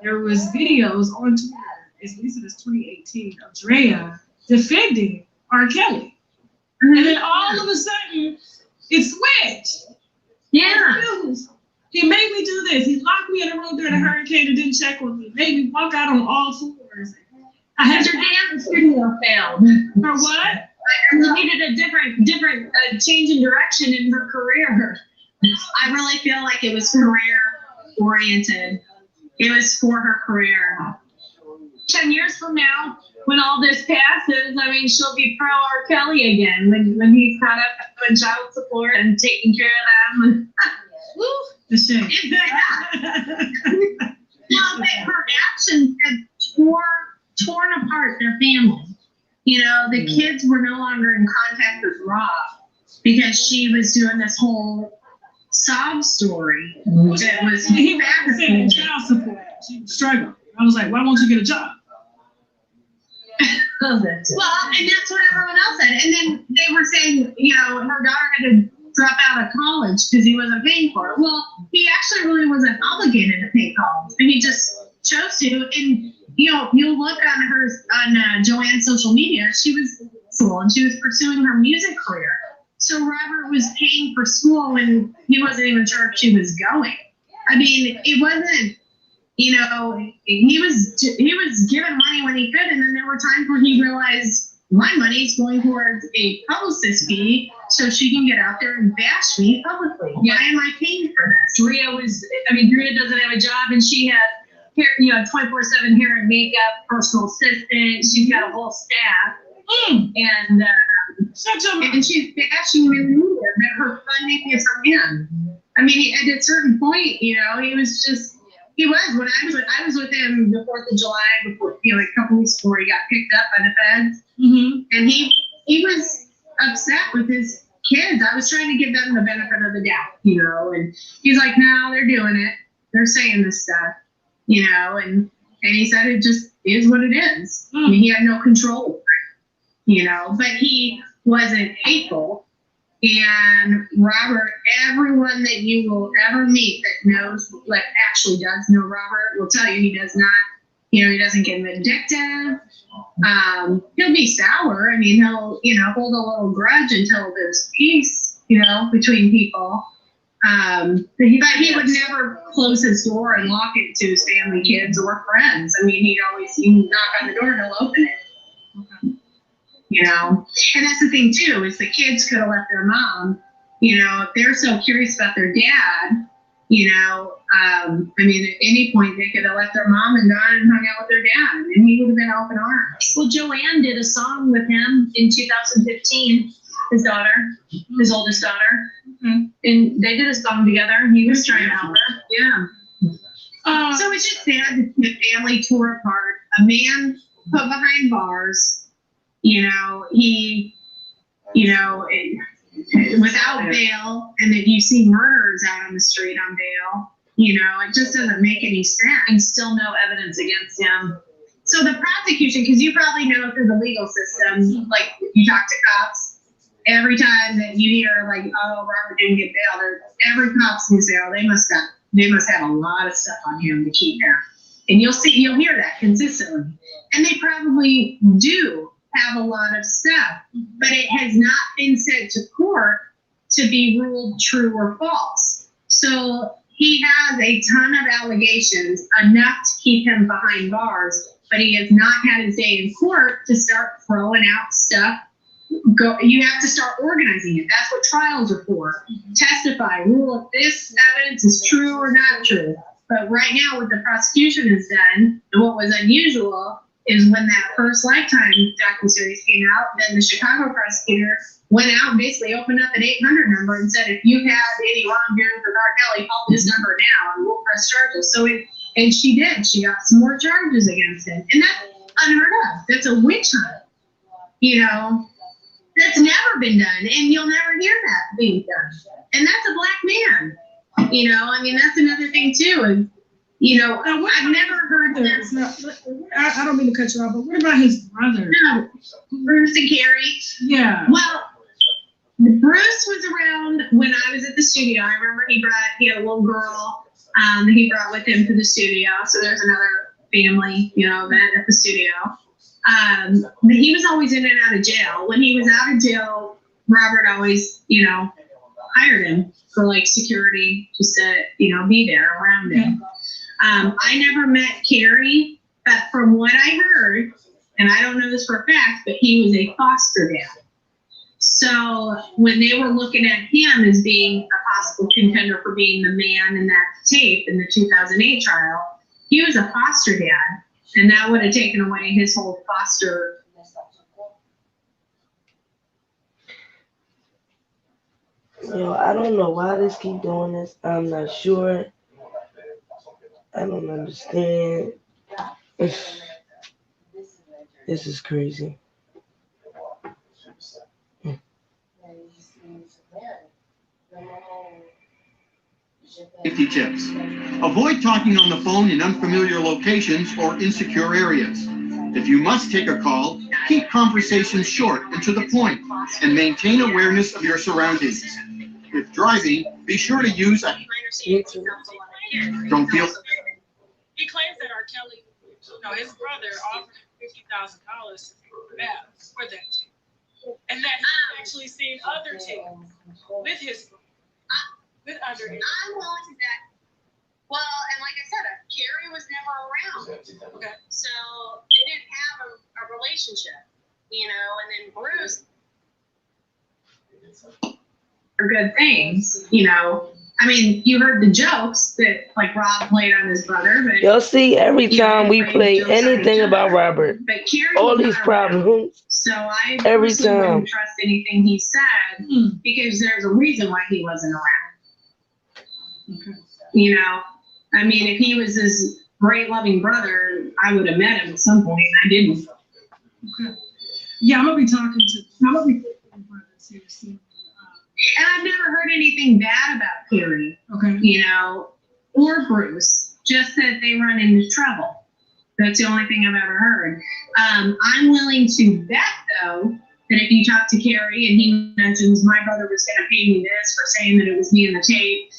there was videos on Twitter, as recent as 2018, of Drea defending R. Kelly. And then all of a sudden, it switched. Yeah. He made me do this. He locked me in a room during a hurricane and didn't check on me. Made me walk out on all fours. I had your dance studio failed. For what? She needed a different change in direction in her career. I really feel like it was career oriented. It was for her career. 10 years from now, when all this passes, I mean, she'll be pro R. Kelly again when he's caught up on child support and taking care of them. Woo, the shame. Well, but her actions had torn apart their family. The kids were no longer in contact with Rob because she was doing this whole sob story that was he was child support. She was struggling. I was like, why won't you get a job? Well, and that's what everyone else said. And then they were saying, her daughter had to drop out of college because he wasn't paying for it. Well, he actually really wasn't obligated to pay college, but he just chose to. And you'll look on Joanne's social media. She was school and she was pursuing her music career. So Robert was paying for school when he wasn't even sure if she was going. I mean, it wasn't. He was given money when he could, and then there were times where he realized my money's going towards a publicist fee so she can get out there and bash me publicly. Why am I paying for this? Drea doesn't have a job, and she had hair, 24/7 hair and makeup, personal assistant. She's got a whole staff, and she's bashing me that her funding is from him. I mean, at a certain point, he was just. He was when I was with him the 4th of July before, a couple weeks before he got picked up by the feds, and he was upset with his kids. I was trying to give them the benefit of the doubt, and he's like, no, they're doing it. They're saying this stuff, and he said it just is what it is. I mean, he had no control over it, but he wasn't hateful. And Robert, everyone that you will ever meet that knows, actually does know Robert, will tell you he does not, he doesn't get vindictive. He'll be sour. I mean, he'll, hold a little grudge until there's peace, between people. But he would never close his door and lock it to his family, kids, or friends. I mean, he'd always, you knock on the door and he'll open it. Okay. And that's the thing too, is the kids could have left their mom, if they're so curious about their dad, at any point they could have left their mom and gone and hung out with their dad, and he would have been open arms. Well, Joanne did a song with him in 2015, his daughter, his oldest daughter, and they did a song together. He was trying to help her. Yeah. So it's just sad that the family tore apart. A man put behind bars. He, without bail, and then you see murderers out on the street on bail, it just doesn't make any sense. And still no evidence against him. So the prosecution, because you probably know through the legal system, like you talk to cops, every time that you hear Robert didn't get bail, every cop's gonna say, they must have a lot of stuff on him to keep him. And you'll hear that consistently. And they probably do have a lot of stuff, but it has not been sent to court to be ruled true or false. So he has a ton of allegations, enough to keep him behind bars, but he has not had his day in court to start throwing out stuff. You have to start organizing it. That's what trials are for. Testify, rule if this evidence is true or not true. But right now, what the prosecution has done, and what was unusual, is when that first Lifetime docuseries came out, then the Chicago prosecutor went out and basically opened up an 800 number and said, if you've had any wrongdoing with R. Kelly, call this number now and we'll press charges. And she did. She got some more charges against him. And that's unheard of. That's a witch hunt. You know, that's never been done. And you'll never hear that being done. And that's a black man. You know, I mean, that's another thing too. And, you know, I've never heard this. I don't mean to cut you off, but what about his brother? No, Bruce and Carrie. Yeah. Well, Bruce was around when I was at the studio. I remember he had a little girl he brought with him to the studio. So there's another family, you know, event at the studio. But he was always in and out of jail. When he was out of jail, Robert always, you know, hired him for like security, just to, you know, be there around him. I never met Carrie, but from what I heard, and I don't know this for a fact, but he was a foster dad. So when they were looking at him as being a possible contender for being the man in that tape in the 2008 trial, he was a foster dad, and that would have taken away his whole foster. Yo, I don't know why this keep doing this. I'm not sure. I don't understand. This is crazy. 50 tips. Avoid talking on the phone in unfamiliar locations or insecure areas. If you must take a call, keep conversations short and to the point, and maintain awareness of your surroundings. If driving, be sure to use a... Don't feel... He claims that R. Kelly, his brother offered him $50,000 for that tape. And that he's actually seen other tapes with his brother. With underage. I'm willing to bet. Well, and like I said, Carrie was never around. Okay. So they didn't have a relationship, you know, and then Bruce are good things, you know. I mean, you heard the jokes that like Rob played on his brother, but You'll see every time we play anything about Robert, but Carrie all these problems. So I every personally time wouldn't trust anything he said because there's a reason why he wasn't around. Okay. You know, I mean, if he was his great loving brother, I would have met him at some point. I didn't. Okay. Yeah, I'm gonna be talking to brothers here soon. And I've never heard anything bad about Carrie. Okay. You know, or Bruce. Just that they run into trouble. That's the only thing I've ever heard. I'm willing to bet though that if you talk to Carrie and he mentions my brother was going to pay me this for saying that it was me in the tape.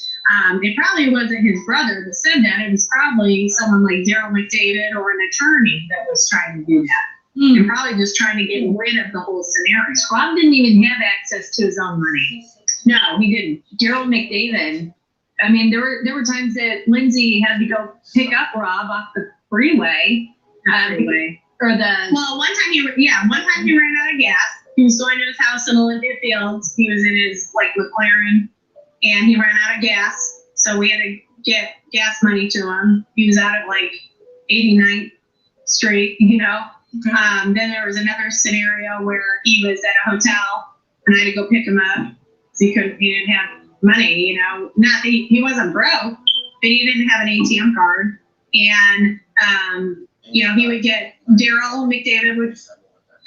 It probably wasn't his brother that said that. It was probably someone like Daryl McDavid or an attorney that was trying to do that. And probably just trying to get rid of the whole scenario. Rob didn't even have access to his own money. No, he didn't. Daryl McDavid, I mean, there were times that Lindsay had to go pick up Rob off the freeway. Or the... Well, one time he ran out of gas. He was going to his house in Olympia Fields. He was in his, like, McLaren. And he ran out of gas, so we had to get gas money to him. He was out at like 89th Street, you know. Okay. Then there was another scenario where he was at a hotel, and I had to go pick him up. So he didn't have money, you know. Not that he wasn't broke, but he didn't have an ATM card. And, you know, he would get, Daryl McDavid would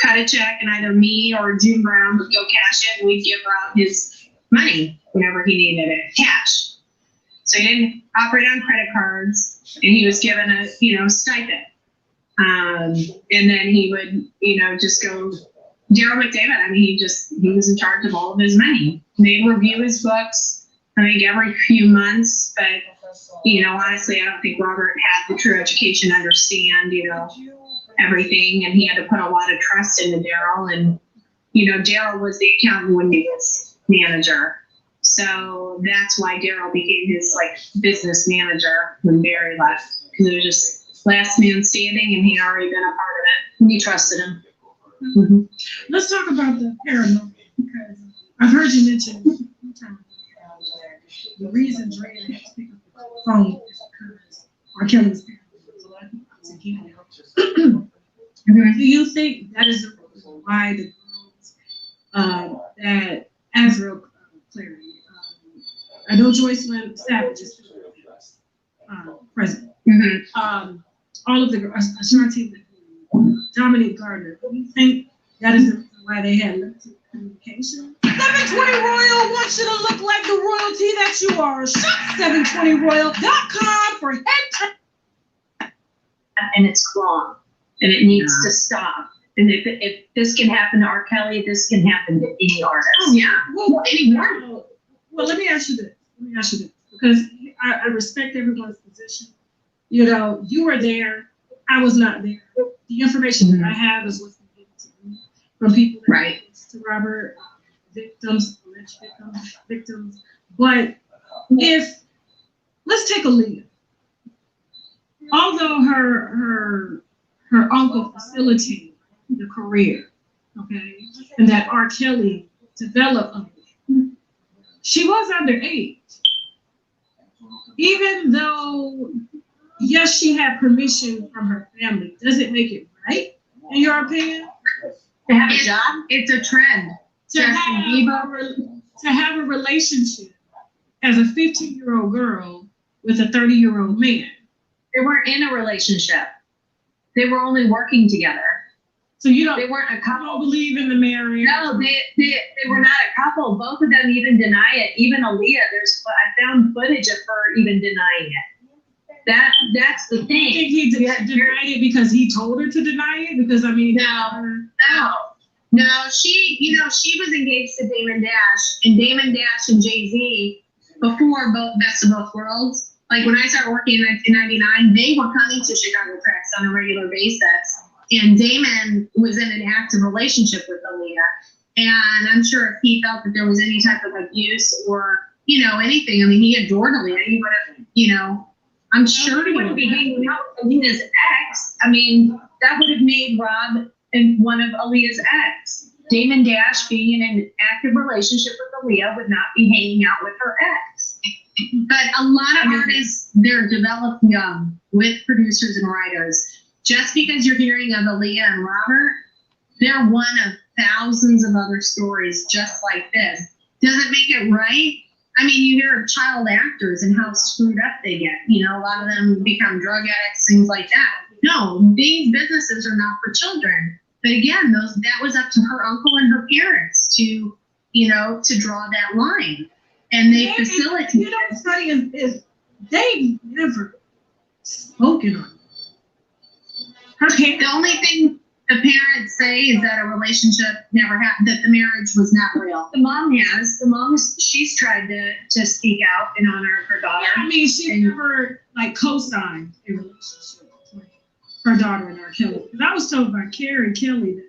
cut a check, and either me or June Brown would go cash it, and we'd give Rob his money whenever he needed it, cash. So he didn't operate on credit cards, and he was given a, you know, stipend. And then he would, you know, just go, Daryl McDavid, I mean, he was in charge of all of his money. They'd review his books, I think every few months, but, you know, honestly, I don't think Robert had the true education to understand, you know, everything, and he had to put a lot of trust into Daryl, and, you know, Daryl was the accountant when he was manager. So that's why Daryl became his like business manager when Barry left, because it was just last man standing, and he'd already been a part of it. And he trusted him. Mm-hmm. Let's talk about the paranormal, because I've heard you mention the reason Dre had to pick up the phone is because R. Kelly's parents. Do you think that is the reason why the girls that Azrael Clarity, I know Joyce Lynn Savage is president. Mm-hmm. All of the girls, Ashanti, Dominique Gardner. Do you think that is the reason why they had limited communication? 720 Royal wants you to look like the royalty that you are. Shop 720royal.com for head. And it's wrong, and it needs to stop. And if this can happen to R. Kelly, this can happen to any artist. Oh, yeah. Well, anymore. Well, let me ask you this. Because I respect everyone's position. You know, you were there. I was not there. The information that I have is what's been given to me from people that right to Robert, victims, alleged victims. But if, let's take Aaliyah. Although her uncle facilitated the career, okay, and that R. Kelly developed Aaliyah, she was underage. Even though, yes, she had permission from her family, does it make it right, in your opinion? To have a job? It's a trend. To have a relationship as a 15-year-old girl with a 30-year-old man. They weren't in a relationship. They were only working together. So they weren't a couple. You don't believe in the marriage? No, they were not a couple. Both of them even deny it. Even Aaliyah, I found footage of her even denying it. That's the thing. You think he denied it because he told her to deny it? Because I mean, no. She was engaged to Damon Dash, and Damon Dash and Jay-Z before both Best of Both Worlds. Like when I started working in 1999, they were coming to Chicago Tracks on a regular basis. And Damon was in an active relationship with Aaliyah. And I'm sure if he felt that there was any type of abuse or, anything, I mean, he adored Aaliyah. He would have, I'm sure he wouldn't be hanging out with Aaliyah's ex. I mean, that would have made Rob and one of Aaliyah's ex. Damon Dash, being in an active relationship with Aaliyah, would not be hanging out with her ex. But a lot of artists, they're developed young with producers and writers. Just because you're hearing of Aaliyah and Robert, they're one of thousands of other stories just like this. Does it make it right? I mean, you hear of child actors and how screwed up they get. A lot of them become drug addicts, things like that. No, these businesses are not for children. But again, that was up to her uncle and her parents to draw that line. And they facilitate. What's funny is they've never spoken on it. The only thing the parents say is that a relationship never happened, that the marriage was not real. The mom has. She's tried to speak out in honor of her daughter. I mean, she never co-signed a relationship with her daughter and R. Kelly. Because I was told by Carrie Kelly that,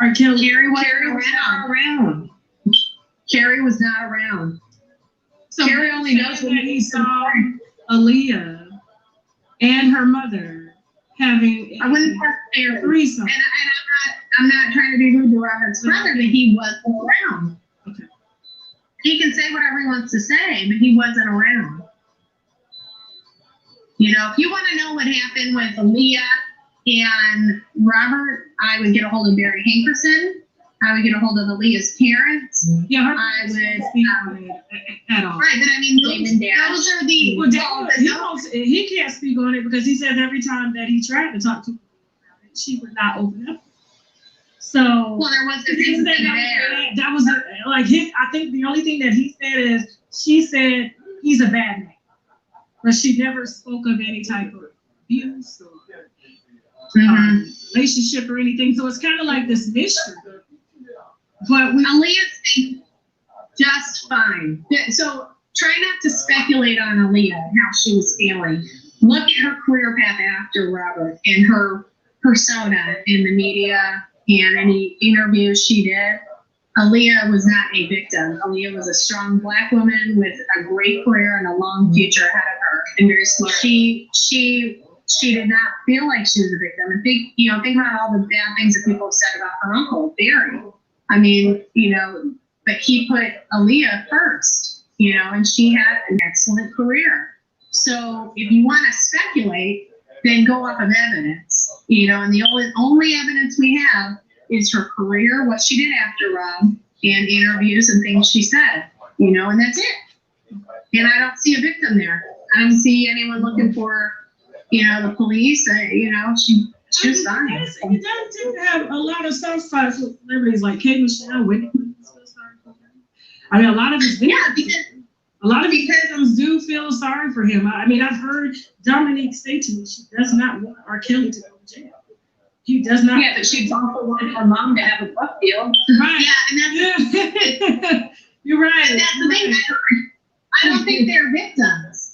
R. Kelly. Carrie was not around. Carrie was not around. So Carrie only knows when he saw Aaliyah and her mother having a threesome. And I'm not trying to be rude to Robert's brother, but he wasn't around. Okay. He can say whatever he wants to say, but he wasn't around. If you want to know what happened with Aaliyah and Robert, I would get a hold of Barry Hankerson. I would get a hold of Aaliyah's parents. Yeah, I would speak on it at all. Right, but I mean, those are the. Well, he can't speak on it because he says every time that he tried to talk to her about it, she would not open up. So. Well, there wasn't anything there. That was I think the only thing that he said is she said he's a bad man, but she never spoke of any type of abuse or relationship or anything. So it's kind of like this mystery. But Aaliyah's just fine. So try not to speculate on Aaliyah and how she was feeling. Look at her career path after Robert and her persona in the media and any interviews she did. Aaliyah was not a victim. Aaliyah was a strong Black woman with a great career and a long future ahead of her, and very smart. She did not feel like she was a victim. And think about all the bad things that people have said about her uncle, Barry. I mean, but he put Aaliyah first, and she had an excellent career. So if you want to speculate, then go off of evidence, and the only evidence we have is her career, what she did after Rob, and interviews and things she said, and that's it. And I don't see a victim there. I don't see anyone looking for, the police. She was fine. He does tend to have a lot of soft spots with celebrities like Kate Michelle, Whitney. I mean, a lot of his victims do feel sorry for him. I mean, I've heard Dominique say to me she does not want R. Kelly to go to jail. He does not. Yeah, but she'd also want her mom to have a book deal. Right. Yeah, and that's you're right. And that's the thing. I don't think they're victims.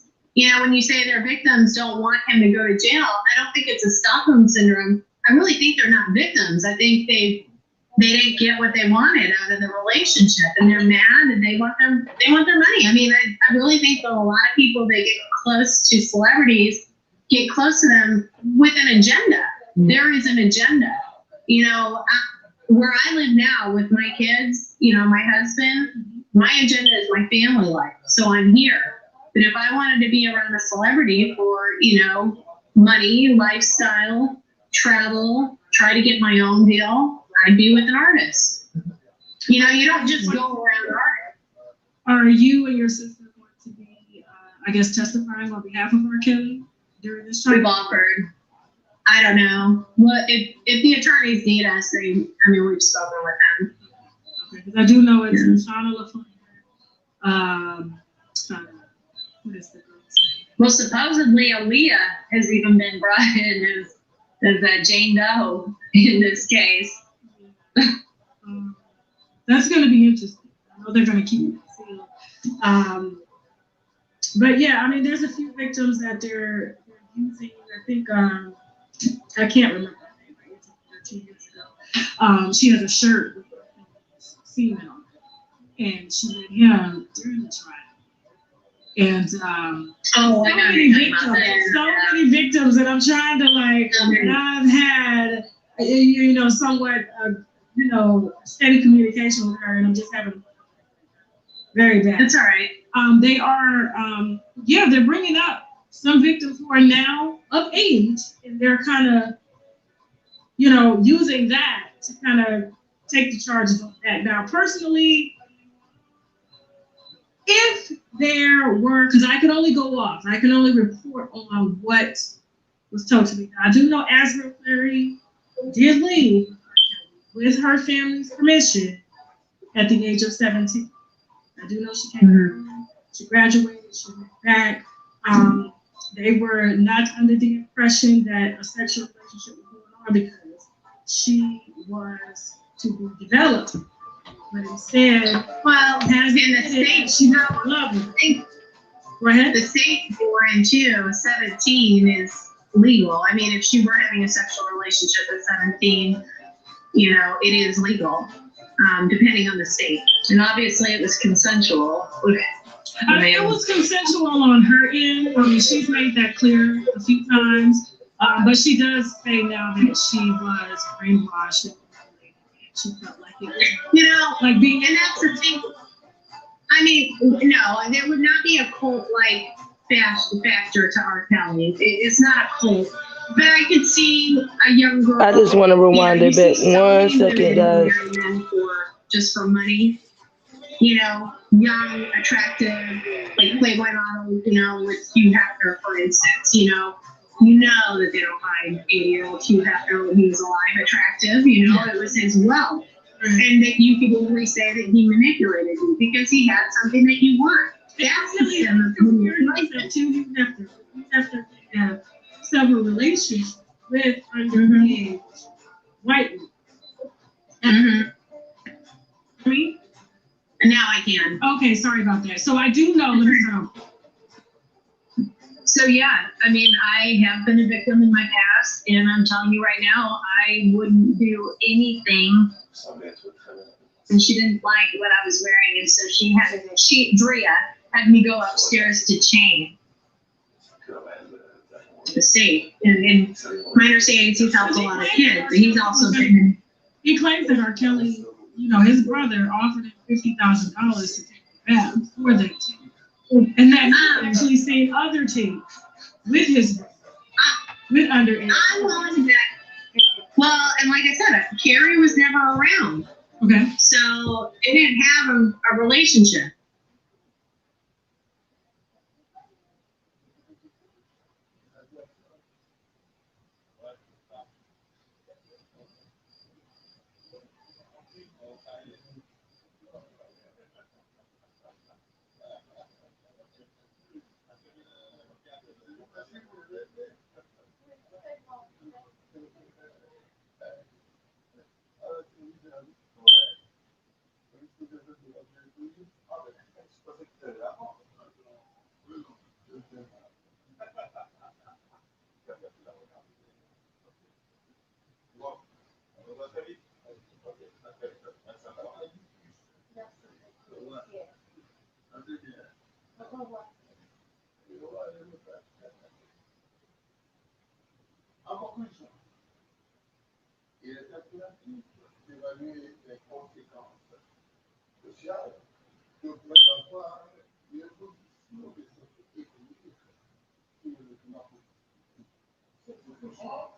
When you say their victims don't want him to go to jail, I don't think it's a Stockholm syndrome. I really think they're not victims. I think they didn't get what they wanted out of the relationship, and they're mad, and they want their money. I mean, I really think that a lot of people that get close to celebrities get close to them with an agenda. There is an agenda. Where I live now with my kids, my husband, my agenda is my family life. So I'm here. But if I wanted to be around a celebrity for, money, lifestyle, travel, try to get my own deal, I'd be with an artist. You don't just go around art. Are you and your sister going to be, testifying on behalf of R. Kelly during this trial? We've offered. I don't know. Well, if the attorneys need us, we've spoken with them. Okay, because I do know it's Shauna LaFleur. What is the girl's name? Well, supposedly Aaliyah has even been brought in as Jane Doe in this case. That's going to be interesting. I know they're going to keep it sealed. But yeah, I mean, there's a few victims that they're using. I think I can't remember her name. I used it 13 years ago. She has a shirt with female on it, and she met him during the trial. And so many victims that I'm trying to and I've had somewhat steady communication with her, and I'm just having very bad. That's all right. They are they're bringing up some victims who are now of age, and they're kind of using that to kind of take the charges on that. Now, personally, if there were, because I can only go off, I can only report on what was told to me. Now, I do know Asbury Clary did leave with her family's permission at the age of 17. I do know she came home, she graduated, she went back. They were not under the impression that a sexual relationship was going on because she was to be developed. But instead, has in the state, she not loving. Go ahead. The state we're in too, 17 is legal. I mean, if she were having a sexual relationship at 17, it is legal, depending on the state. And obviously, it was consensual. It was consensual on her end. I mean, she's made that clear a few times. But she does say now that she was brainwashed. She felt like it was, like being. And that's the thing. I mean, no, there would not be a cult-like factor to R. Kelly. It's not a cult. But I could see a young girl. I just want to rewind a bit. 1 second, guys. Just for money. Young, attractive, like Playboy model, with Hugh Hefner, for instance, that they don't find 80-year-old Hugh Hefner when he was alive attractive, it was his wealth. And that you could easily say that he manipulated you because he had something that you want. That's the stem of manipulation. You have to have several relationships with underage white women. Me? And now I can. Okay, sorry about that. So I do know. So yeah, I mean, I have been a victim in my past, and I'm telling you right now, I wouldn't do anything and she didn't like what I was wearing, and so Drea had me go upstairs to change the state. And my understanding is he's helped a lot of kids, but he's also been. He claims that R. Kelly, his brother offered him $50,000 to take a bath for that tape, and that he actually seen other tapes with his brother, with underage. I wanted that. Well, and like I said, Carrie was never around. Okay. So they didn't have a relationship. Il est impératif d'évaluer les conséquences sociales que pourrait avoir l'évolution des sociétés économiques sur le climat politique. C'est toutefois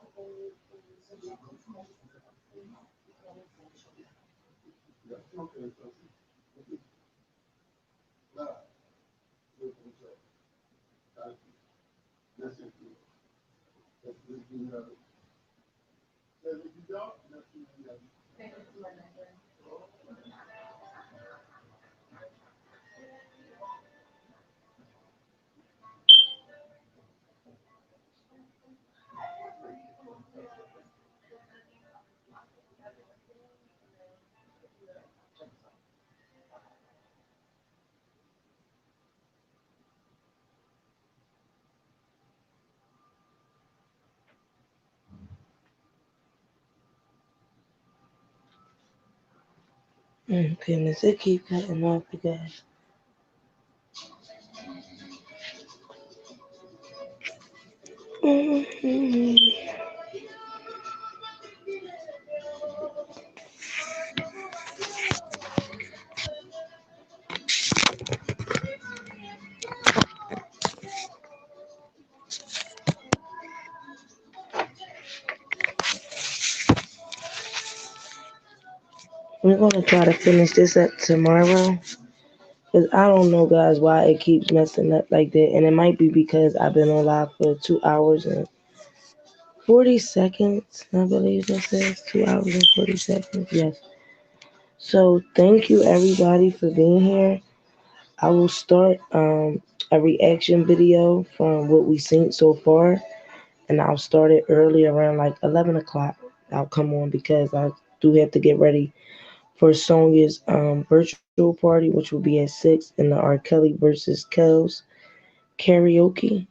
l'action que les sociétés là, le conseil, calcul, l'incentive, c'est évident, merci, Goodness, it keep cutting off, you guys. Mhm. We're gonna try to finish this up tomorrow. Cause I don't know, guys, why it keeps messing up like that, and it might be because I've been on live for 2 hours and 40 seconds. I believe it says 2 hours and 40 seconds. Yes. So thank you everybody for being here. I will start a reaction video from what we've seen so far, and I'll start it early around like 11 o'clock. I'll come on because I do have to get ready for Sonia's virtual party, which will be at 6, and the R. Kelly versus Kells karaoke.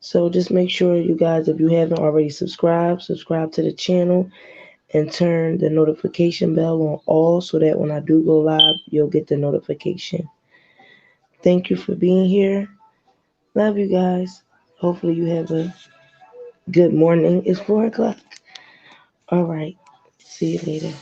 So just make sure you guys, if you haven't already subscribe to the channel and turn the notification bell on all so that when I do go live, you'll get the notification. Thank you for being here. Love you guys. Hopefully you have a good morning. It's 4 o'clock. All right. See you later.